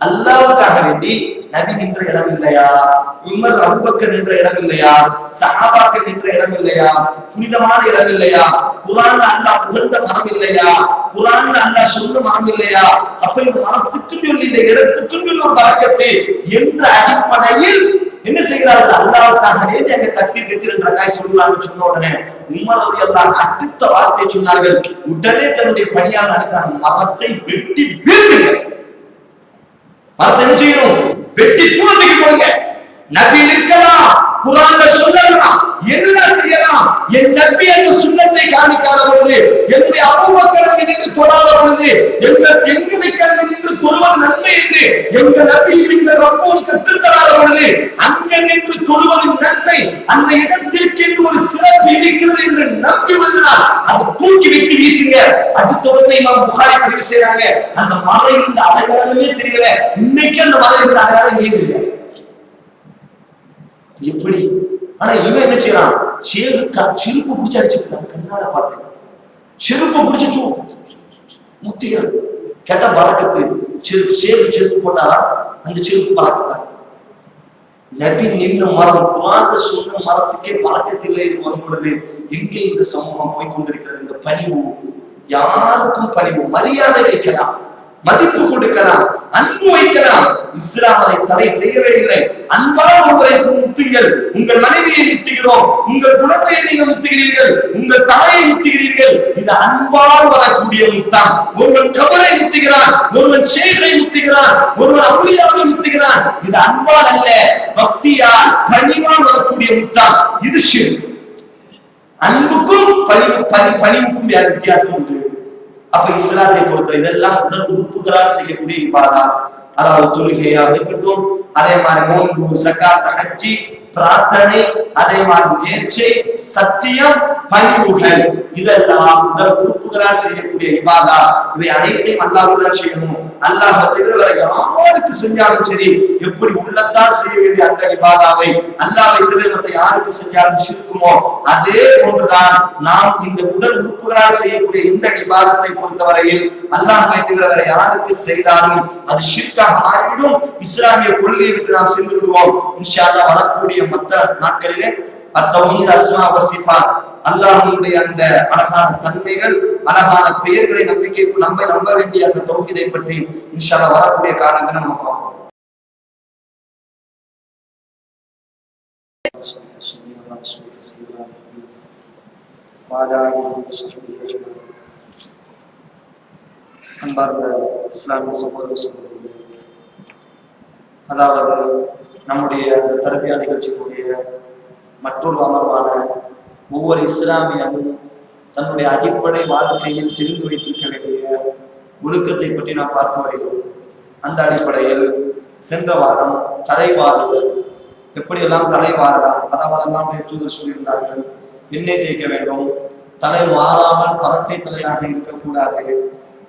அல்லாஹ்வுக்காக வேண்டி நபி நின்ற இடம் இல்லையா? உமர் அபூபக்கர் நின்ற இடம் இல்லையா? சஹாபாக்கள் நின்ற இடம் இல்லையா? புனிதமான இடம் இல்லையா? குர்ஆன்ல அல்லாஹ் புகழ்ந்த மரம் இல்லையா? குர்ஆன்ல அல்லாஹ் சொன்ன மரம் இல்லையா? அப்ப இந்த மரத்துக்கு சொல்லி இந்த இடத்துக்கு சொல்லி ஒரு பரக்கத்து என்ற அடிப்படையில் என்ன செய்கிறார்கள்? அல்லாஹ்வுக்காக வேண்டி அங்க தக்பீர் கட்டி 2 ரக்காத் தொழுகிறாங்க. சொன்ன உடனே உமர் ரலியல்லாஹு அடுத்த வார்த்தை சொன்னார்கள். உடனே தன்னுடைய பணியாளர் அனுப்பினாங்க, மரத்தை வெட்டி வீழ்த்துங்க. மரத்தை என்ன செய்யணும்? வெட்டி தூரத்துக்கு போடுங்க. நபி நிற்கலாம், குர்ஆன்ல சொல்லலாம், என்ன செய்யலாம். என் நபி அந்த சுன்னத்தை காமிக்காத பொழுது, என்னுடைய அபூபக்கர் நின்று தொழாத பொழுது, எங்களுக்கு நின்று தொழுவது நன்மை என்று எங்க நபி இந்த ரப்போல் கற்றுத்தராத பொழுது, அங்க நின்று தொழுவது நன்மை, அந்த இடத்திற்கு ஒரு சிறப்பு இருக்கிறது என்று நம்புவதனால் அதை தூக்கி விட்டு வீசுங்க. அடுத்த ஒருத்தை இமாம் புகாரி பதிவு செய்றாங்க, அந்த மலையின் அடையாளமே தெரியல. இன்னைக்கு அந்த மலையின் அடையாளம் தெரியல. எப்படி? ஆனா இவன் என்ன செய்யறான்? செருப்பு பிடிச்சு அடிச்சுட்டு கண்ணால பார்த்தேன், செருப்பு பிடிச்சு முத்திக்கிறான். கேட்ட பறக்கத்து செருப்பு போட்டாரா? அந்த செருப்பு பறக்கத்தான். நபி நின்று மரம், குர்ஆன்ல சொன்ன மரத்துக்கே பறக்கத்தில்லை என்று வரும் பொழுது எங்கே இந்த சமூகம் போய் கொண்டிருக்கிறது? இந்த பணிவு, யாருக்கும் பணிவு, மரியாதை வைக்கலாம். மதிப்பு கொடுக்கலாம், அன்பு வைக்கலாம். இஸ்லாம் அதை தடை செய்யவே இல்லை. அன்பான ஒருவரை முத்துங்கள். உங்கள் மனைவியை முத்துகிறோம், உங்கள் குழந்தையை நீங்கள் முத்துகிறீர்கள், உங்கள் தாயை முத்துகிறீர்கள். இது அன்பால் வரக்கூடிய முத்தம். ஒருவன் கபரை முத்துகிறான், ஒருவன் ஷேகை முத்துகிறான், ஒருவன் அவுலியாவை முத்துகிறான். இது அன்பால் அல்ல, பக்தியால் பணிவால் வரக்கூடிய முத்தம். இது ஷிர்க். அன்புக்கும் பணிவுக்கும் வேற வித்தியாசம் உண்டு. அப்ப இஸ்லாத்தை பொறுத்த இதெல்லாம் உடல் உறுப்புகளால் செய்யக்கூடிய இபாதா. அதாவது தொழுகையாக இருக்கட்டும், அதே மாதிரி நோன்பு, ஸகாத், ஹஜ்ஜி, பிரார்த்தனை, அதே மாதிரி நேர்ச்சை, சத்தியம், பணிவுகள், இதெல்லாம் உடல் உறுப்புகளால் செய்யக்கூடிய இபாதா. இவை அனைத்தையும் அல்லாஹ்வுதான் செய்யணும். அல்லாஹ்வை தவிர வேற யாருக்கு செஞ்சாலும் சரி, எப்படி உள்ளத்தால் செய்ய வேண்டிய அந்த இபாதாவை அல்லாஹ்வை தவிர மற்ற யாருக்கு செஞ்சாலும் ஷிர்க்குமோ அதே போன்றுதான் நாம் இந்த உடல் உறுப்புகளால் செய்யக்கூடிய இந்த இபாதத்தை பொறுத்தவரையில் அல்லாஹ்வை தவிர வேற யாருக்கு செய்தாலும் அது ஷிர்காக மாறிவிடும். இஸ்லாமிய கொள்கையை விட்டு நாம் சென்று விடுவோம். இன்ஷா அல்லாஹ் வரக்கூடிய மற்ற நாட்களிலே அத்தௌஹீத் அஸ்மா வ சிஃபாத், அல்லாஹ்வுடைய அந்த அழகான தன்மைகள், அழகான பெயர்களை நம்ப வேண்டிய அந்த தௌஹீதை பற்றி இன்ஷா அல்லாஹ் வரக்கூடிய காலங்களை நம்ம பார்ப்போம். அன்பார்ந்த இஸ்லாமிய சகோதர சகோதரிகளே, அதாவது நம்முடைய அந்த தர்பியா நிகழ்ச்சியினுடைய மற்றொரு அமர்வான ஒவ்வொரு இஸ்லாமியனும் தன்னுடைய அடிப்படை வாழ்க்கையில் தெரிந்து வைத்திருக்க வேண்டிய ஒழுக்கத்தை பற்றி நாம் பார்த்து வருகிறோம். அந்த அடிப்படையில் சென்ற வாரம் தலைவாறுதல், எப்படியெல்லாம் தலைவாரலாம், அதாவது எல்லாம் தூதர் சொல்லியிருந்தார்கள். எண்ணெய் தேய்க்க வேண்டும், தலை வாராமல் பரட்டை தலையாக இருக்கக்கூடாது,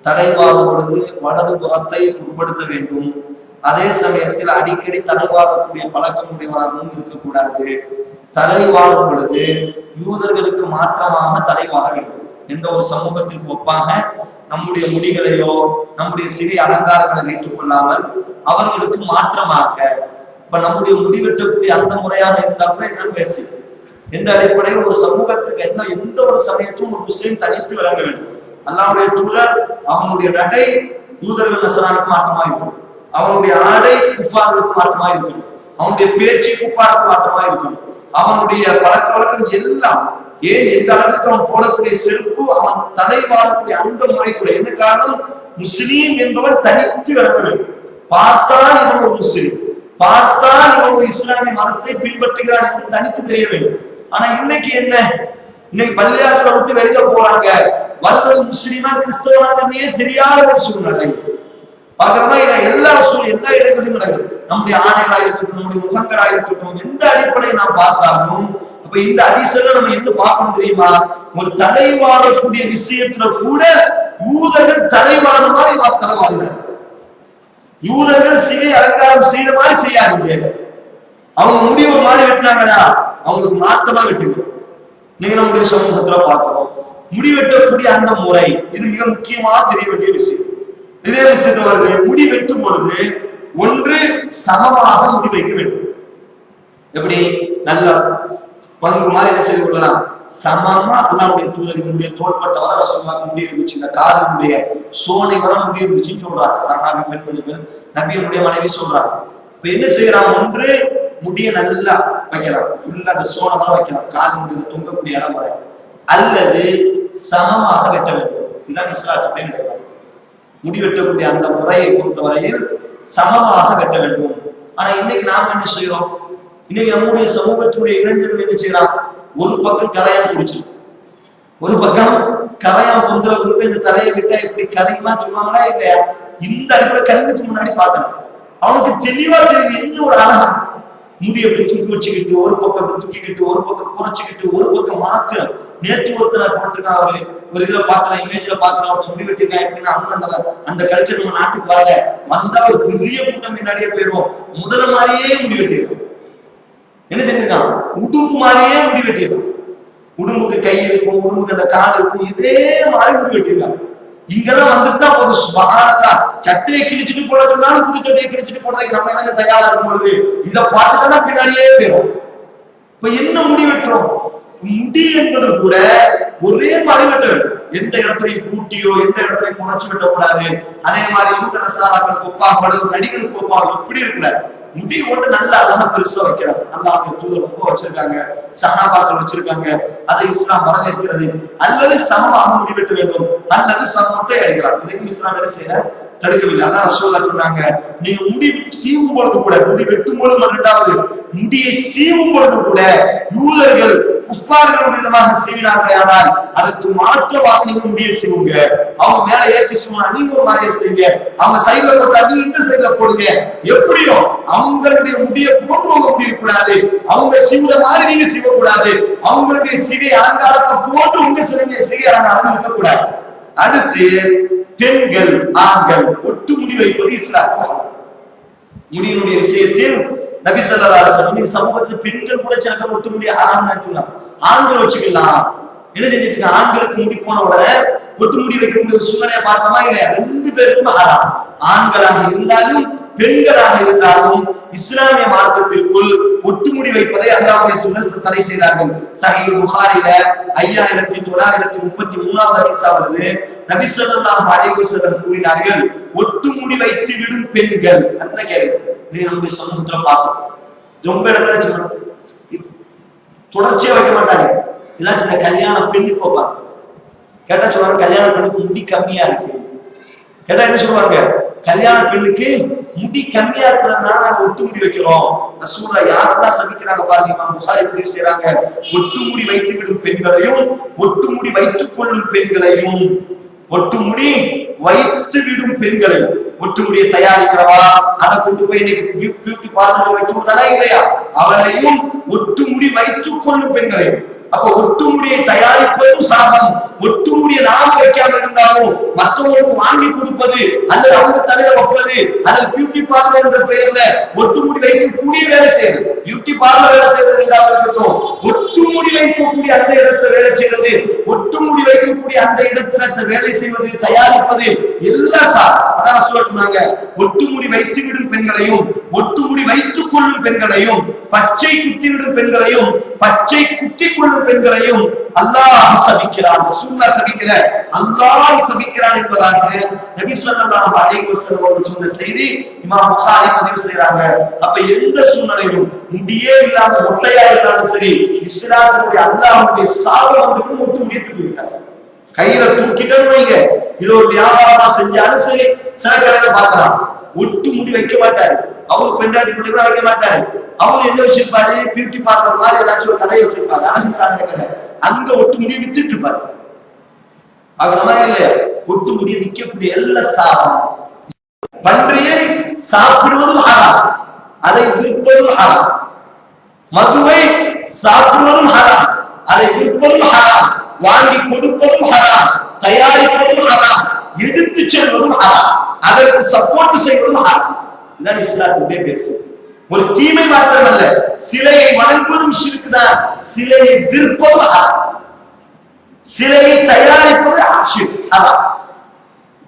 தலை வாரும் பொழுது வலது புறத்தை உட்படுத்த வேண்டும், அதே சமயத்தில் அடிக்கடி தலை வாரக்கூடிய பழக்கம் உடையவராகவும் இருக்கக்கூடாது, தலை வாரும் பொழுது யூதர்களுக்கு மாற்றமாக தலை வார வேண்டும். எந்த ஒரு சமூகத்திற்கு ஒப்பாக நம்முடைய முடிகளையோ நம்முடைய சிறிய அலங்காரங்களை வைத்துக் கொள்ளாமல் அவர்களுக்கு மாற்றமாக, இப்ப நம்முடைய முடிவெட்டக்கூடிய அந்த முறையாக இருந்தால் கூட என்ன பேசு. எந்த அடிப்படையில் ஒரு சமூகத்துக்கு என்ன எந்த ஒரு சமயத்தும் ஒரு முஸ்லீம் தனித்து விளங்க வேண்டும். அல்லாஹ்வுடைய தூதர் அவனுடைய நடை யூதர்கள் நசரானுக்கு மாற்றமாக இருக்கும், அவனுடைய ஆடை குஃபார்களுக்கு மாற்றமாக இருக்கும், அவனுடைய பேச்சு குஃபாருக்கு மாற்றமாக இருக்கும், அவனுடைய பழக்க வழக்கம் எல்லாம். ஏன் எந்த அளவுக்கு அவன் போடக்கூடிய செருப்பு, அவன் தலை வாழக்கூடிய அந்த முறை கூட. என்ன காரணம்? முஸ்லீம் என்பவன் தனித்து விளங்க வேண்டும். பார்த்தால் இவன் ஒரு முஸ்லீம், பார்த்தால் இவன் ஒரு இஸ்லாமிய மதத்தை பின்பற்றுகிறான் என்று தனித்து தெரிய வேண்டும். ஆனா இன்னைக்கு என்ன, இன்னைக்கு பள்ளியாசலை விட்டு வெளியில போறாங்க, வர்றது முஸ்லீமா கிறிஸ்தவனாகவே தெரியாத ஒரு சூழ்நிலை பாக்குறதா இல்ல. எல்லா இடங்களிலும் நடக்கும். நம்முடைய ஆணைகளாக இருக்கட்டும், நம்முடைய முகங்களாக இருக்கட்டும், எந்த அடிப்படையை நாம் பார்த்தாலும் அப்ப இந்த அதிசயம் நம்ம என்ன பார்க்கணும் தெரியுமா? ஒரு தலைவாடக்கூடிய விஷயத்துல கூட யூதர்கள் தலைவான மாதிரி தலைவாங்க. யூதர்கள் சிகை அலங்காரம் செய்த மாதிரி செய்யாதீங்க. அவங்க முடிவு மாதிரி வெட்டினாங்கன்னா அவங்களுக்கு மாத்தமா வெட்டுங்க. நீங்க நம்முடைய சமூகத்துல பார்க்கிறோம் முடிவெட்டக்கூடிய அந்த முறை, இது மிக முக்கியமா தெரிய வேண்டிய விஷயம். இதே விஷயத்துல வருது, முடி வெட்டும் பொழுது ஒன்று சமமாக முடி வைக்க வேண்டும். எப்படி? நல்ல பங்கு மாதிரி என்ன செய்து கொள்ளலாம், சமமா அல்லாஹ்வுடைய தூதரினுடைய தோள்பட்ட வர ரசூலுல்லாஹ்வுக்கு முடி இருந்துச்சு, இந்த காலினுடைய சோனை வர முடி இருந்துச்சுன்னு சொல்றாங்க சஹாபி பெண்மணிகள், நபியினுடைய மனைவி சொல்றாங்க. இப்ப என்ன செய்யலாம்? ஒன்று முடிய நல்லா வைக்கலாம், ஃபுல்லா அந்த சோனை வர வைக்கலாம், காலினுடைய தொங்கக்கூடிய இடம் வரை, அல்லது சமமாக வெட்ட வேண்டும். இதுதான் இஸ்லாத்துடைய நிலைப்பாடு. முடி வெட்டக்கூடிய அந்த முறையை பொறுத்தவரையில் சமமாக வெட்ட வேண்டும். ஆனா இன்னைக்கு நாம் என்ன செய்யறோம்? இன்னைக்கு நம்முடைய சமூகத்துடைய இளைஞர்கள் என்ன செய்யறான்? ஒரு பக்கம் கரையான் குறிச்சு, ஒரு பக்கம் கரையான் பொந்துறவங்களுக்கு இந்த தலையை விட்டா எப்படி கரையுமா சொல்லுவாங்களா இல்லையா? இந்த அடிப்படை கண்ணுக்கு முன்னாடி பார்க்கணும். அவனுக்கு தெளிவா தெரியுது என்ன ஒரு அழகா முடி எப்படி தூக்கி வச்சுக்கிட்டு, ஒரு பக்கம் அப்படி தூக்கிக்கிட்டு, ஒரு பக்கம் குறைச்சிக்கிட்டு, ஒரு பக்கம் மாத்து. நேற்று ஒருத்தர் போட்டிருக்கான், ஒரு இதுல பாக்குறேன், இமேஜ்ல பாக்குறோம், முடி வெட்டிருக்கான். எப்படின்னா அந்த கல்ச்சர் நம்ம நாட்டுக்கு வரல, வந்தா ஒரு பெரிய கூட்டம் முன்னாடியே போயிடும். முதல்ல மாதிரியே முடி வெட்டிருக்கோம். என்ன செஞ்சிருக்கான்? உடும்பு மாதிரியே முடி வெட்டிருக்கான். உடும்புக்கு கை இருக்கும், உடும்புக்கு அந்த கால் இருக்கும், இதே மாதிரி முடி வெட்டிருக்காங்க. இங்கெல்லாம் வந்துட்டா போதும், சுபஹானல்லாஹ், சட்டையை கிழிச்சிட்டு போட சொன்னாலும் புது சட்டையை கிழிச்சிட்டு போடுறதுக்கு நம்ம என்ன தயாரா இருக்கும் பொழுது இதை பார்த்துட்டா பின்னாடியே போயிடும். இப்ப என்ன முடி வெட்டுறோம்? முடி என்பது கூட ஒரே மாதிரி வெட்ட வேண்டும். எந்த இடத்தையும் கூட்டியோ எந்த இடத்தையும் குறைச்சு வெட்டக்கூடாது. அதே மாதிரி யூத நசாராக்களுக்கு ஒப்பாக நடிகளுக்கு ஒப்பாக இப்படி இருக்கக்கூடாது. முடி ஒன்று நல்ல அழகா பெருசா வைக்கணும். அல்லாஹ்வுடைய தூதர் ரொம்ப வச்சிருக்காங்க, சஹாபாக்கள் வச்சிருக்காங்க. அதை இஸ்லாம் வரவேற்கிறது. அல்லது சமமாக முடி வெட்ட வேண்டும், அல்லது சமத்தை அடிக்கிறார். இதையும் இஸ்லாம் என்ன செய்யற தடுக்கவில்லை. அதான் ரசூலுல்லாஹ் சொன்னாங்க, நீங்க முடி சீவும் பொழுது கூட, முடி வெட்டும் பொழுது இரண்டாவது முடியை சீவும் பொழுது கூட யூதர்கள் குஃபார்கள் ஒரு விதமாக சீவினார்கள். ஆனால் அதற்கு மாற்றமாக நீங்க முடிய சீவுங்க. அவங்க மேல ஏற்றி சீவனா நீங்க ஒரு மாதிரியே செய்யுங்க. அவங்க சைடுல போட்டா நீங்க இந்த சைடுல போடுங்க. எப்படியோ அவங்களுடைய முடிய போட்டு உங்க முடி இருக்கக்கூடாது. அவங்க சீவுற மாதிரி நீங்க சீவக்கூடாது. அவங்களுடைய சிகை அலங்காரத்தை போட்டு உங்க சிகை அலங்காரம் இருக்கக்கூடாது. அடுத்து பெண்கள் ஆண்கள் ஒட்டு முடி வைப்பது இஸ்லாத்தில். முடியினுடைய விஷயத்தில் நபி ஸல்லல்லாஹு அலைஹி வஸல்லம் சமூகத்தில் பெண்கள் கூட சில ஒட்டு முடி ஹராம் நினைக்கலாம். ஆண்கள் வச்சுக்கலாம். என்ன செஞ்சிட்டு ஆண்களுக்கு முடி போன உடனே ஒட்டு முடி வைக்கக்கூடிய சூழ்நிலையை பார்த்தோமா இல்லையா? ரெண்டு பேருக்கும் ஹராம். ஆண்களாக இருந்தாலும் பெண்களாக இருந்தாலும் இஸ்லாமிய மார்க்கத்திற்குள் ஒட்டுமுடி வைப்பதை அல்லாஹ்வுடைய தூதர் தடை செய்தார்கள். சஹீஹ் புகாரில 5933வது ஹதீஸா வருது. நபி ஸல்லல்லாஹு அலைஹி வஸல்லம் கூறினார்கள், ஒட்டுமுடி வைத்து விடும் பெண்கள். நல்ல கேளுங்க, இது நம்ம சமூகத்துல பார்க்கணும். ரொம்ப இடத்துல தொடர்ச்சியா வைக்க மாட்டாங்க. இதாச்சும் இந்த கல்யாண பெண்ணுக்கு வைப்பாங்க. கேட்டா சொல்லுவாங்க, கல்யாண பெண்ணுக்கு முடி கம்மியா இருக்கு. கேட்டா என்ன சொல்லுவாங்க, கல்யாண பெண்ணுக்கு முடி கம்மியா இருக்கிறதுனால நாங்க ஒட்டு முடி வைக்கிறோம். ரசூலுல்லாஹ் யாரெல்லாம் சபிக்கிறாங்க பாருங்க. இமாம் புகாரி பதிவு செய்றாங்க, ஒட்டு முடி வைத்து விடும் பெண்களையும் ஒட்டு முடி வைத்துக் கொள்ளும் பெண்களையும், ஒட்டு முடி வைத்து விடும் பெண்களையும், ஒட்டு முடியை தயாரிக்கிறவா அதை கொண்டு போய் பியூட்டி பார்லர் வச்சு விடுதானா இல்லையா, அவளையும் ஒட்டு முடி வைத்துக் கொள்ளும் பெண்களையும். அப்ப ஒட்டு முடியை தயாரிப்பதும் சாபம். ஒட்டு முடியை நாம் வைக்காம இருந்தாலும் மற்றவங்களுக்கு வாங்கி கொடுப்பது அல்லது அவங்க தலையில வைப்பது அல்லது பியூட்டி பார்லர் என்ற பெயர்ல ஒட்டு முடி வைக்கக்கூடிய வேலை செய்யறது. பியூட்டி பார்லர் வேலை செய்யறது இருக்கட்டும், ஒட்டு முடி வைக்கக்கூடிய அந்த இடத்துல வேலை செய்யறது, ஒட்டு முடி வைக்கக்கூடிய அந்த இடத்துல வேலை செய்வது, தயாரிப்பது எல்லாம் சார். அதான் சொல்றாங்க, ஒட்டு முடி வைத்து விடும் பெண்களையும் ஒட்டு முடி வைத்துக் கொள்ளும் பெண்களையும், பச்சை குத்தி விடும் பெண்களையும் பச்சை குத்தி கொள்ளும் பெண்களையும் அல்லாஹ் சபிக்கிறான். ரசூலுல்லாஹ் சபிக்கல, அல்லாஹ் சபிக்கிறான் என்பதாக நபி ஸல்லல்லாஹு அலைஹி வஸல்லம் அவர்கள் சொன்ன செய்தி இமாம் புகாரி பதிவு செய்றாங்க. அப்ப எந்த சூழ்நிலையிலும் முடியே இல்லாம மொட்டையா இருந்தாலும் சரி, இஸ்லாமுடைய அல்லாஹ்வுடைய சாபம் வந்து ஒட்டு முடித்து விட்டார். கையில தூக்கிட்டு வைங்க. இது ஒரு வியாபாரமா செஞ்சாலும் சரி, சில கடையில பார்க்கலாம் ஒட்டு முடி வைக்க மாட்டாரு. அவர் பெண்டாட்டி பிள்ளைகளை வைக்க மாட்டாரு. அவர் என்ன வச்சிருப்பாரு, பியூட்டி பார்லர் மாதிரி ஏதாச்சும் ஒரு கடையை வச்சிருப்பாரு, அழகு சாதனை கடை. அங்க ஒட்டு முடியை வித்துட்டு இருப்பாரு. ஆகணுமா இல்லையா? ஒட்டு முடியை விற்கக்கூடிய எல்லா சாபம். பன்றியை சாப்பிடுவதும் ஹராம், அதை விற்பதும் ஹராம். மதுவை சாப்பிடுவதும் ஹராம், அதை விற்பதும் ஹராம். வாங்கி கொடுப்பதும் ஹராம், தயாரிப்பதும் ஹராம், எடுத்து செல்வதும் ஹராம், அதற்கு சப்போர்ட் செய்வதும் ஹராம். இதுதான் இஸ்லாத்துடைய பேசு. ஒரு தீமை மாத்திரமல்ல, சிலையை வணங்குவதும் ஷிர்க் தான், சிலையை விற்பதும் ஹராம், சிலையை தயாரிப்பது ஷிர்க் ஹராம்,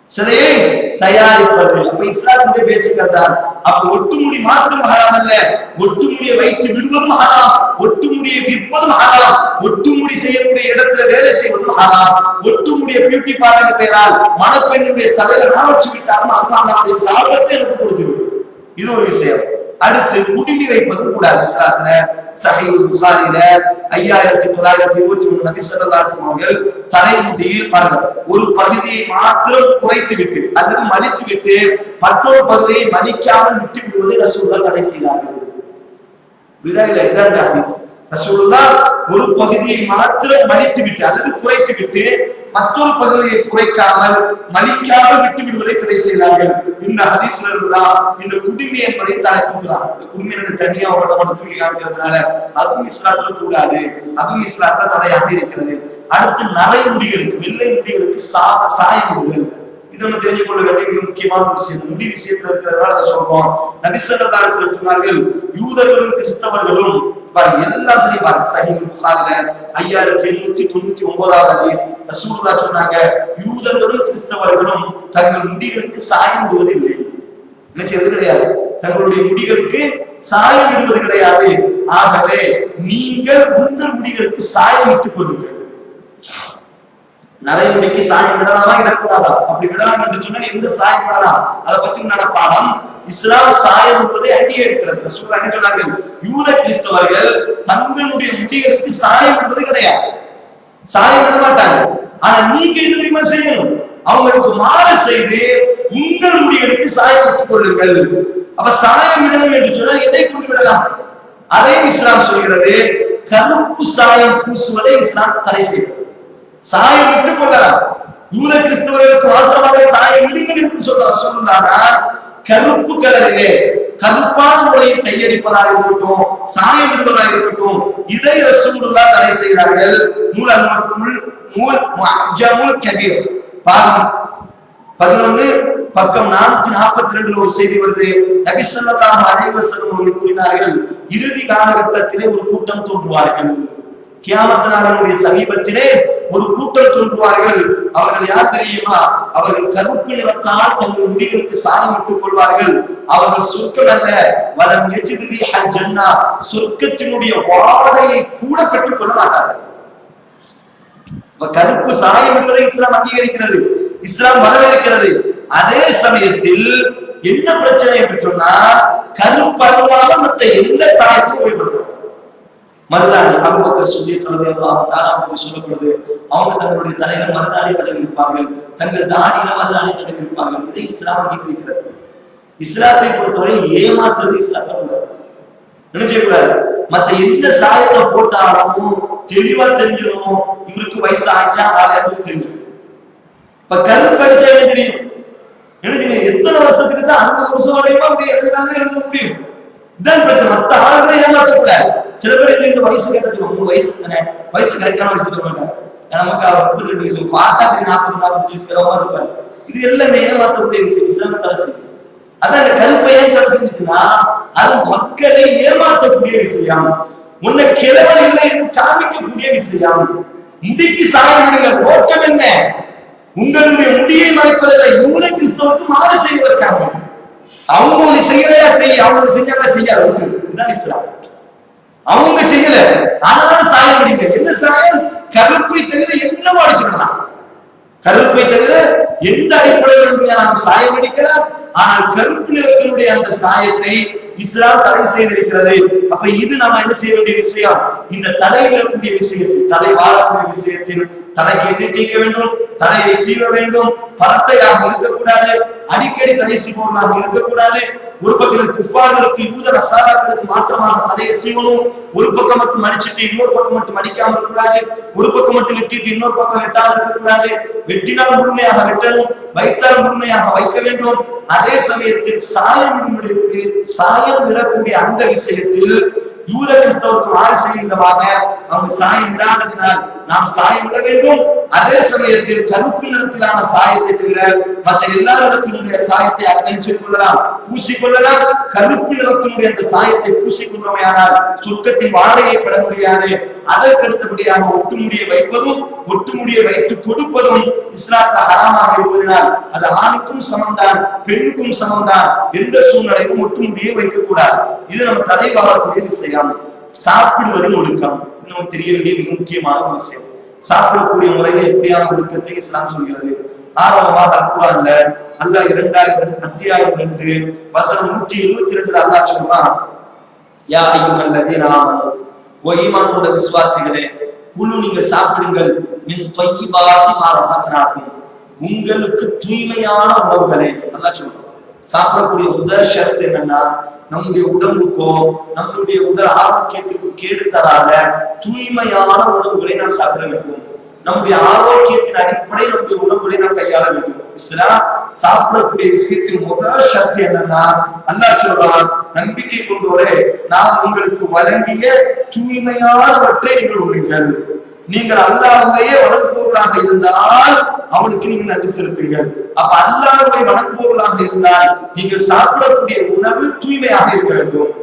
சிலையை தயாரிப்பது. அப்ப இஸ்லாத்துடைய பேசிக்கிறது தான். அப்ப ஒட்டுமுடி மாத்திரம் ஹராம் அல்ல, ஒட்டுமுடியை வைத்து விடுவதும் ஹராம், ஒட்டுமுடியை விற்பதும் ஹராம், ஒட்டுமுடி செய்யக்கூடிய இடத்துல வேலை செய்வதும் ஹராம். ஒட்டுமுடிய பியூட்டி பார்லர் பெயரால் மணப்பெண்ணுடைய தலையில நான் வச்சு விட்டாலும் அல்லாஹ்வுடைய சாபத்தை எனக்கு கொடுத்துவிடும். இது ஒரு விஷயம். அடுத்து குடுமி வைப்பதும் கூடாது இஸ்லாத்துல. சஹீஹ் புகாரில 5921 நபி ஸல்லல்லாஹு அலைஹி வஸல்லம் அவர்கள் தலைமுடியில் பாருங்க, ஒரு பகுதியை மாத்திரம் குறைத்து விட்டு அல்லது மலித்து விட்டு மற்றொரு பகுதியை மலிக்காமல் விட்டு விடுவதை ரசூலுல்லாஹ் தடை செய்தார்கள். விதாயில இதான் ஹதீஸ். ரசூலுல்லாஹ் ஒரு பகுதியை மாத்திரம் மலித்து விட்டு அல்லது குறைத்து விட்டு மற்றொரு பகுதியை குறைக்காமல் மலிக்காமல் விட்டு விடுவதை தடை செய்தார்கள். இந்த ஹதீஸ்ல இருந்துதான் இந்த குடுமி என்பதை தடை தூக்குறான். இந்த குடுமி என்பது தனியா ஒரு மட்டும் தூக்கி காமிக்கிறதுனால அதுவும் இஸ்லாத்துல கூடாது, அதுவும் இஸ்லாத்துல தடையாக இருக்கிறது. அடுத்து நரை முடிகளுக்கு, வெள்ளை முடிகளுக்கு சாயம் விடுதல், இது நம்ம தெரிஞ்சு கொள்ள வேண்டிய மிக முக்கியமான ஒரு விஷயம். முடி விஷயத்துல இருக்கிறதுனால அதை சொல்றோம். நபி ஸல்லல்லாஹு அலைஹி வஸல்லம் சொன்னார்கள், யூதர்களும் கிறிஸ்தவர்களும் எல்லாத்துலயும் பாருங்க, சஹீஹ் புகாரில 5899வது ஹதீஸ் ரசூலுல்லாஹ் சொன்னாங்க, யூதர்களும் கிறிஸ்தவர்களும் தங்கள் முடிகளுக்கு சாயம் விடுவதில்லை. என்ன செய்வது கிடையாது, தங்களுடைய முடிகளுக்கு சாயம் விடுவது கிடையாது. ஆகவே நீங்க நீங்கள் உங்கள் முடிகளுக்கு சாயம் இட்டுக் கொள்ளுங்கள். நரைமுடிக்கு சாயம் விடலாமா இடக்கூடாதா? அப்படி விடலாம் என்று சொன்னால் எந்த சாயம் விடலாம் அதை பற்றி நடப்பாடம். இஸ்லாம் சாயம் என்பதை அங்கீகரிக்கிறது. ரசூலுல்லாஹ் என்ன சொன்னார்கள்? யூத கிறிஸ்தவர்கள் தங்களுடைய முடிகளுக்கு சாயம் என்பது கிடையாது, சாயம் விட மாட்டாங்க. ஆனா நீங்க என்ன தெரியுமா செய்யணும்? அவங்களுக்கு மாறு செய்து உங்கள் முடிகளுக்கு சாயம் விட்டுக் கொள்ளுங்கள். அப்ப சாயம் விடணும் என்று சொன்னால் எதை கொண்டு விடலாம்? அதையும் இஸ்லாம் சொல்கிறது. கருப்பு சாயம் பூசுவதை இஸ்லாம் தடை செய்கிறது. சாயம் விட்டுக் கொள்ளலாம். யூத கிறிஸ்தவர்களுக்கு மாற்றமாக சாயம் விடுங்கள் என்று சொல்ற ரசூலுல்லாஹ் கருப்பு கலரிலே கருப்பான முறையில் கையடிப்பதாக இருக்கட்டும், சாயம் விடுவதாக இருக்கட்டும், இதை ரசூலுல்லாஹ் தடை செய்கிறார்கள். முஅஜ்ஜமுல் கபீர் பாகம் 11 பக்கம் 442 ஒரு செய்தி வருது. நபி ஸல்லல்லாஹு அலைஹி வஸல்லம் அவர்கள் கூறினார்கள், இறுதி காலகட்டத்திலே ஒரு கூட்டம் தோன்றுவார்கள். கியாமத் நாளுடைய சமீபத்திலே ஒரு கூட்டம் தோன்றுவார்கள். அவர்கள் யார் தெரியுமா? அவர்கள் கருப்பு நிறத்தால் தங்கள் முடிகளுக்கு சாயம் இட்டுக் கொள்வார்கள். அவர்கள் சொர்க்கம் அல்ல, வலம் யஜிது ரீஹல் ஜன்னா, சொர்க்கத்தினுடைய வாடையை கூட பெற்றுக் கொள்ள மாட்டார்கள். கருப்பு சாயம் என்பதை இஸ்லாம் அங்கீகரிக்கிறது, இஸ்லாம் வரவேற்கிறது. அதே சமயத்தில் என்ன பிரச்சனை என்று சொன்னால், கருப்பல்லாத மற்ற எந்த சாயத்தையும் உபயோகப்படுத்தும். மருதாணி அபூபக்கர் சித்திக் ரலியல்லாஹு தஆலா பற்றி சொல்லப்படுது. அவங்க தங்களுடைய தலையில மருதாணி தடவி இருப்பார்கள், தங்கள் தாடியில மருதாணி தடவி இருப்பார்கள். இதை இஸ்லாம் அங்கீகரிக்கிறது. இஸ்லாத்தை பொறுத்தவரை ஏமாத்துறது இஸ்லாத்துல கூடாது, நினைச்சக்கூடாது. மற்ற எந்த சாயத்தை போட்டாலும் தெளிவா தெரிஞ்சிடும் இவருக்கு வயசு ஆச்சா ஆலையான்னு தெரிஞ்சிடும். இப்ப கருப்பு அடிச்சா என்ன தெரியும்? எழுதுங்க, எத்தனை வருஷத்துக்கு தான் 60 வருஷம் வரையுமா அப்படி எழுதுறாங்க, எழுத முடியும். இதான் பிரச்சனை. மற்ற ஆளுகளை ஏமாற்றக்கூடாது. சில பேர் இந்த வயசு கேட்டது 3 வயசு தானே, வயசு கரெக்டான வயசு சொல்ல மாட்டாங்க. நமக்கு அவர் 32 வயசு பார்த்தா 40 வயசு கிழமா இருப்பாரு. இது எல்லாம் ஏமாற்றக்கூடிய விஷயம். இஸ்லாம் தடை செய்யும். அதான் இந்த கருப்பை ஏன் தடை செஞ்சுச்சுன்னா, அது மக்களை ஏமாற்றக்கூடிய விஷயம், உன்னை கிழவன் இல்லை என்று காமிக்கக்கூடிய விஷயம். முடிக்கு சாயம் விடுங்க, நோக்கம் என்ன? உங்களுடைய முடியை மறைப்பதில்லை, யூத கிறிஸ்தவருக்கு மாறு செய்வதற்காக. அவங்க ஒண்ணு செய்யலையா செய்ய, அவங்க செஞ்சாலும் செய்யாது. இதுதான் இஸ்லாம். அவங்க செய்யல, அதனால சாயம் விடுங்க. என்ன சாயம்? கருப்பை தவிர என்னவோ அடிச்சுக்கலாம். கருப்பை தவிர எந்த அடிப்படையில் நாம் சாயம் அடிக்கலாம். ஆனால் கருப்பு நிறத்தினுடைய அந்த சாயத்தை இஸ்லாம் தடை செய்திருக்கிறது. அப்ப இது நாம என்ன செய்ய வேண்டிய விஷயம்? இந்த தடை விடக்கூடிய விஷயத்தில், தடை வாழக்கூடிய விஷயத்தில் தலைக்கு எண்ணெய் தேய்க்க வேண்டும், தலையை சீவ வேண்டும், பரட்டையாக இருக்கக்கூடாது, அடிக்கடி தடை செய்பவர்களாக இருக்கக்கூடாது. ஒரு பக்கம் குஃபார்களுக்கு யூத நசாராக்களுக்கு மாற்றமாக தலையை சீவணும். ஒரு பக்கம் மட்டும் அடிச்சுட்டு இன்னொரு பக்கம் மட்டும் அடிக்காம இருக்கக்கூடாது. ஒரு பக்கம் மட்டும் வெட்டிட்டு இன்னொரு பக்கம் வெட்டாமல் இருக்கக்கூடாது. வெட்டினால் முழுமையாக வெட்டணும், வைத்தால் முழுமையாக வைக்க வேண்டும். அதே சமயத்தில் சாயம் விடக்கூடிய அந்த விஷயத்தில் யூத கிறிஸ்தவருக்கு மாறு செய்கின்றமாக அவங்க சாயம் விடாததினால் நாம் சாயம் விட வேண்டும். அதே சமயத்தில் கருப்பு நிறத்திலான சாயத்தை தவிர மற்ற எல்லா நிறத்தினுடைய சாயத்தை அணிச்சுக் கொள்ளலாம், பூசிக்கொள்ளலாம். கருப்பு நிறத்தினுடைய அந்த சாயத்தை பூசிக்கொண்டமையானால் சொர்க்கத்தின் வாடகையை பெற முடியாது. அதற்கு அடுத்தபடியாக ஒட்டுமுடியை வைப்பதும் ஒட்டுமுடியை வைத்து கொடுப்பதும் இஸ்லாத்துல ஹராமாக இருப்பதனால் அது ஆணுக்கும் சமம்தான், பெண்ணுக்கும் சமம்தான். எந்த சூழ்நிலையும் ஒட்டுமுடியை வைக்க கூடாது. இது நம்ம தடை வாழக்கூடிய விஷயம். சாப்பிடுவதில் ஒழுக்கம், இது நமக்கு தெரிய வேண்டிய மிக முக்கியமான ஒரு விஷயம். சாப்பிடக்கூடிய முறையில எப்படியான ஒழுக்கத்தை இஸ்லாம் சொல்கிறது. ஆரம்பமாக அல்குர்ஆன்ல அல்லாஹ் 2 வசனம் 122 அல்லாஹ் சொல்றான், யா அய்யுஹல்லதீன ஆமனூ, ஓ ஈமான் கொண்ட விசுவாசிகளே, குலு நீங்கள் சாப்பிடுங்கள், மின் தொய்யிபாத்தி மா ரஸக்னாக்கும், உங்களுக்கு தூய்மையான உணவுகளை. அல்லாஹ் சொல்றான். சாப்பிடக்கூடிய முதல் ஷர்த் என்னன்னா, நம்முடைய உடம்புக்கோ நம்முடைய உடல் ஆரோக்கியத்திற்கு கேடு தராத தூய்மையான உணவுகளை நாம் சாப்பிட வேண்டும். நம்முடைய ஆரோக்கியத்தின் அடிப்படை நம்முடைய உணவுகளை நாம் கையாள வேண்டும். இஸ்லாம் சாப்பிடக்கூடிய விஷயத்தின் முதல் சக்தி என்னன்னா, அல்லாஹ் சொல்றான், நம்பிக்கை கொண்டோரே, நாம் உங்களுக்கு வழங்கிய தூய்மையானவற்றை நீங்கள் உண்ணுங்கள். நீங்கள் அல்லாஹ்வையே வணங்குபவர்களாக இருந்தால் அவனுக்கு நீங்கள் நன்றி செலுத்துங்கள். அப்ப அல்லாஹ்வை வணங்குபவர்களாக இருந்தால் நீங்கள் சாப்பிடக்கூடிய உணவு தூய்மையாக இருக்க வேண்டும்.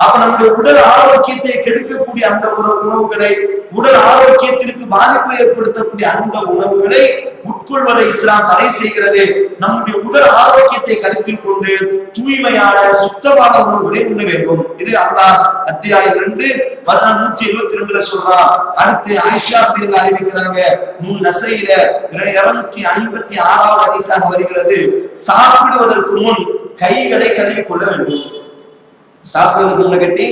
அப்ப நம்முடைய உடல் ஆரோக்கியத்தை கெடுக்கக்கூடிய அந்த உணவுகளை, உடல் ஆரோக்கியத்திற்கு பாதிப்பை ஏற்படுத்தக்கூடிய அந்த உணவுகளை உட்கொள்வதை இஸ்லாம் தடை செய்கிறது. நம்முடைய உடல் ஆரோக்கியத்தை கருத்தில் கொண்டு தூய்மையான சுத்தமான உணவுகளை உண்ண வேண்டும். இது அல்லாஹ் அத்தியாயம் 2 வசனம் 172 சொல்றான். அடுத்து ஆயிஷா ரலியல்லாஹு அறிவிக்கிறாங்க, நூல் நசையில 256வது ஹதீஸாக வருகிறது, சாப்பிடுவதற்கு முன் கைகளை கழுவி கொள்ள வேண்டும். சாப்பிடுவதற்கு முன்னகட்டி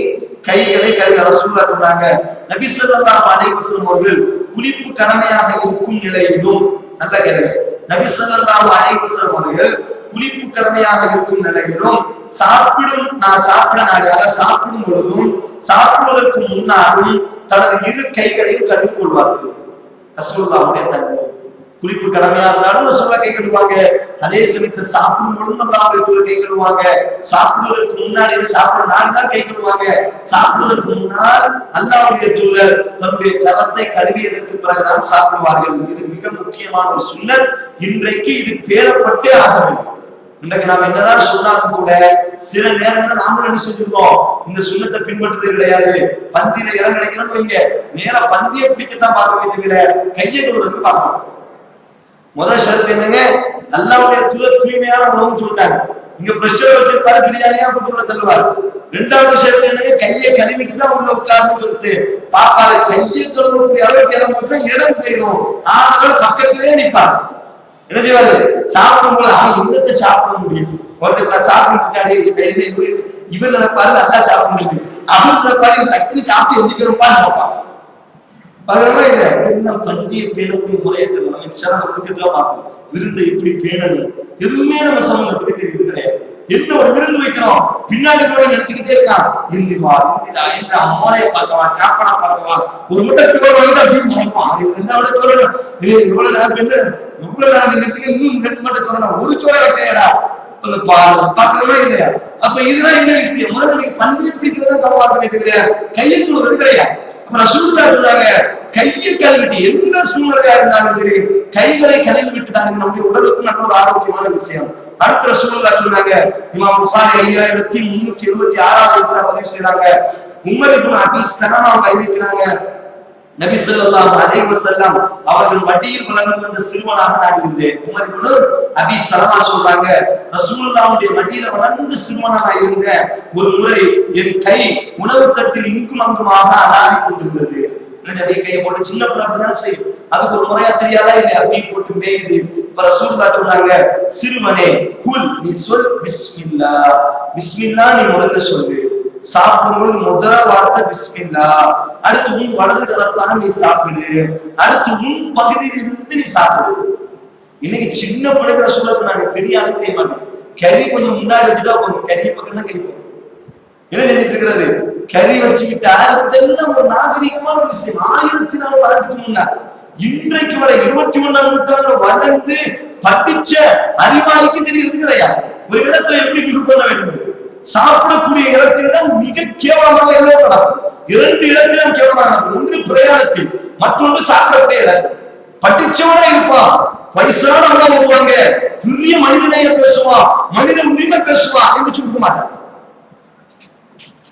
கைகளை கழுவி ரசூலுல்லாஹ் சொன்னாங்க. நபி ஸல்லல்லாஹு அலைஹி வஸல்லம் அவர்கள் குளிப்பு கடமையாக இருக்கும் நிலையிலும், நல்ல கேளுங்க, நபி ஸல்லல்லாஹு அலைஹி வஸல்லம் அவர்கள் குளிப்பு கடமையாக இருக்கும் நிலையிலும் சாப்பிடும் பொழுதும் சாப்பிடுவதற்கு முன்னாலும் தனது இரு கைகளையும் கழுவி கொள்வார்கள். ரசூலுல்லாஹ்வுடைய தன்மை குளிப்பு கடமையா இருந்தாலும் ரசூலுல்லாஹ் கை கழுவுவாங்க. அதே சமயத்தில் சாப்பிடும் பொழுதும் அல்லாஹ்வுடைய கை கழுவுவாங்க. சாப்பிடுவதற்கு முன்னாடி சாப்பிட 4 நாள் கை கழுவுவாங்க. சாப்பிடுவதற்கு முன்னால் அல்லாஹ்வுடைய தூதர் தன்னுடைய கரத்தை கழுவியதற்கு பிறகுதான் சாப்பிடுவார்கள். இது மிக முக்கியமான ஒரு சுன்னத். இன்றைக்கு இது பேணப்பட்டே ஆக வேண்டும். இன்றைக்கு நாம் என்னதான் சொன்னாலும் கூட சில நேரங்கள் நாமளும் என்ன செஞ்சிருக்கோம், இந்த சுண்ணத்தை பின்பற்றுறது கிடையாது. பந்தியில இடம் கிடைக்கணும்னு வைங்க, நேரா பந்தியை பிடிக்கத்தான் பார்க்க வேண்டியதுல கையை கொடுறதுக்கு பார்க்கணும். முதல் ஷரத்து என்னங்க, அல்லாஹ்வுடைய தூதர் தூய்மையான உணவுன்னு சொல்லிட்டாங்க. இங்க பிரஷர் வச்சிருக்காரு, பிரியாணியா போட்டு உள்ள தள்ளுவார். 2வது ஷரத்து என்னங்க, கையை கழுவிட்டு தான் உள்ள உட்கார்ந்து சொல்லிட்டு பாப்பாரு. கையை கழுவக்கூடிய அளவுக்கு இடம் போட்டு இடம் போயிடும். ஆனாலும் பக்கத்திலே நிற்பார். என்ன செய்வாரு, சாப்பிடும் போது இன்னத்தை சாப்பிட முடியும். ஒருத்தர் சாப்பிட்டு இவர் நினைப்பாரு நல்லா சாப்பிட முடியும், அவர் நினைப்பாரு டக்குனு சாப்பிட்டு எந்திக்கணும்ப்பா பார்ப்பான். பந்திய பேணக்கூடிய முறையை பார்ப்போம். விருந்தை எப்படி பேணணும் எதுவுமே நம்ம சமூகத்துக்கு தெரியுது கிடையாது. என்ன ஒரு விருந்து வைக்கிறோம், பின்னாடி கூட நினைச்சுக்கிட்டே இருக்கான், இந்திவா இந்திதா என்ற அம்மாவைய பார்க்கவா, சாப்பாடா பார்க்கவா, ஒரு முட்டை வாங்கிட்டு அப்படின்னு நினைப்பான். இவ்வளவு நேரம் பெண்ணு, இவ்வளவு நேரம் இன்னும் 2 மட்டும் சொல்லணும், ஒரு சோழ வைக்கையடா பாக்குறதா இல்லையா? அப்ப இதுதான் என்ன விஷயம், முதல்ல நீங்க பந்தியை பிடிக்கிறதா கவலை வைக்கிறேன், கையை கொடுவது கிடையாது. அப்புறம் ரசூலுல்லாஹ் சொன்னாங்க, கையை கழுவிட்டு எந்த சூழ்நிலையா இருந்தாலும் சரி கைகளை கழுவி விட்டு தான் நம்முடைய உடலுக்கு நல்ல ஒரு ஆரோக்கியமான விஷயம். அடுத்த ரசூலுல்லாஹ் சொன்னாங்க, இமாம் புகாரி 5326வது ஹதீஸா பதிவு செய்றாங்க. உமர் இப்னு அபீ ஸலமா அறிவிக்கிறாங்க, நபி ஸல்லல்லாஹு அலைஹி வஸல்லம் அவர்கள் மடியில் வளர்ந்து வந்த சிறுவனாக நான் இருந்தேன். உமர் இப்னு அபீ ஸலமா சொல்றாங்க, ரசூலுல்லாஹ்வுடைய மடியில வளர்ந்து சிறுவனாக இருந்தேன். ஒரு முறை என் கை உணவு தட்டில் இங்கும் அங்குமாக அலாவிக் கொண்டிருந்தது. கையை போட்டு சின்ன பிள்ளை அப்படிதானே செய்யும், அதுக்கு ஒரு முறையா தெரியாதா இல்லை, அப்படி போட்டு மேயுது. இப்ப ரசூலுல்லாஹ் சொன்னாங்க, சிறுவனே குல், நீ சொல் பிஸ்மில்லா, பிஸ்மில்லா நீ முதல்ல சொல்லு. சாப்பிடும் பொழுது முதல் வார்த்தை பிஸ்மில்லா. அடுத்து உன் வலது கரத்தால நீ சாப்பிடு. அடுத்து உன் பகுதியில் இருந்து நீ சாப்பிடு. இன்னைக்கு சின்ன பிள்ளைகிற சொல்ல நாங்க பெரிய ஆளு தெரிய மாட்டேன். கறி கொஞ்சம் முன்னாடி வச்சுட்டா போதும், கறியை பக்கம் தான் கறி போகும். என்ன செஞ்சிட்டு இருக்கிறது, கறி வச்சுக்கிட்டா இதெல்லாம் ஒரு நாகரிகமான ஒரு விஷயம். 1400 வருடத்துக்கு முன்னாடி இன்றைக்கு வரை 21ஆம் நூற்றாண்டுல வளர்ந்து படிச்ச அறிவாளிக்கு தெரிகிறது கிடையாது. ஒரு இடத்துல எப்படி மிக பண்ண வேண்டும், சாப்பிடக்கூடிய இடத்தில் மிக கேவலமாக எழுதப்படும். 2 இடத்திலும் கேவலமாக, ஒன்று பிரயாணத்தில், மற்றொன்று சாப்பிடக்கூடிய இடத்தில். படிச்சவனா இருப்பான், வயசான வருவாங்க, பெரிய மனிதனைய பேசுவான், மனித உரிமை பேசுவான் என்று சொல்ல மாட்டான்.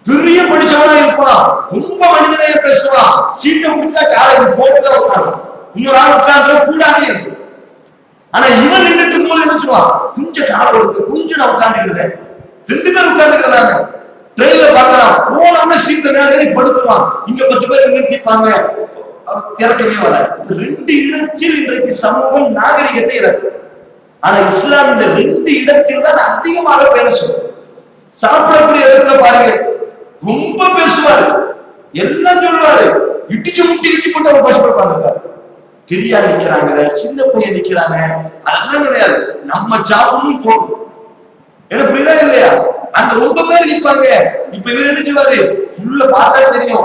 பெரிய படிச்சவனா இருப்பான், ரொம்ப மனிதனைய பேசுவான், சீட்டை முடித்தா காலை போட்டுதான் உட்காரும், இன்னொரு ஆள் உட்கார்ந்து கூடாது இருக்கு. ஆனா இவன் நின்றுட்டு இருக்கும்போது என்ன சொல்லுவான், கொஞ்சம் காலை கொடுத்து கொஞ்சம் நான் உட்கார்ந்துக்கிறேன். 2 பேர் உட்கார்ந்துக்கிறாங்க. ட்ரெயின்ல பார்க்கலாம், போனோம்னா சீட்ல நேரம் படுத்துவான், இங்க 10 பேர் நிறுத்திப்பாங்க, இறக்கவே வராது. 2 இடத்தில் இன்றைக்கு சமூகம் நாகரிகத்தை இழக்கு. ஆனா இஸ்லாம் இந்த 2 இடத்தில் தான் அதிகமாக பேச. சாப்பிடக்கூடிய இடத்துல பாருங்க, ரொம்ப பேசுவாரு, எல்லாம் சொல்லுவாரு, இட்டிச்சு முட்டி இட்டி போட்டு அவங்க பசுப்பாங்க. பெரியா நிக்கிறாங்க, சின்ன பையன் நிக்கிறாங்க, அதெல்லாம் கிடையாது. நம்ம சாப்பிடணும் போகும். என்ன புரியுதா இல்லையா? அந்த ரொம்ப பேர் நிற்பாங்க. இப்ப இவர் என்ன செய்வாரு, ஃபுல்ல பார்த்தா தெரியும்,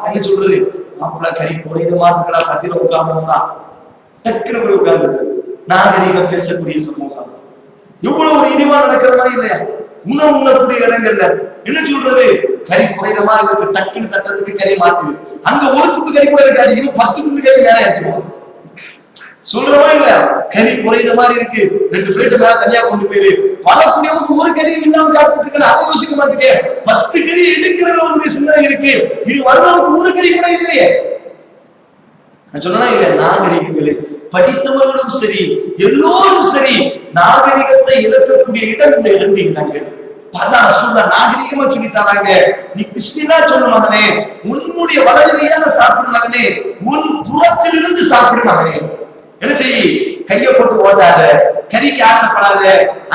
என்ன சொல்றது, மாப்பிள்ள கறி குறைந்த மாட்டுக்கடா கத்திர உட்கார்ந்தோம்னா டக்குனு போய் உட்கார்ந்து நாகரிகம் பேசக்கூடிய சமூகம். எவ்வளவு ஒரு இனிமா நடக்கிற மாதிரி இல்லையா? உணவு உண்ணக்கூடிய இடங்கள்ல என்ன சொல்றது, கறி குறைதமா இருக்கு, டக்குனு தட்டத்துக்கு கறி மாத்துது. அங்க ஒரு துண்டு கறி கூட இருக்காது, இன்னும் 10 துண்டு கறி நேரம் எடுத்துருவோம். சொல்றவா இல்ல, கறி குறைந்த மாதிரி இருக்கு, 2 பிளேட் மேல தனியா கொண்டு போயிரு. வரக்கூடியவங்க ஒரு கறி இல்லாம சாப்பிட்டு இருக்க, அதை யோசிக்க மாட்டேங்க. 10 கறி எடுக்கிறது உங்களுடைய சிந்தனை இருக்கு, இது வருவதற்கு ஒரு கறி கூட இல்லையே. நான் சொன்னா இல்ல, நாகரிகங்களே படித்தவர்களும் சரி எல்லோரும் சரி நாகரிகத்தை இழக்கக்கூடிய இடம் இந்த 2 இடங்கள். நாகரிகமா சொல்லி தராங்க, நீ பிஸ்மில்லா சொல்லு மகனே, உன்னுடைய வலதுகையால சாப்பிடு மகனே, உன் புறத்திலிருந்து சாப்பிடு மகனே. என்ன செய்ய, கைய போட்டு ஓட்டாத, கறிக்கு ஆசைப்படாத,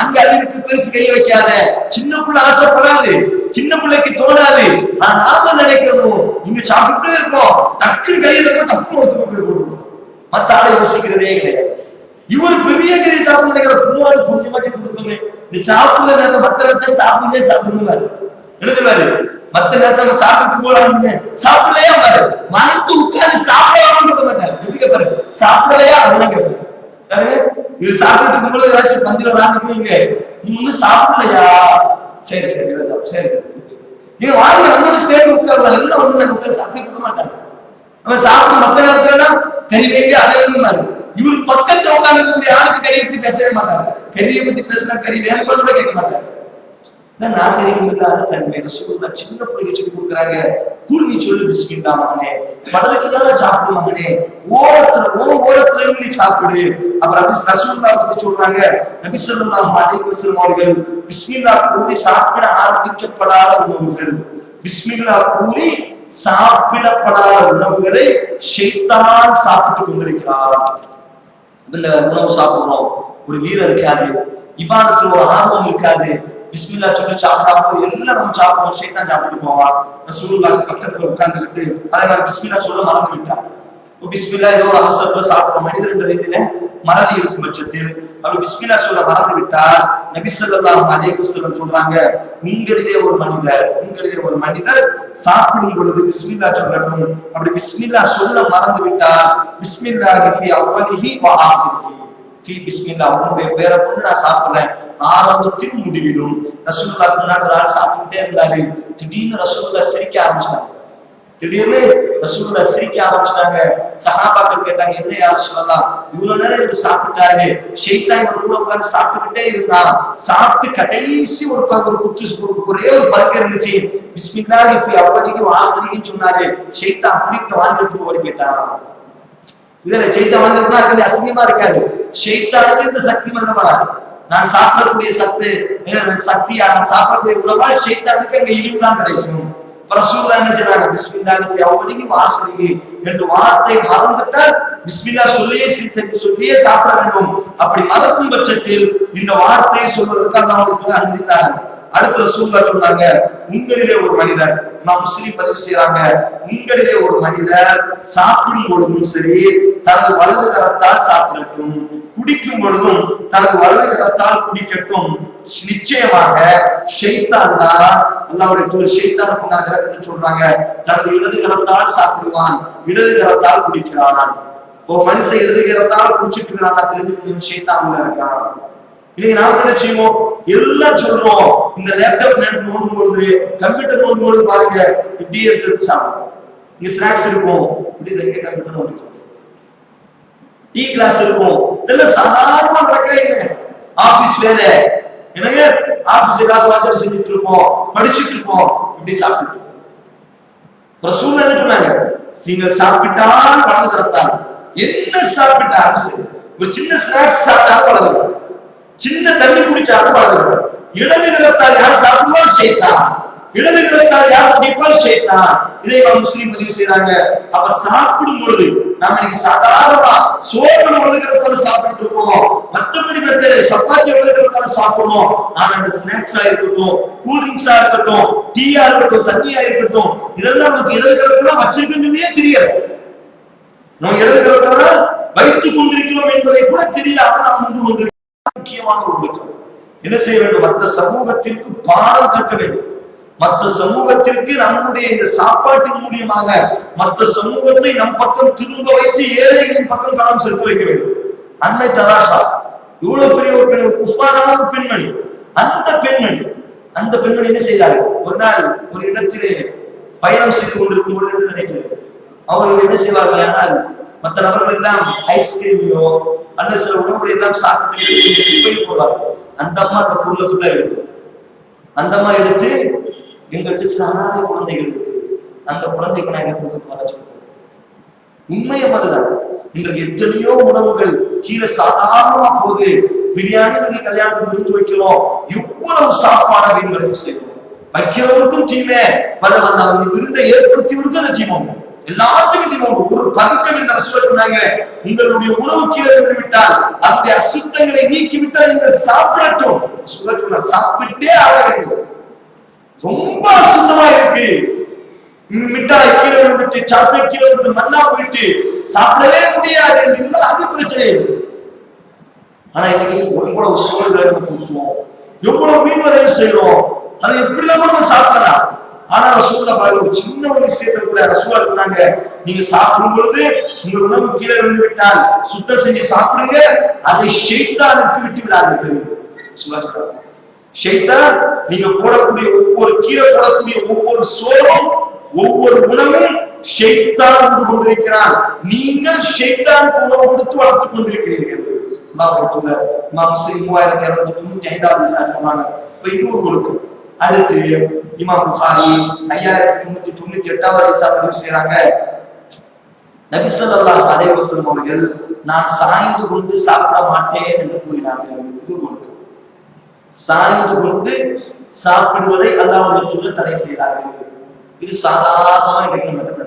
அங்க அதுக்கு பெருசு கைய வைக்காத. சின்ன பிள்ளை ஆசைப்படாது, சின்ன பிள்ளைக்கு தோணாது. நாம நினைக்கிறோம் இங்க சாப்பிட்டு இருக்கோம், டக்குனு கையில டப்பு போட்டு மத்த ஆளை யோசிக்கிறதே கிடையாது. இவர் பெரிய கறி சாப்பிட நினைக்கிற புண்ணியவாதி புண்ணியமாட்டி கொடுக்கணும். இந்த சாப்பிடுற நேரத்தை மற்ற நேரத்தை சாப்பிடுங்க எழுதுவாரு. மத்த நேரத்தை சாப்பிட்டு போறாங்க, சாப்பிடலையா பாரு, மனத்து உட்கார்ந்து சாப்பிடலாம் கொடுக்க மாட்டாரு. எதுக்கு பாரு, சாப்பிடலையா அதெல்லாம் கேட்பாரு. இவர் சாப்பிட்டு இருக்கும்போது ஏதாச்சும் பந்தில வராங்க, நீ ஒன்னும் சாப்பிடலையா, சரி சரி சரி சரி, நீங்க வாங்க நம்மளோட சேர்ந்து உட்காரலாம், எல்லாம் ஒண்ணு நாங்க உட்கார்ந்து சாப்பிட்டு கொடுக்க மாட்டாங்க. நம்ம சாப்பிட்டு மத்த நேரத்துல கறி வைக்க அதே மாதிரி இவரு பக்கத்துல உட்கார்ந்து ஆளுக்கு கறியை பத்தி பேசவே மாட்டாங்க. கறியை பத்தி பேசினா கறி வேணும் கூட கேட்க மாட்டாங்க. நாகரிகம் இல்லாத தன்மை ரசூலுல்லாஹ் சின்ன பிள்ளைக்கு சொல்லி கொடுக்குறாங்க. குல் நீ சொல்லு பிஸ்மில்லா மகனே, வலதுகையால சாப்பிடு மகனே, ஓரத்துல நீ சாப்பிடு. அப்புறம் ரசூலுல்லாஹ் பத்தி சொல்றாங்க, நபி ஸல்லல்லாஹு அலைஹி வஸல்லம் அவர்கள் பிஸ்மில்லா கூறி சாப்பிட ஆரம்பிக்கப்படாத உணவுகள், பிஸ்மில்லா கூறி சாப்பிடப்படாத உணவுகளை ஷைத்தான் சாப்பிட்டு கொண்டிருக்கிறார். இந்த உணவு சாப்பிடுறோம், ஒரு வீரம் இருக்காது, இபாதத்துல ஒரு ஆர்வம் இருக்காது, பிஸ்மில்லா சொல்லி சாப்பிடாம எல்லாம் நம்ம சாப்பிடுவோம், ஷைத்தான் சாப்பிட்டு போவான். ரசூலுல்லாஹ் பக்கத்துல உட்கார்ந்துக்கிட்டு அதே மாதிரி பிஸ்மில்லா சொல்ல மறந்து விட்டார். பிஸ்மில்லா ஏதோ ஒரு அவசரத்துல சாப்பிடுவோம், மனிதர் என்ற ரீதியில மறதி இருக்கும் பட்சத்தில் அவர் பிஸ்மில்லா சொல்ல மறந்து விட்டார். நபி ஸல்லல்லாஹு அலைஹி வஸல்லம் சொல்றாங்க, உங்களிலே ஒரு மனிதர் சாப்பிடும் பொழுது பிஸ்மில்லா சொல்லட்டும். அப்படி பிஸ்மில்லா சொல்ல மறந்து விட்டார், பிஸ்மில்லாஹி ஃபீ அவ்வலிஹி வ ஆஃபிரிஹி, ஃபீ பிஸ்மில்லா, உன்னுடைய பேரை கொண்டு நான் சாப்பிடுறேன், ஆரம்பத்திலும் முடிவிலும். ரசூலுல்லாஹ் முன்னாடி ஒரு ஆள் சாப்பிட்டுட்டே இருந்தாரு, திடீர்னு ரசூலுல்லாஹ் சிரிக்க ஆரம்பிச்சிட்டாங்க. சஹாபாக்கள் கேட்டாங்க, என்ன யா ரசூலல்லாஹ், இவ்வளவு நேரம் இவர் சாப்பிட்டாரு, ஷைத்தான் இவர் கூட உட்கார்ந்து சாப்பிட்டுக்கிட்டே இருந்தான், சாப்பிட்டு கடைசி ஒரு ஒரே ஒரு பருக்க இருந்துச்சு, பிஸ்மில்லாஹி ஃபீ அவ்வலிஹி வ ஆஃபிரிஹின்னு சொன்னாரு, ஷைத்தான் அப்படி வாழ்ந்துட்டு ஓடி போயிட்டான். இதுல ஷைத்தான் வாழ்ந்துட்டுனா அது அசிங்கமா இருக்காது, ஷைத்தானுக்கு இந்த சக்தி வந்து வராது. நான் சாப்பிடக்கூடிய சக்தியா நான் சாப்பிடக்கூடிய உணவால் ஷைத்தானுக்கு அங்க இழிவுதான் கிடைக்கும். ரசூலுல்லாஹ் என்ன சொன்னாங்க, பிஸ்மில்லாஹி ஃபீ அவ்வலிஹி வ ஆஃபிரிஹி என்ற வார்த்தை மறந்துட்டால் பிஸ்மில்லா சொல்லியே சாப்பிட வேண்டும். அப்படி மறக்கும் பட்சத்தில் இந்த வார்த்தையை சொல்வதற்கு அல்லாஹ் அனுமதித்தாங்க. அடுத்த ரசூலுல்லாஹ் சொன்னாங்க, உங்களிலே ஒரு மனிதர், நான் முஸ்லிம் பதிவு செய்யறாங்க, உங்களிலே ஒரு மனிதர் சாப்பிடும் பொழுதும் சரி தனது வலது கரத்தால் சாப்பிடட்டும், குடிக்கும் பொழுதும் தனது வலது கரத்தால் குடிக்கட்டும், நிச்சயமாக ஷைத்தான் தான், அல்லாஹ்வுடைய தூதர் ஷைத்தானுக்கு விளக்கத்தை சொல்றாங்க, தனது இடது கரத்தால் சாப்பிடுவான், இடது கரத்தால் குடிக்கிறான். ஒரு மனுஷன் இடது கரத்தால் குடிச்சிட்டு இருக்கிறான், தெரிஞ்சு ஷைத்தான் உள்ள இருக்கான். இன்னைக்கு நாம என்ன செய்வோம், எல்லாம் சொல்றோம், இந்த லேப்டாப் நோண்டும் பொழுது, கம்ப்யூட்டர் நோண்டும் பொழுது பாருங்க, இப்படி எடுத்து சாப்பிடும். இங்க ஸ்நாக்ஸ் இருக்கும், இப்படி கம்ப்யூட்டர் நோண்டிட்டு, டீ கிளாஸ் இருக்கும், இதெல்லாம் சாதாரணமா நடக்க இல்லை. ஆபீஸ் வேலை, என்னங்க ஆபீஸ் ஏதாவது வாட்டர் செஞ்சுட்டு இருப்போம், படிச்சுட்டு இருப்போம், இப்படி சாப்பிட்டு ரசூலுல்லாஹ் என்ன சொன்னாங்க, நீங்கள் சாப்பிட்டால் வலது கரத்தால், என்ன சாப்பிட்டாலும் சரி, ஒரு சின்ன ஸ்நாக்ஸ் சாப்பிட்டாலும் வலது கரம், சின்ன தண்ணி குடிச்சாலும் வலது கரம், இடது கரத்தால் யார் சாப்பிடுவார் ஷைத்தான், இடது கரத்தால் யார் குடிப்பார் ஷைத்தான். இதை முஸ்லிம் பதிவு செய்யறாங்க. அப்ப சாப்பிடும் பொழுது நாம இன்னைக்கு சாதாரணமா சோறு வலது கரத்தால சாப்பிட்டு இருக்கோம், மற்றபடி சப்பாத்தி வலது கரத்தால சாப்பிடுவோம். ஆனா இந்த ஸ்நாக்ஸா இருக்கட்டும், கூல்ட்ரிங்க்ஸா இருக்கட்டும், டீயா இருக்கட்டும், தண்ணியா இருக்கட்டும், இதெல்லாம் நமக்கு இடது கரத்துல வச்சிருக்கே தெரியாது. நம்ம இடது கரத்துல வைத்துக் கொண்டிருக்கிறோம் என்பதை கூட தெரியாம நாம் முன்பு கொண்டிருக்கிறோம். முக்கியமான ஒரு என்ன செய்ய வேண்டும், மற்ற சமூகத்திற்கு பாடம் கற்க வேண்டும். மற்ற சமூகத்திற்கு நம்முடைய இந்த சாப்பாட்டின் மூலியமாக மற்ற சமூகத்தை நம் பக்கம் திரும்ப வைத்து ஏழைகளின் பக்கம் கவனம் செலுத்த வைக்க வேண்டும். அன்னை தராசா இவ்வளவு பெரிய ஒரு பெண், ஒரு குஃபாரான ஒரு பெண்மணி. அந்த பெண்மணி என்ன செய்தார்கள், ஒரு நாள் ஒரு இடத்திலே பயணம் செய்து கொண்டிருக்கும் பொழுது நினைக்கிறேன், அவர்கள் என்ன செய்வார்கள், ஆனால் மற்ற நபர்கள் எல்லாம் ஐஸ்கிரீமையோ அல்லது சில உணவுகளை எல்லாம் சாப்பிட்டு போடுவார். அந்த அம்மா அந்த பொருளை ஃபுல்லா எடுக்கும். அந்த அம்மா எடுத்து எங்கள்கிட்ட சில அனாதை குழந்தைகள் இருக்கு, அந்த குழந்தைக்கு நான் என்ன கொடுக்க போறேன்னு சொல்லுவேன். உண்மையும் அதுதான். இன்றைக்கு எத்தனையோ உணவுகள் கீழே சாதாரணமா போகுது. பிரியாணி நீங்க கல்யாணத்துக்கு விருந்து வைக்கிறோம், எவ்வளவு சாப்பாடு அப்படின்னு செய்வோம். வைக்கிறவருக்கும் தீமை, அந்த விருந்தை ஏற்படுத்தியவருக்கும் அந்த தீமை, எல்லாத்துக்கும் தீமை. ஒரு பதுக்கம் சொன்னாங்க, உங்களுடைய உணவு கீழே இருந்து விட்டால் அதனுடைய அசுத்தங்களை நீக்கி விட்டால் நீங்கள் சாப்பிடட்டும். சாப்பிட்டே ஆக வேண்டும். ரொம்ப அசுத்தமா இருக்கு, மிட்டாய் கீழே விழுந்துட்டு, சாக்லேட் கீழே விழுந்து மண்ணா போயிட்டு சாப்பிடவே முடியாது என்றால் அது பிரச்சனை. ஆனா இன்னைக்கு எவ்வளவு சோறுகளை நம்ம கொடுத்துவோம், எவ்வளவு மீன் வரையும் செய்யறோம், அதை எப்படி நம்ம சாப்பிடலாம். ஆனா ரசூலுல்லாஹ் பாருங்க, ஒரு சின்ன ஒரு விஷயத்தை கூட ரசூலுல்லாஹ் சொன்னாங்க, நீங்க சாப்பிடும் பொழுது உங்க உணவு கீழே விழுந்து விட்டால் சுத்தம் செஞ்சு சாப்பிடுங்க, அதை ஷைத்தானுக்கு விட்டு விடாதீர்கள். ஷைத்தான் நீங்க போடக்கூடிய ஒவ்வொரு கீழே போடக்கூடிய ஒவ்வொரு சோறும் ஒவ்வொரு உணவும் ஷைத்தான் உண்டு கொண்டிருக்கிறான். நீங்கள் ஷைத்தானுக்கு உணவு கொடுத்து வளர்த்துக் கொண்டிருக்கிறீர்கள். முஸ்லிம் 3295 சொன்னாங்க. இது ஒரு ஒழுக்கு. அடுத்து இமாம் புகாரி 5398 பதிவு செய்றாங்க. நபி ஸல்லல்லாஹு அலைஹி வஸல்லம் அவர்கள் நான் சாய்ந்து கொண்டு சாப்பிட மாட்டேன் என்று கூறினார்கள். இது ஒரு ஒழுக்கு. சாய்ந்து கொண்டு சாப்பிடுவதை அல்லாஹ்வுடைய தூதர் தடை செய்தார்கள். இது சாதாரணமா இன்னைக்கு நம்ம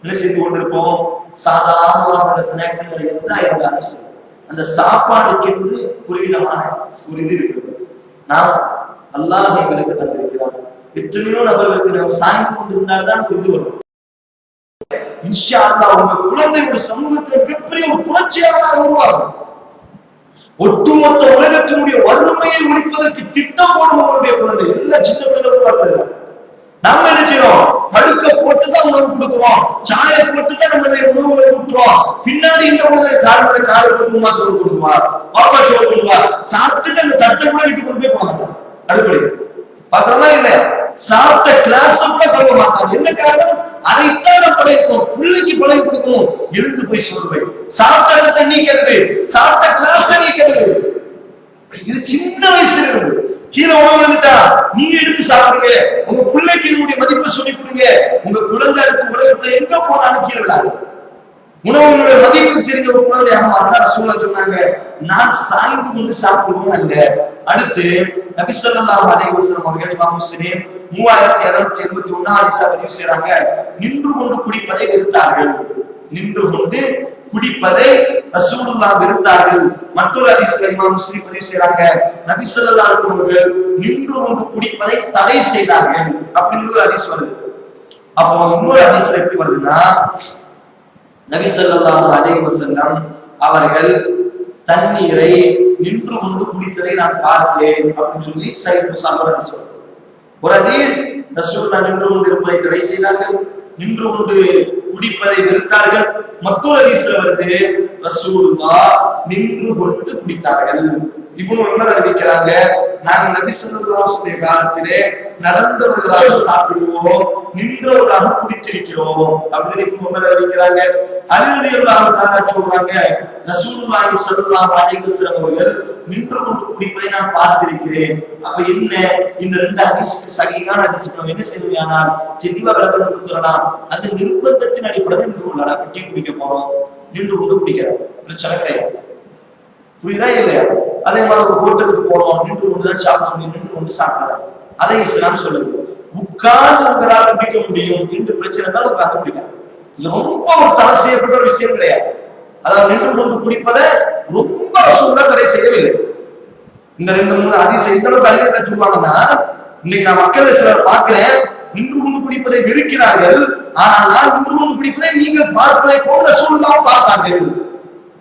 என்ன செய்து கொண்டிருப்போம், சாதாரணமான ஸ்நாக்ஸ் எந்த இருந்தாலும் சரி, அந்த சாப்பாடுக்கு என்று ஒரு விதமான ஒரு இது இருக்கு. நாம் அல்லாஹ் எங்களுக்கு தந்திருக்கிறார். எத்தனையோ நபர்களுக்கு நாம் சாய்ந்து கொண்டிருந்தால்தான் ஒரு இது வரும். இன்ஷா அல்லாஹ் உங்க குழந்தை ஒரு சமூகத்தில் மிகப்பெரிய ஒரு புரட்சியாளராக உருவாகும். ஒட்டுமொத்த உலகத்தினுடைய வறுமையை ஒழிப்பதற்கு திட்டம் போடும் உங்களுடைய குழந்தை. எல்லா சின்ன பிள்ளைகளும் உருவாக்குறாங்க. நாம என்ன செய்யறோம், படுக்க போட்டுதான் உணவு கொடுக்கிறோம், சாயை போட்டுதான் நம்மளுடைய உணவுகளை ஊற்றுறோம். பின்னாடி இந்த உணவு கால் காலை போட்டு உமா சோறு கொடுத்துவார், பாப்பா சோறு கொடுத்துவார். சாப்பிட்டுட்டு அந்த தட்டை கூட வீட்டு கொண்டு போய் போவாங்க. அடுப்படி பாக்குறோமா இல்லையா? சாப்பிட்ட கிளாஸ் கூட கழுவ மாட்டாங்க. என்ன காரணம்? அதைத்தான் நம்ம பழகிப்போம். பிள்ளைக்கு பழகி கொடுக்கணும். எழுந்து போய் சொல்வை, சாப்பிட்ட தண்ணி கெடுது, சாப்பிட்ட கிளாஸ் நீக்கிறது. இது சின்ன வயசுல இருக்கு. கீழே உணவு வந்துட்டா நீங்க எடுத்து சாப்பிடுங்க, உங்க பிள்ளைக்கு இதனுடைய மதிப்பை சொல்லி கொடுங்க. உங்க குழந்தை அடுத்து உலகத்துல எங்க போனாலும் கீழே விடாது. உணவுடைய மதிப்பு தெரிஞ்ச ஒரு குழந்தையாக மாறினா ரசூலுல்லாஹ் சொன்னாங்க, நான் சாய்ந்து கொண்டு சாப்பிடுவோம் அல்ல. அடுத்து நபி ஸல்லல்லாஹு அலைஹி வஸல்லம் அவர்கள் இமாம் முஸ்லிம் 3281 ஹதீஸை பதிவு செய்றாங்க. நின்று கொண்டு குடிப்பதை வெறுத்தார்கள். நின்று கொண்டு குடிப்பதை ரசூலுல்லாஹ் வெறுத்தார்கள். மற்றொரு ஹதீஸ்ல இமாம் முஸ்லிம் பதிவு செய்றாங்க, நபி ஸல்லல்லாஹு அலைஹி வஸல்லம் அவர்கள் நின்று கொண்டு குடிப்பதை தடை செய்தார்கள் அப்படின்னு ஒரு ஹதீஸ் வருது. அப்போ இன்னொரு ஹதீஸ்ல எப்படி வருதுன்னா, நபி ஸல்லல்லாஹு அலைஹி வஸல்லம் அவர்கள் தண்ணீரை நின்று கொண்டு குடித்ததை நான் பார்த்தேன் அப்படின்னு சொல்லி சஹீஹ் புகாரில ஹதீஸ் வருது. ஒரு ஹதீஸ் ரசூலுல்லாஹ் நின்று கொண்டு இருப்பதை தடை செய்தார்கள், நின்று கொண்டு குடிப்பதை வெறுத்தார்கள். மற்றொரு ஹதீஸ்ல வருது, ரசூலுல்லாஹ் நின்று கொண்டு குடித்தார்கள். இப்னு உமர் அறிவிக்கிறாங்க, நாங்கள் நபி ஸல்லல்லாஹு அலைஹி வஸல்லம் காலத்திலே நடந்தவர்களாக சாப்பிடுவோம், நின்றவர்களாக குடித்திருக்கிறோம் அப்படின்னு இப்னு உமர் அறிவிக்கிறாங்க. அலி ரலியல்லாஹு தஆலா சொல்றாங்க, ரசூலுல்லாஹி ஸல்லல்லாஹு அலைஹி வஸல்லம் அவர்கள் நின்று கொண்டு குடிப்பதை நான் பார்த்திருக்கிறேன். அப்ப என்ன, இந்த ரெண்டு ஹதீஸ்க்கு சகிஹான ஹதீஸ்க்கு நம்ம என்ன செய்யணும்னா தெளிவா விளக்கம் கொடுத்துறலாம். அது நிர்பந்தத்தின் அடிப்படையில் நின்று கொள்ளலாம். டீ குடிக்க போறோம், நின்று கொண்டு குடிக்கிறோம், பிரச்சனை கிடையாது. புரியுதா இல்லையா? அதே மாதிரி ஒரு ஹோட்டலுக்கு போறோம், நின்று கொண்டுதான் சாப்பிட முடியும், நின்று கொண்டு சாப்பிடலாம். அதை இஸ்லாம் சொல்லுது. உட்கார்ந்து உங்களால் குடிக்க முடியும் என்று பிரச்சனை தான் உட்கார்ந்து குடிக்கலாம். இது ரொம்ப ஒரு தடை செய்யப்பட்ட ஒரு விஷயம் கிடையாது. அதாவது நின்று கொண்டு குடிப்பதை ரொம்ப ரசூலுல்லாஹ் தடை செய்யவில்லை. இந்த 2-3 ஹதீஸ் எந்த அளவுக்கு அழிக்க சொல்லுவாங்கன்னா, இன்னைக்கு நான் மக்கள் சிலர் பார்க்கிறேன், நின்று கொண்டு குடிப்பதை வெறுக்கிறார்கள். ஆனால் நான் நின்று கொண்டு குடிப்பதை நீங்கள் பார்ப்பதை போல ரசூலுல்லாஹ் பார்த்தார்கள்.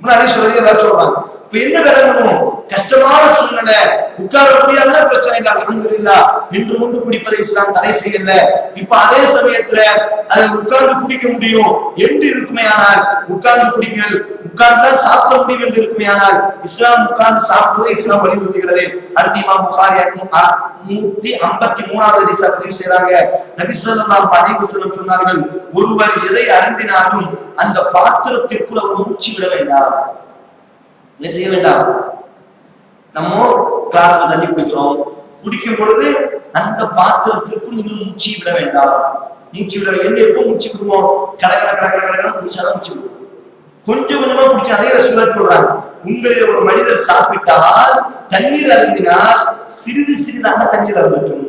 முன்னாடி சொல்லி எல்லாம் சொல்றாங்க. இப்ப என்ன விளங்கணும்? கஷ்டமான சூழ்நிலை, உட்கார முடியாத பிரச்சனை இல்லை, அல்ஹம்துலில்லாஹ் நின்று கொண்டு குடிப்பதை இஸ்லாம் தடை செய்யல. இப்ப அதே சமயத்துல அதை உட்கார்ந்து குடிக்க முடியும் என்று இருக்குமே ஆனால் உட்கார்ந்து குடிங்கள், உட்கார்ந்துதான் சாப்பிட முடியும் என்று இருக்குமே ஆனால் இஸ்லாம் உட்கார்ந்து சாப்பிடுவதை இஸ்லாம் வலியுறுத்துகிறது. அடுத்து இமாம் புகாரி 153வது ஹதீஸை பதிவு செய்றாங்க. நபி ஸல்லல்லாஹு அலைஹி வஸல்லம் சொன்னார்கள், ஒருவர் எதை அருந்தினாலும் அந்த பாத்திரத்திற்குள் அவர் மூச்சு விட வேண்டாம். என்ன செய்ய வேண்டாம்? நம்ம கிளாஸ்ல தண்ணி குடிக்கிறோம், குடிக்கும் பொழுது அந்த பாத்திரத்திற்குள் நீங்கள் மூச்சு விட வேண்டாம். மூச்சு விட என்ன எப்போ மூச்சு விடுவோம்? கடை குடிச்சாதான் மூச்சு விடுவோம். கொஞ்சம் கொஞ்சமா குடிச்சு. அதே ரசூலுல்லாஹ் சொல்றாங்க, உங்களில் ஒரு மனிதர் சாப்பிட்டால் தண்ணீர் அருந்தினால் சிறிது சிறிதாக தண்ணீர் அருந்தட்டும்.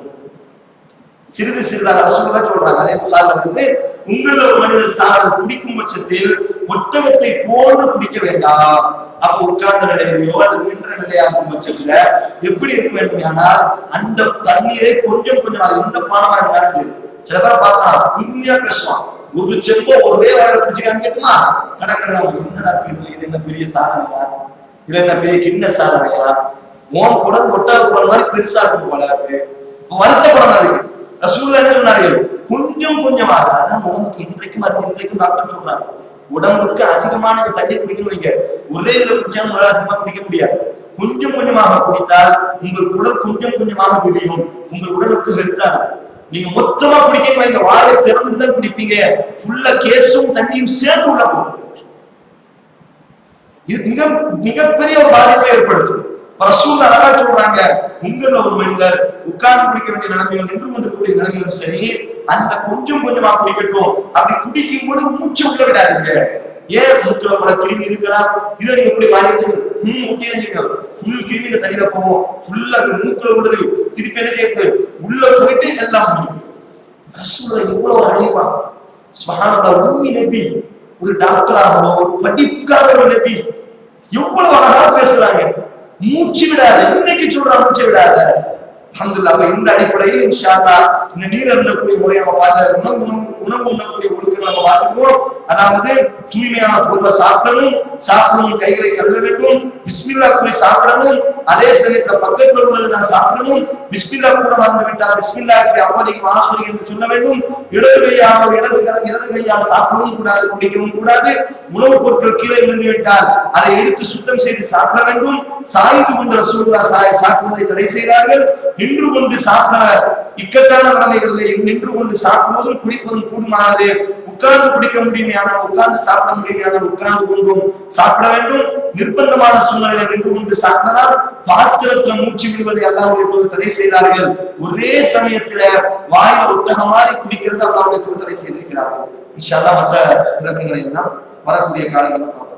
சிறிது சிறிதாக ரசூலுல்லாஹ் சொல்றாங்க. அதே புகார்ல வருது, உங்களில் ஒரு மனிதர் குடிக்கும் பட்சத்தில் ஒட்டகத்தை போன்று குடிக்க வேண்டாம். அப்ப உட்கார்ந்த நிலையிலையோ அல்லது நின்ற நிலையாகும் பட்சத்துல எப்படி இருக்க வேண்டும்? ஆனால் அந்த தண்ணீரை கொஞ்சம் கொஞ்சம் எந்த பானமா இருந்தாலும் சில பேரை பார்த்தா உண்மையா பேசுவான், ஒரு செம்போ ஒரே வாயில குடிச்சுக்கான்னு கேட்டுமா கடற்கரை என்னடா பெரிய, இது என்ன பெரிய சாதனையா, இது என்ன பெரிய கிண்ண சாதனையா, உன் குடல் ஒட்டக குடல் மாதிரி பெருசா இருக்கும் போல இருக்கு, வருத்தப்படம் இருக்கு. ரசூலுல்லாஹ் என்ன சொன்னார்கள்? கொஞ்சம் கொஞ்சமாக. அதான் உடம்புக்கு இன்றைக்கும் டாக்டர் சொல்றாங்க, உடம்புக்கு அதிகமான தண்ணீர் குடிக்கிறவங்க ஒரே இதுல குடிச்சாலும் அதிகமா குடிக்க முடியாது. கொஞ்சம் கொஞ்சமாக குடித்தால் உங்கள் உடல் கொஞ்சம் கொஞ்சமாக விரியும், உங்கள் உடலுக்கு ஹெல்த்தா இருக்கும். நீங்க மொத்தமா குடிக்க வாயை திறந்துதான் குடிப்பீங்க, ஃபுல்லா கேஸும் தண்ணியும் சேர்த்து உள்ள போகும். இது மிகப்பெரிய ஒரு பாதிப்பை ஏற்படுத்தும். ரசூலுல்லாஹ் அழகா சொல்றாங்க, உங்கள ஒரு மனிதர் உட்கார்ந்து குடிக்க வேண்டிய நிலைமையிலும் நின்று கொண்டிருக்கக்கூடிய நிலைமையிலும் சரி, அந்த கொஞ்சம் கொஞ்சமா குடிக்கட்டும். அப்படி குடிக்கும் போது மூச்சு உள்ள விடாதீங்க. ஏன்? மூக்குல கூட கிருமி இருக்கலாம், இதை நீங்க எப்படி வாங்கிட்டு கிருமி இந்த தண்ணியில போவோம், ஃபுல்லா மூக்குல உள்ளது திருப்பி என்ன செய்யுது, உள்ள போயிட்டு எல்லாம் முடியும். ரசூலுல்லாஹ் இவ்வளவு அறிவா, சுப்ஹானல்லாஹ், உம்மி நபி, ஒரு டாக்டராக ஒரு படிப்புக்காக ஒரு நபி எவ்வளவு அழகா பேசுறாங்க. மூச்சு விடாத, இன்னைக்கு சொல்றா மூச்சு விடாத. அல்ஹம்துலில்லாஹ். இந்த அடிப்படையில் இன்ஷா அல்லாஹ் இந்த நீர் அருந்தக்கூடிய முறையை நம்ம பார்த்து உணவு உண்ணக்கூடிய ஒழுக்கங்களை நம்ம பார்த்துக்குவோம். அதாவது தூய்மையான பொருளை சாப்பிடணும், கைகளை கழுவ வேண்டும், பிஸ்மில்லா கூறி சாப்பிடணும். அதே சமயத்துல பக்கத்தில் உள்ளது நான் சாப்பிடணும், பிஸ்மில்லா கூட மறந்து விட்டால் பிஸ்மில்லா அவ்வளவு மாசரி என்று சொல்ல வேண்டும். இடது கையால் சாப்பிடவும் கூடாது, குடிக்கவும் கூடாது. உணவுப் பொருட்கள் கீழே விழுந்து விட்டால் அதை எடுத்து சுத்தம் செய்து சாப்பிட வேண்டும். சாய்ந்து கொண்டு ரசூலுல்லாஹ் சாப்பிடுவதை தடை செய்கிறார்கள். நின்று கொண்டு சாப்பிட இக்கட்டான நிலைமைகளில் நின்று கொண்டு சாப்பிடுவதும் குடிப்பதும் கூடுமானது. உட்கார்ந்து குடிக்க முடியுமே ஆனால் உட்கார்ந்து சாப்பிட முடியுமே ஆனால் உட்கார்ந்து கொண்டும் சாப்பிட வேண்டும். நிர்பந்தமான சூழ்நிலையில் நின்று கொண்டு சாப்பிடலாம். பாத்திரத்துல மூச்சு விடுவதை அல்லாஹ்வுடைய தூதர் தடை செய்தார்கள். ஒரே சமயத்துல வாயில ஒட்டகம் மாதிரி குடிக்கிறது அல்லாஹ்வுடைய தூதர் தடை செய்திருக்கிறார்கள். இன்ஷா அல்லாஹ் மற்ற விளக்கங்களை எல்லாம் வரக்கூடிய காலங்களில் பார்ப்போம்.